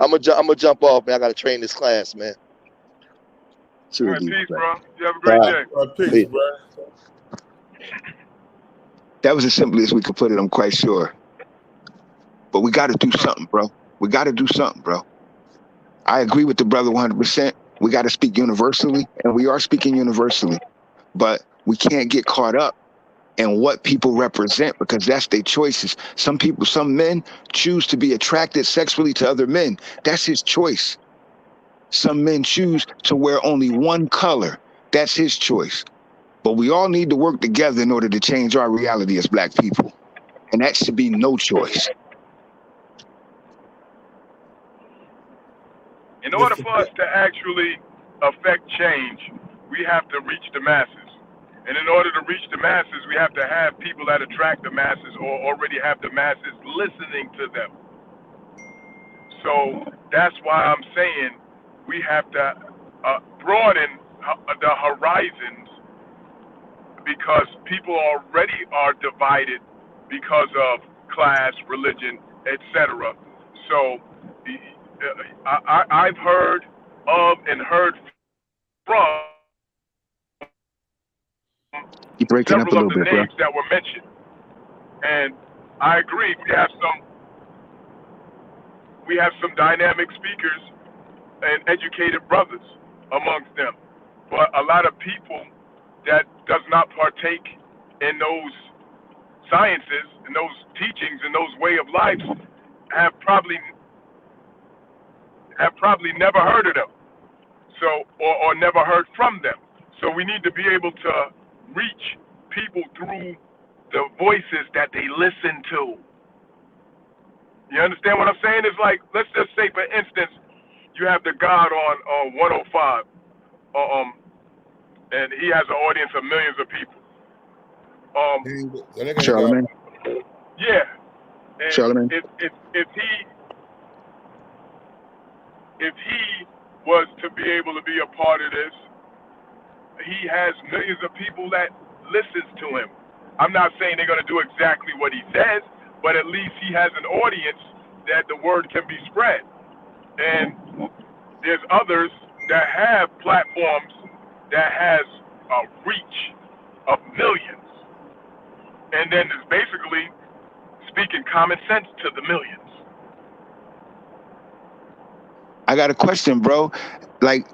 I'm gonna jump off, man. I gotta train this class, man. All right, peace, bro. You have a great day. Peace, bro. That was as simple as we could put it, I'm quite sure. But we got to do something, bro. We got to do something, bro. I agree with the brother 100%. We got to speak universally, and we are speaking universally. But we can't get caught up in what people represent, because that's their choices. Some men choose to be attracted sexually to other men. That's his choice. Some men choose to wear only one color. That's his choice. But we all need to work together in order to change our reality as Black people. And that should be no choice. In order for us to actually affect change, we have to reach the masses. And in order to reach the masses, we have to have people that attract the masses or already have the masses listening to them. So that's why I'm saying we have to broaden the horizons, because people already are divided because of class, religion, etc. So I've heard of and heard from several of the names that were mentioned, and I agree. We have some dynamic speakers and educated brothers amongst them, but a lot of people that does not partake in those sciences and those teachings and those way of life have probably never heard of them, so or never heard from them. So we need to be able to reach people through the voices that they listen to. You understand what I'm saying? It's like, let's just say, for instance, you have the God on 105, and he has an audience of millions of people. Charlemagne. Yeah. And Charlemagne. If he was to be able to be a part of this, he has millions of people that listens to him. I'm not saying they're going to do exactly what he says, but at least he has an audience that the word can be spread. And there's others that have platforms that has a reach of millions. And then it's basically speaking common sense to the millions. I got a question, bro. Like,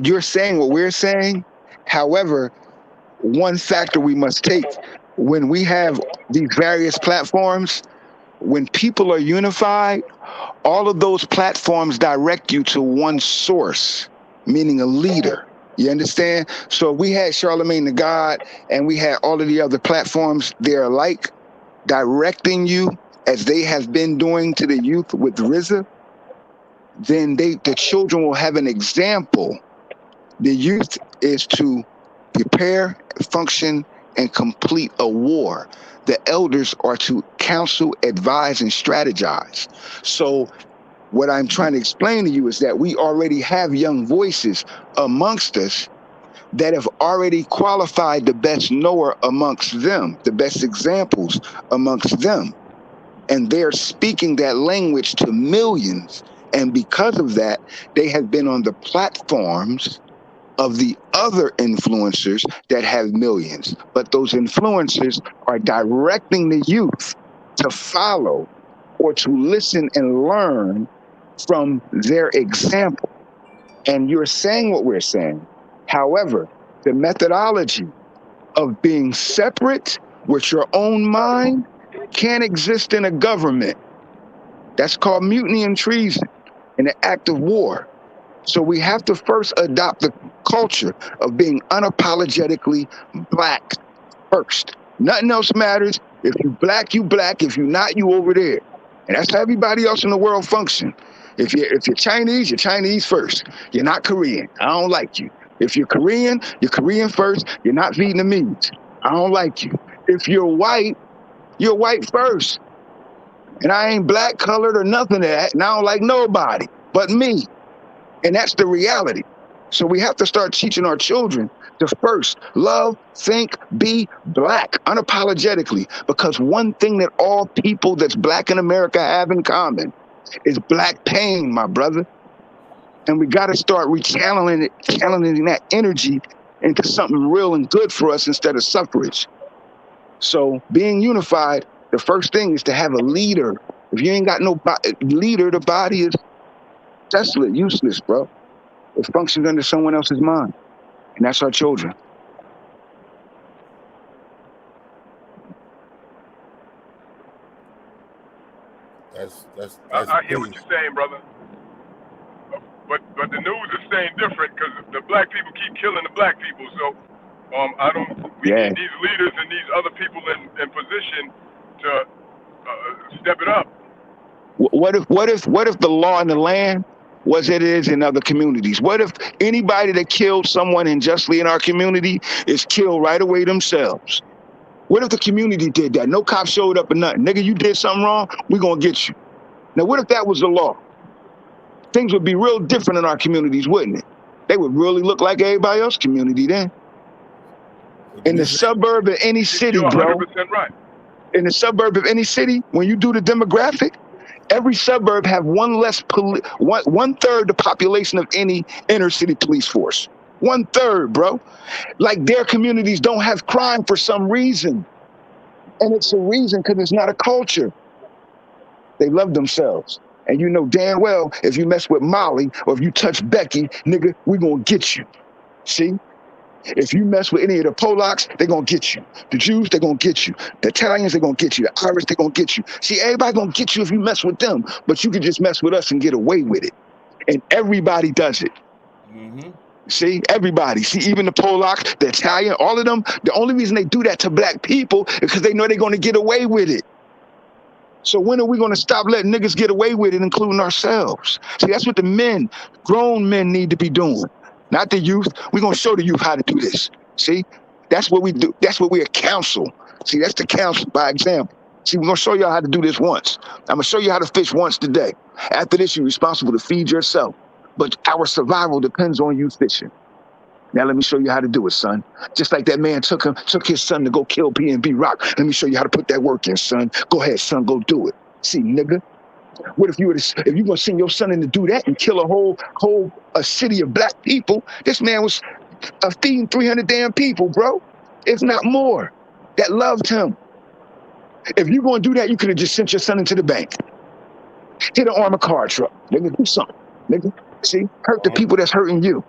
you're saying what we're saying. However, one factor we must take when we have these various platforms, when people are unified, all of those platforms direct you to one source, meaning a leader. You understand? So we had Charlemagne the God, and we had all of the other platforms, they're alike, directing you as they have been doing to the youth with RZA. Then the children will have an example. The youth is to prepare, function, and complete a war. The elders are to counsel, advise, and strategize. So what I'm trying to explain to you is that we already have young voices amongst us that have already qualified the best knower amongst them, the best examples amongst them. And they're speaking that language to millions. And because of that, they have been on the platforms of the other influencers that have millions. But those influencers are directing the youth to follow or to listen and learn from their example. And you're saying what we're saying. However, the methodology of being separate with your own mind can't exist in a government. That's called mutiny and treason and an act of war. So we have to first adopt the culture of being unapologetically Black first. Nothing else matters. If you Black, you Black. If you're not, you over there. And that's how everybody else in the world function. If you're Chinese, you're Chinese first. You're not Korean. I don't like you. If you're Korean first. You're not Vietnamese. I don't like you. If you're white first. And I ain't black, colored, or nothing of that. And I don't like nobody but me. And that's the reality. So we have to start teaching our children to first love, think, be Black, unapologetically. Because one thing that all people that's Black in America have in common is black pain, my brother. And we got to start channeling that energy into something real and good for us instead of suffrage. So being unified, the first thing is to have a leader. If you ain't got no leader, the body is desolate, useless, bro. It functions under someone else's mind. And that's our children. I hear what you're saying, brother. But the news is saying different because the black people keep killing the black people. So we need these leaders and these other people in position to step it up. What if the law in the land was it is in other communities? What if anybody that killed someone unjustly in our community is killed right away themselves? What if the community did that? No cop showed up or nothing. Nigga, you did something wrong, we gonna get you. Now, what if that was the law? Things would be real different in our communities, wouldn't it? They would really look like everybody else's community then. In the suburb of any city, You're 100% bro. right. In the suburb of any city, when you do the demographic, every suburb have one third the population of any inner city police force. 1/3, bro. Like their communities don't have crime for some reason. And it's a reason because it's not a culture. They love themselves. And you know damn well, if you mess with Molly or if you touch Becky, nigga, we gonna get you. See? If you mess with any of the Polacks, they gonna get you. The Jews, they gonna get you. The Italians, they gonna get you. The Irish, they gonna get you. See, everybody gonna get you if you mess with them, but you can just mess with us and get away with it. And everybody does it. See, everybody. See, even the Polacks, the Italian, all of them, the only reason they do that to black people is because they know they're gonna get away with it. So when are we gonna stop letting niggas get away with it, including ourselves? See, that's what the men, grown men need to be doing. Not the youth. We're gonna show the youth how to do this. See? That's what we do. That's what we're counsel. See, that's the counsel by example. See, we're gonna show y'all how to do this once. I'm gonna show you how to fish once today. After this, you're responsible to feed yourself. But our survival depends on you fishing. Now let me show you how to do it, son. Just like that man took his son to go kill PNB Rock. Let me show you how to put that work in, son. Go ahead, son, go do it. See, nigga. What if you gonna send your son in to do that and kill a whole city of black people? This man was feeding 300 damn people, bro, if not more, that loved him. If you gonna do that, you could have just sent your son into the bank, hit an armored car truck, nigga, do something, nigga. See, hurt the people that's hurting you.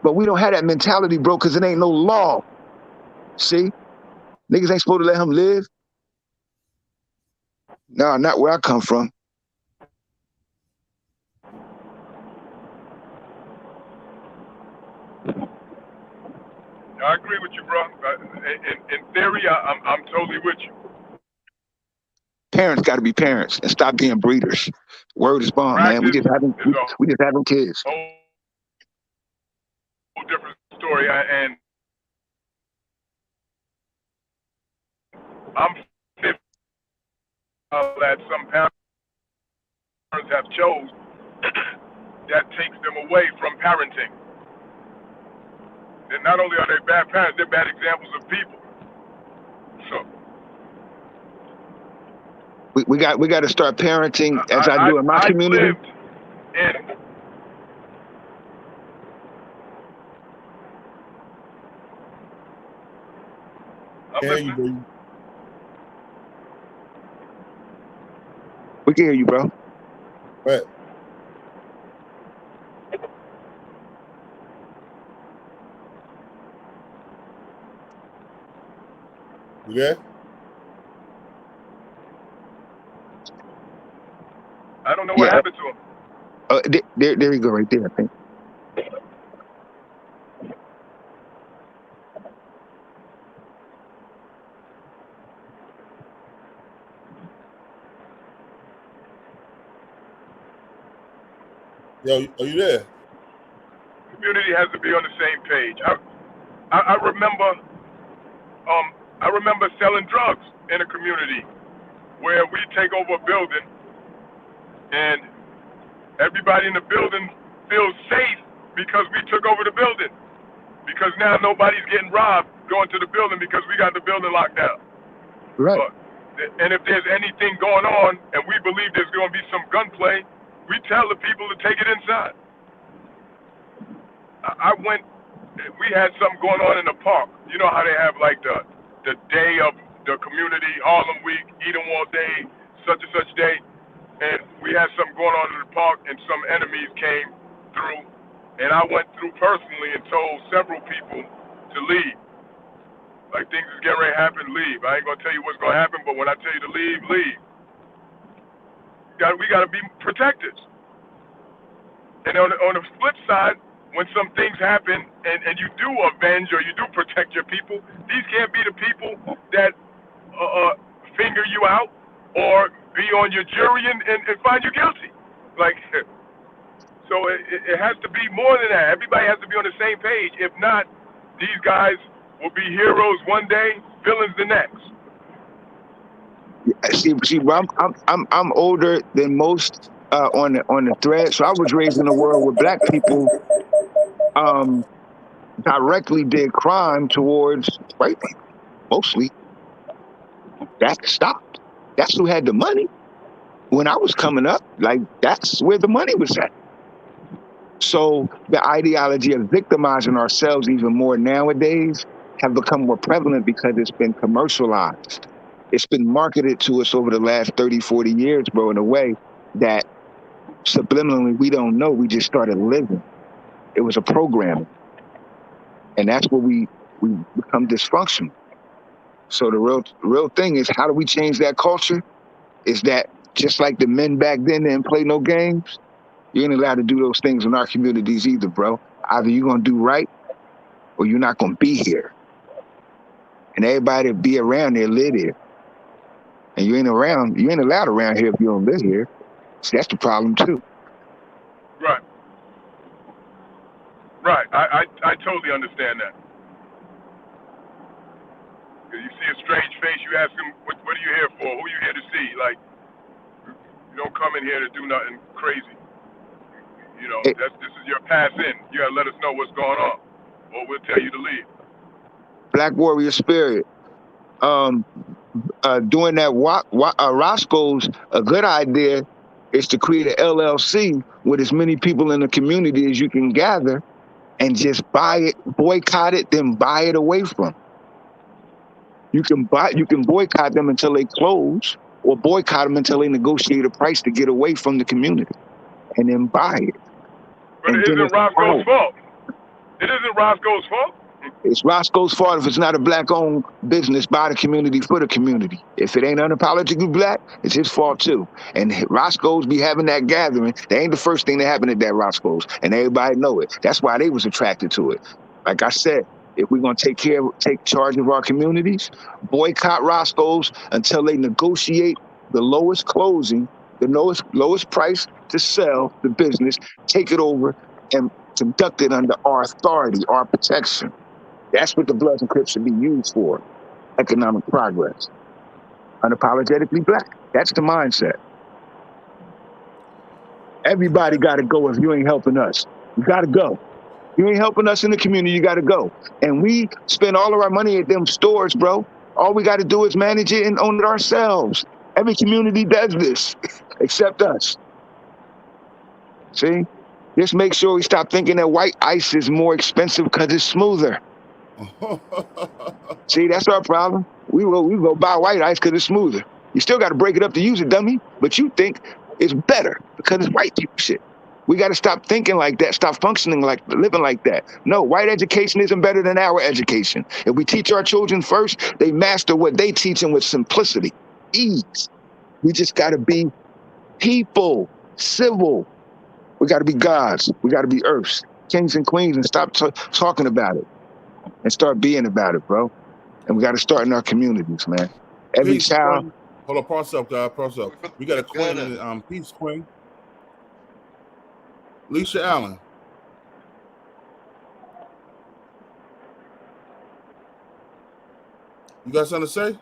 But we don't have that mentality, bro, because it ain't no law. See, niggas ain't supposed to let him live. Nah, not where I come from. I agree with you, bro. In theory, I'm totally with you. Parents got to be parents and stop being breeders. Word is bond, man. We just having kids. Whole different story, and I'm that some parents have chose that takes them away from parenting. And not only are they bad parents, they're bad examples of people. So we got to start parenting as I do in my community. Lived in We can hear you, bro. Right. You there? I don't know what happened to him. There you go, right there, I think. Yo, are you there? Community has to be on the same page. I remember selling drugs in a community where we take over a building and everybody in the building feels safe because we took over the building. Because now nobody's getting robbed going to the building because we got the building locked down. Right. But And if there's anything going on, and we believe there's going to be some gunplay, we tell the people to take it inside. We had something going on in the park. You know how they have like the day of the community, Harlem Week, Edom All Day, such and such day. And we had something going on in the park, and some enemies came through. And I went through personally and told several people to leave. Like, things is getting ready to happen, leave. I ain't going to tell you what's going to happen, but when I tell you to leave, leave. We got to be protected. And on the flip side, when some things happen and you do avenge or you do protect your people, these can't be the people that finger you out or be on your jury and find you guilty. Like, so it has to be more than that. Everybody has to be on the same page. If not, these guys will be heroes one day, villains the next. See, bro, I'm older than most on the thread. So I was raised in a world where black people directly did crime towards white people, mostly. That stopped. That's who had the money. When I was coming up, like, that's where the money was at. So the ideology of victimizing ourselves even more nowadays have become more prevalent because it's been commercialized. It's been marketed to us over the last 30, 40 years, bro, in a way that subliminally we don't know. We just started living. It was a programming. And that's where we become dysfunctional. So the real thing is, how do we change that culture? Is that just like the men back then didn't play no games? You ain't allowed to do those things in our communities either, bro. Either you're going to do right or you're not going to be here. And everybody that be around there live here. And you ain't allowed around here if you don't live here. So that's the problem too. Right. Right. I totally understand that. You see a strange face, you ask them, what are you here for? Who are you here to see? Like, you don't come in here to do nothing crazy. You know, this is your pass in. You gotta let us know what's going on, or we'll tell you to leave. Black Warrior Spirit. Doing that Roscoe's, a good idea is to create an LLC with as many people in the community as you can gather and just buy it, boycott it, then buy it away from. You can boycott them until they close, or boycott them until they negotiate a price to get away from the community, and then buy it. But it isn't Roscoe's fault. It isn't Roscoe's fault. It's Roscoe's fault if it's not a black-owned business by the community for the community. If it ain't unapologetically black, it's his fault too. And Roscoe's be having that gathering. That ain't the first thing that happened at that Roscoe's, and everybody know it. That's why they was attracted to it. Like I said, if we're gonna take charge of our communities, boycott Roscoe's until they negotiate the lowest closing, the lowest price to sell the business, take it over and conduct it under our authority, our protection. That's what the Bloods and Crips should be used for. Economic progress. Unapologetically black. That's the mindset. Everybody got to go if you ain't helping us. You got to go. You ain't helping us in the community, you got to go. And we spend all of our money at them stores, bro. All we got to do is manage it and own it ourselves. Every community does this, except us. See? Just make sure we stop thinking that white ice is more expensive because it's smoother. See, that's our problem. We go buy white ice because it's smoother. You still got to break it up to use it, dummy. But you think it's better because it's white people shit. We got to stop thinking like that. Stop functioning like, living like that. No, white education isn't better than our education. If we teach our children first, they master what they teach them with simplicity, ease. We just got to be people, civil. We got to be gods. We got to be earths, kings and queens, and stop talking about it and start being about it, bro. And we got to start in our communities, man. Every Peace, child. Queen. Hold up, pause up, guys. Pause up. We got a queen in it. Peace, Queen. Leisha Allen. You got something to say?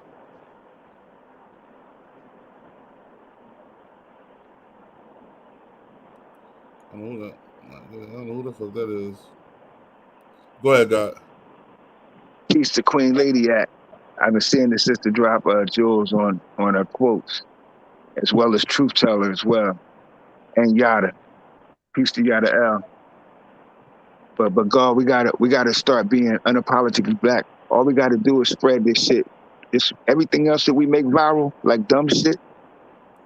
I don't know who the fuck that is. Go ahead, God. Peace to Queen Lady at. I've been seeing the sister drop jewels on her quotes, as well as Truth Teller as well, and Yada. Peace to Yada L. But God, we gotta start being unapologetically black. All we gotta do is spread this shit. This everything else that we make viral, like dumb shit,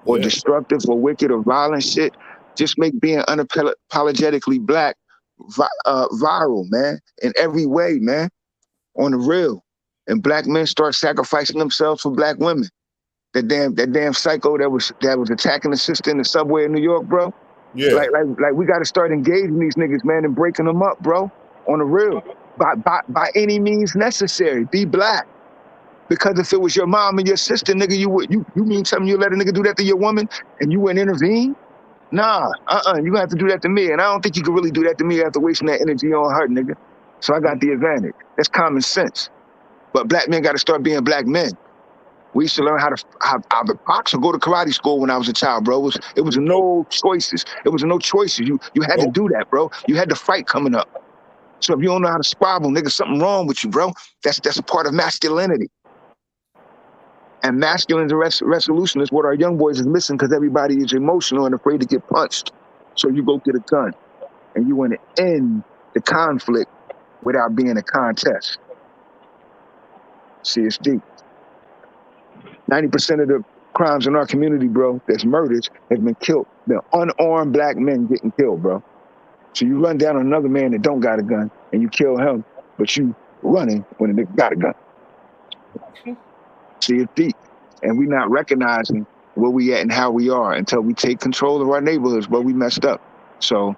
or destructive or wicked or violent shit, just make being unapologetically black viral, man, in every way, man, on the real. And black men start sacrificing themselves for black women. That damn psycho that was attacking the sister in the subway in New York, bro. Yeah. Like we got to start engaging these niggas, man, and breaking them up, bro, on the real, by any means necessary. Be black, because if it was your mom and your sister, nigga, you mean something? You let a nigga do that to your woman and you wouldn't intervene? Nah, you gonna have to do that to me, and I don't think you can really do that to me after wasting that energy on her, nigga. So I got the advantage. That's common sense. But black men got to start being black men. We used to learn how to box or go to karate school when I was a child, bro. It was no choices. It was no choices. You had to do that, bro. You had the fight coming up. So if you don't know how to squabble, nigga, something wrong with you, bro. That's a part of masculinity. And masculine resolution is what our young boys is missing, because everybody is emotional and afraid to get punched. So you go get a gun, and you want to end the conflict without being a contest. See, it's deep. 90% of the crimes in our community, bro, that's murders, has been killed. The unarmed black men getting killed, bro. So you run down on another man that don't got a gun, and you kill him, but you running when a nigga got a gun. See, it's deep. And we not recognizing where we at and how we are until we take control of our neighborhoods, bro. We messed up. So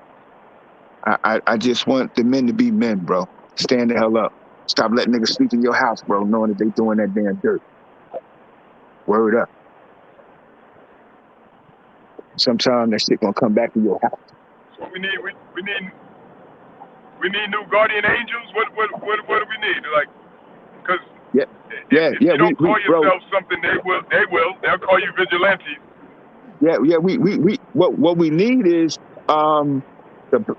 I just want the men to be men, bro. Stand the hell up. Stop letting niggas sleep in your house, bro, knowing that they doing that damn dirt. Word up. Sometime that shit gonna come back to your house. So we need new guardian angels. What do we need? Like, because if you don't call yourself something, they'll call you vigilantes. Yeah. We what we need is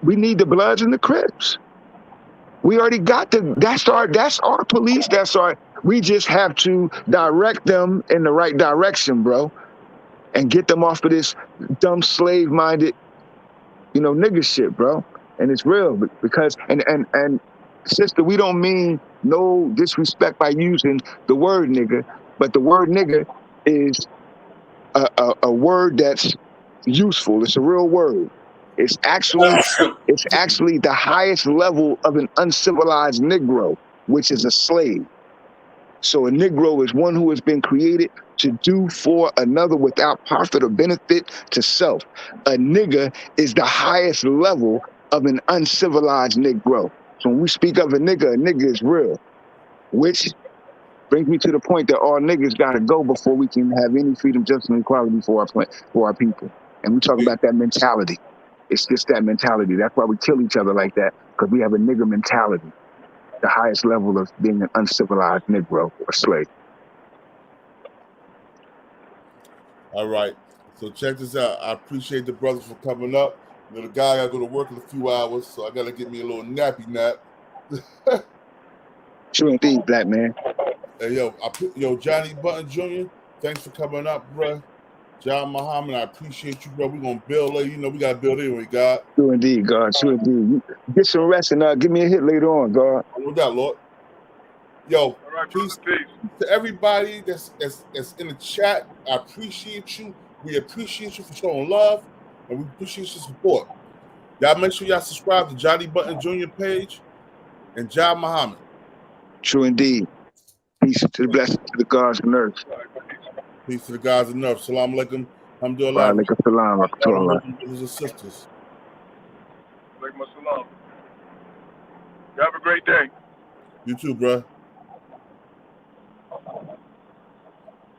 we need the Bloods and the Crips. We already got that's our police. We just have to direct them in the right direction, bro, and get them off of this dumb slave-minded, nigga shit, bro. And it's real because and sister, we don't mean no disrespect by using the word nigga, but the word nigga is a word that's useful. It's a real word. It's actually the highest level of an uncivilized Negro, which is a slave. So a Negro is one who has been created to do for another without profit or benefit to self. A nigga is the highest level of an uncivilized Negro. So when we speak of a nigga is real, which brings me to the point that all niggas got to go before we can have any freedom, justice, and equality for our people. And we talk about that mentality. It's just that mentality. That's why we kill each other like that, because we have a nigger mentality, the highest level of being an uncivilized Negro or slave. All right. So check this out. I appreciate the brothers for coming up. The guy got to go to work in a few hours, so I got to get me a little nappy nap. True indeed, black man. Hey, Johnny Button Jr., thanks for coming up, bro. John Muhammad, I appreciate you, bro. We're going to build later. We got to build anyway, God. True indeed, God. True indeed. Get some rest and give me a hit later on, God. No doubt, Lord. Yo, peace to everybody that's in the chat. I appreciate you. We appreciate you for showing love, and we appreciate your support. Y'all make sure y'all subscribe to Johnny Button Jr. page and John Muhammad. True indeed. Peace to the blessings to the gods and earth. Peace to the gods and earth. Salam alaikum. Alhamdulillah. Alaikum salam. Brothers and sisters. Alaikum salam. You have a great day. You too, bro.